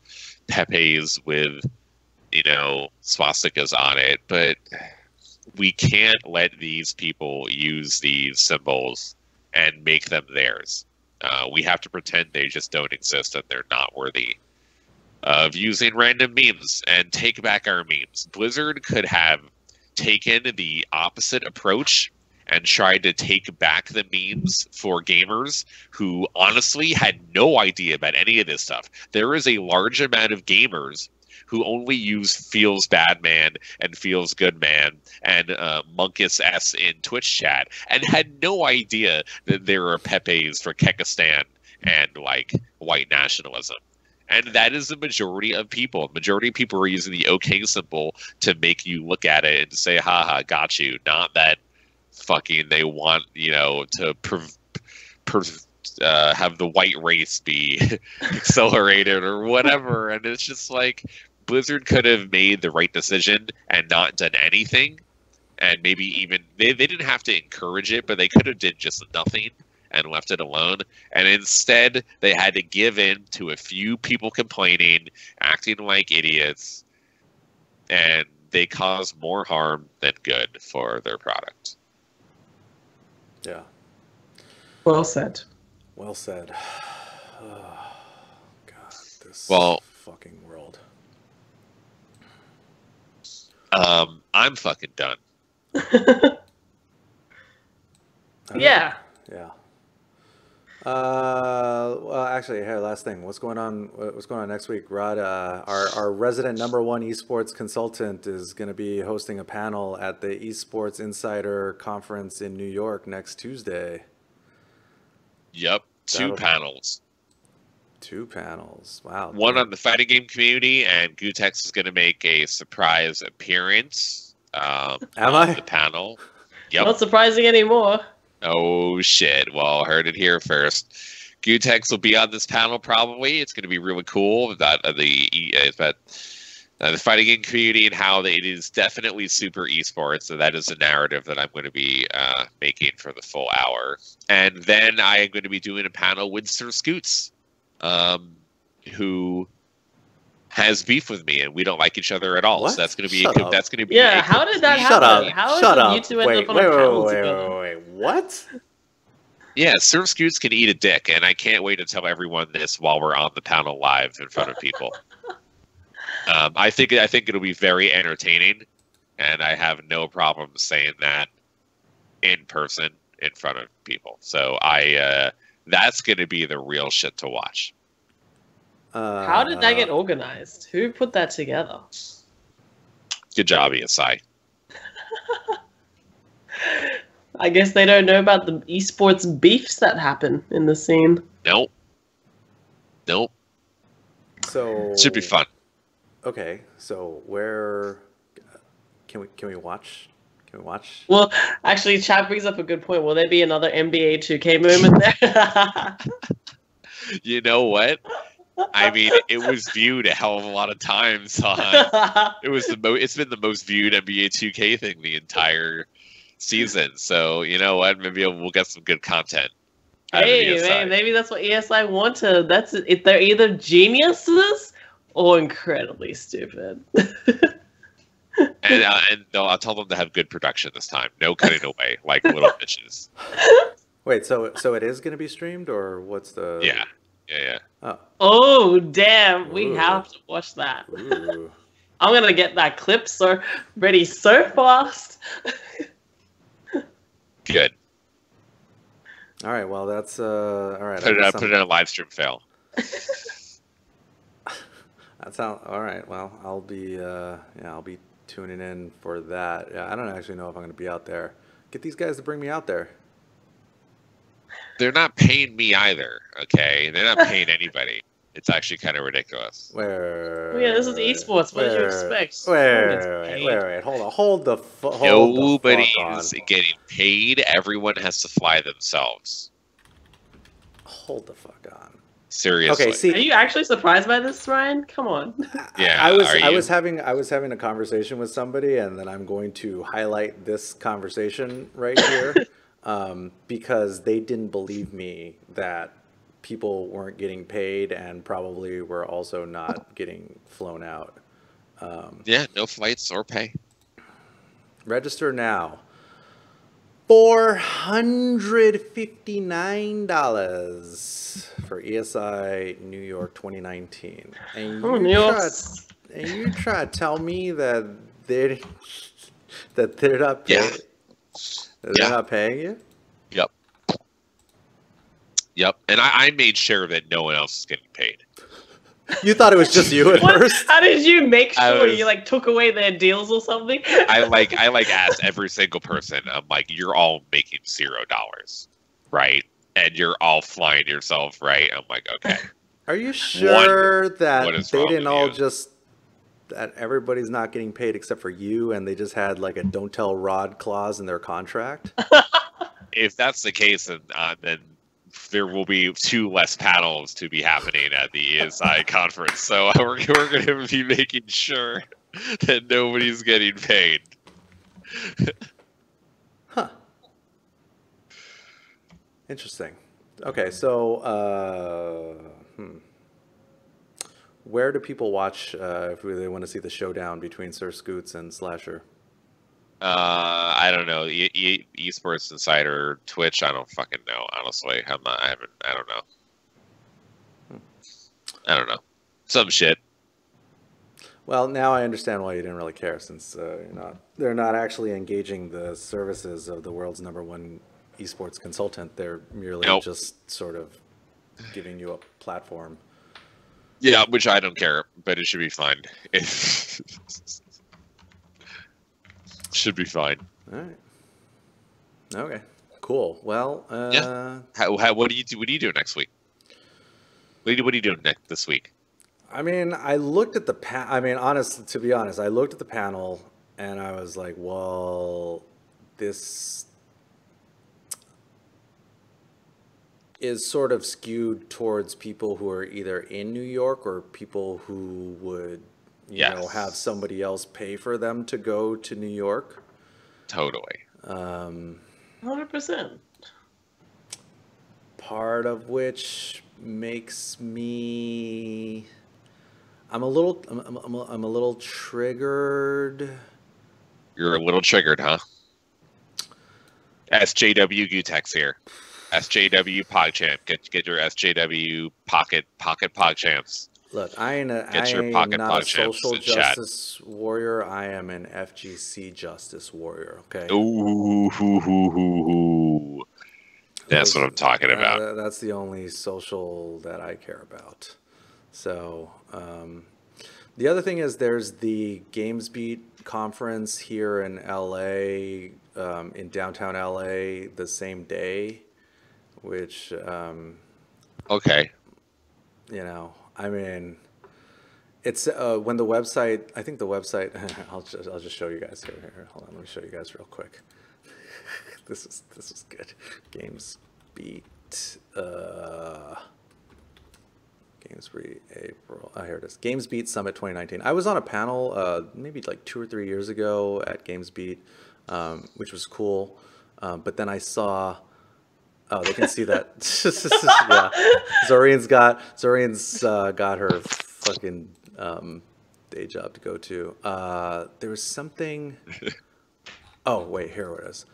Pepes with, swastikas on it, but we can't let these people use these symbols and make them theirs. We have to pretend they just don't exist and they're not worthy of using random memes and take back our memes. Blizzard could have taken the opposite approach and tried to take back the memes for gamers who honestly had no idea about any of this stuff. There is a large amount of gamers who only use Feels Bad Man and Feels Good Man and Monkus S in Twitch chat, and had no idea that there are Pepes for Kekistan and white nationalism. And that is the majority of people. Majority of people are using the OK symbol to make you look at it and say, haha, got you. Not that fucking they want, to have the white race be accelerated or whatever. And it's just like, Blizzard could have made the right decision and not done anything, and maybe even they didn't have to encourage it, but they could have did just nothing and left it alone. And instead, they had to give in to a few people complaining, acting like idiots, and they caused more harm than good for their product. Yeah. Well said. Well said. Oh, God, this fucking world. I'm fucking done. Yeah. Yeah. Well, actually, here, last thing. What's going on? What's going on next week, Rod? Our resident #1 esports consultant is going to be hosting a panel at the Esports Insider Conference in New York next Tuesday. Yep, two panels. Two panels. Wow. One on the fighting game community, and gootecks is going to make a surprise appearance on the panel. Yep. Not surprising anymore. Oh, shit. Well, heard it here first. gootecks will be on this panel probably. It's going to be really cool about the fighting game community and how it is definitely super esports. So that is a narrative that I'm going to be making for the full hour. And then I am going to be doing a panel with Sir Scoots, who has beef with me, and we don't like each other at all. What? So that's going to be Shut up. that's going to be Yeah, how did that Shut happen? up. How Shut did up. you two end Wait, up on a panel together? wait. What? Yeah, Surf Scoots can eat a dick, and I can't wait to tell everyone this while we're on the panel live in front of people. I think it'll be very entertaining, and I have no problem saying that in person in front of people. So that's going to be the real shit to watch. How did that get organized? Who put that together? Good job, ESI. I guess they don't know about the esports beefs that happen in the scene. Nope. So It should be fun. Okay, so where can we watch? Can we watch? Well, actually, Chad brings up a good point. Will there be another NBA 2K moment there? You know what? I mean, it was viewed a hell of a lot of times on. It's been the most viewed NBA 2K thing the entire season. So you know what? Maybe we'll get some good content. Hey, maybe that's what ESI wanted. They're either geniuses or incredibly stupid. And I'll tell them to have good production this time. No cutting away like little bitches. Wait, so it is going to be streamed, or what's the? Yeah. Oh damn! We Ooh. have to watch that. Ooh. I'm gonna get that clip ready so fast. Good. All right. Well, that's all right. Put it in a live stream fail. That sounds all right. Well, I'll be tuning in for that. Yeah, I don't actually know if I'm going to be out there. Get these guys to bring me out there. They're not paying me either. Okay, they're not paying anybody. It's actually kind of ridiculous. Yeah, this is esports. What did you expect? Wait. Hold the fuck on. Nobody's getting paid. Everyone has to fly themselves. Hold the fuck on. Seriously. Okay, see, Are you actually surprised by this, Ryan? Come on. Yeah, I was having a conversation with somebody, and then I'm going to highlight this conversation right here, because they didn't believe me that people weren't getting paid and probably were also not getting flown out. Yeah, no flights or pay. Register now. $459 for ESI New York 2019. And you try to tell me that they're not paying, Yeah. they're not paying you? Yep. And I made sure that no one else is getting paid. You thought it was just you at first? How did you make sure you took away their deals or something? I asked every single person. I'm like, you're all making $0, right? And you're all flying yourself, right? I'm like, okay. Are you sure that they didn't all you? that everybody's not getting paid except for you, and they just had like a don't tell Rod clause in their contract? If that's the case, then there will be 2 less panels to be happening at the ESI conference. So we're going to be making sure that nobody's getting paid. Huh. Interesting. Okay, so where do people watch if they want to see the showdown between Sir Scoots and Slasher? I don't know. Esports Insider, Twitch. I don't fucking know. Honestly, I don't know. I don't know. Some shit. Well, now I understand why you didn't really care, since they're not actually engaging the services of the world's #1 esports consultant. They're merely just sort of giving you a platform. Yeah, which I don't care, but it should be fine. Should be fine. All right. Okay. Cool. Well. Yeah. What do you do? What do you do next week? What are you doing this week? I mean, I looked at the to be honest, I looked at the panel and I was like, well, this is sort of skewed towards people who are either in New York or people who would, you know, have somebody else pay for them to go to New York. Totally. 100%. Part of which makes me I'm a little, I'm a little triggered. You're a little triggered, huh? SJW gootecks here. SJW PogChamp. Get your SJW pocket PogChamps. Look, I ain't not a social justice warrior. I am an FGC justice warrior. Okay. Ooh, that's what I'm talking about. That's the only social that I care about. So, the other thing is there's the GamesBeat conference here in LA, in downtown LA, the same day, which, okay. You know, I mean, it's when the website. I think the website. I'll just show you guys here. Hold on, let me show you guys real quick. This is good. GamesBeat. GamesBeat April. Oh, here it is. GamesBeat Summit 2019. I was on a panel maybe like 2 or 3 years ago at GamesBeat, which was cool. But then I saw. Oh, they can see that. Yeah, Zorine's got her fucking day job to go to. There was something. Oh wait, here it is.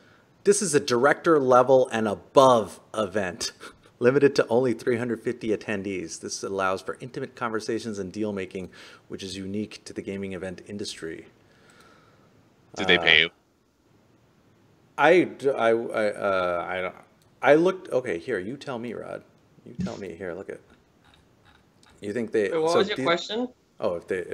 This is a director level and above event, limited to only 350 attendees. This allows for intimate conversations and deal making, which is unique to the gaming event industry. Did they pay you? I looked. Okay, here. You tell me, Rod. You tell me. Here, look at. You think they? Wait, what was your question? Oh, if they.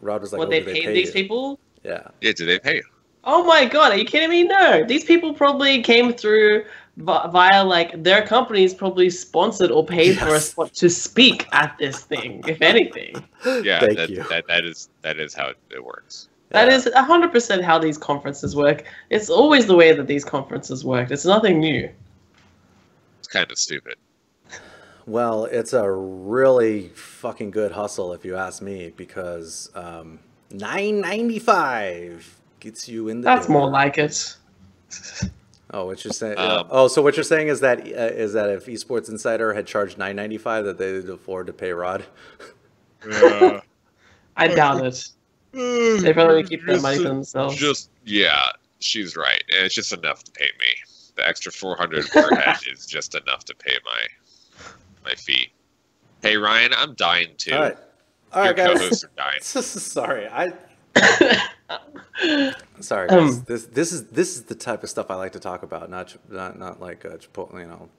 Rod was like, what, they paid these people? Yeah. Yeah. Did they pay you? Oh my god, are you kidding me? No, these people probably came through via like their companies probably sponsored or paid for a spot to speak at this thing, if anything. Yeah, that is how it works. That is 100% how these conferences work. It's always the way that these conferences work. It's nothing new. It's kind of stupid. Well, it's a really fucking good hustle if you ask me, because $9.95 gets you in the That's door. more like it. Oh, what you're saying? So what you're saying is that if Esports Insider had charged $9.95, that they'd afford to pay Rod? I doubt it. They probably keep that money for themselves. Yeah, she's right. And it's just enough to pay me. The extra $400 per head is just enough to pay my fee. Hey Ryan, I'm dying too. All right, Your guys. co-hosts are dying. Sorry, guys. This is the type of stuff I like to talk about, not like Chipotle, you know.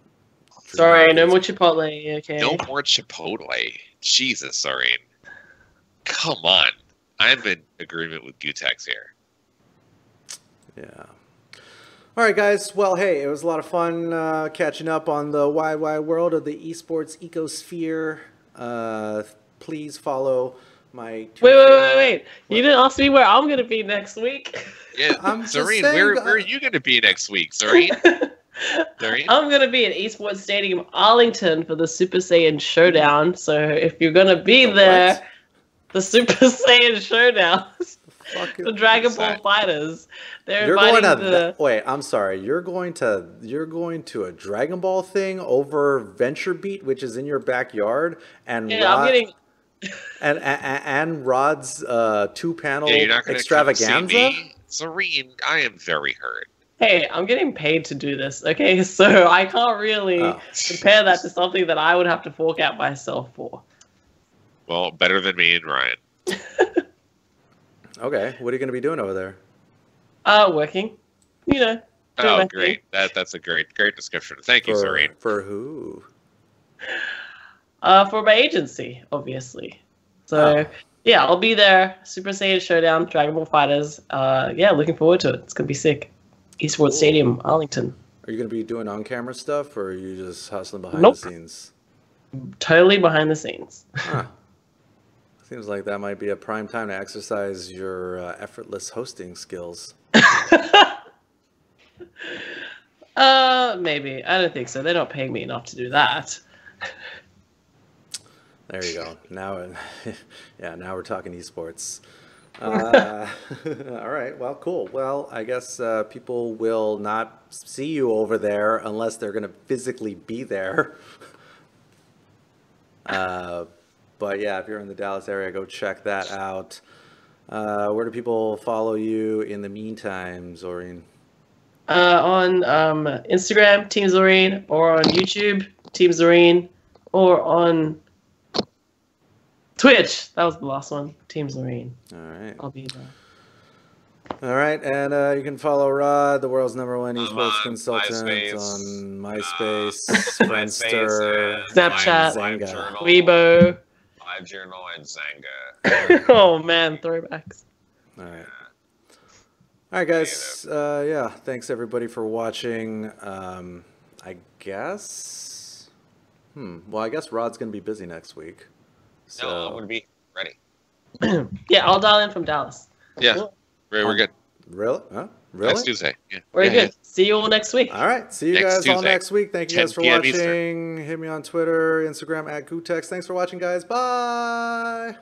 Sorry, no more Chipotle. Okay. No more Chipotle. Jesus, Zorine. Come on. I'm in agreement with gootecks here. Yeah. All right, guys. Well, hey, it was a lot of fun catching up on the wide world of the esports ecosphere. Please follow my Twitter. Wait. What? You didn't ask me where I'm going to be next week. Yeah, Zorine, where are you going to be next week, Zorine? I'm going to be at Esports Stadium Arlington for the Super Saiyan Showdown. So if you're going to be there, what? The Super Saiyan Showdown, the Dragon Ball Fighters, they're inviting Wait, I'm sorry. You're going to a Dragon Ball thing over Venture Beat, which is in your backyard, and yeah, I'm getting. and Rod's 2-panel you're not gonna extravaganza. Come see me? Zorine, I am very hurt. Hey, I'm getting paid to do this, okay? So I can't really compare that to something that I would have to fork out myself for. Well, better than me and Ryan. Okay, what are you going to be doing over there? Working. You know. Oh, great. That's a great description. Thank you, Zorine. For who? For my agency, obviously. So, yeah, I'll be there. Super Saiyan Showdown, Dragon Ball Fighters. Yeah, looking forward to it. It's going to be sick. Esports Stadium, Arlington. Are you going to be doing on-camera stuff, or are you just hustling behind Nope. the scenes? Totally behind the scenes. Huh. Seems like that might be a prime time to exercise your effortless hosting skills. Maybe. I don't think so. They don't pay me enough to do that. There you go. Now, now we're talking esports. All right. Well, cool. Well, I guess people will not see you over there unless they're going to physically be there. But yeah, if you're in the Dallas area, go check that out. Where do people follow you in the meantime, Zorine? On Instagram, Team Zorine, or on YouTube, Team Zorine, or on Twitch. That was the last one, Team Zorine. All right. I'll be there. All right, and you can follow Rod, the world's #1 esports consultant, on MySpace, Friendster, Snapchat, Zanga. Weibo. LiveJournal, and Zanga. Oh man, throwbacks. All right. All right, guys. Yeah, thanks everybody for watching. I guess. Well, I guess Rod's gonna be busy next week. So. No, I'm gonna be ready. Yeah, I'll dial in from Dallas. Yeah, Cool. we're good. Really? Huh? Really? Next Tuesday. Yeah. Very Yeah, good. See you all next week. All right. See you Next guys all Tuesday, next week. Thank you 10 guys for p.m. watching. Eastern. Hit me on Twitter, Instagram @gootecks. Thanks for watching, guys. Bye.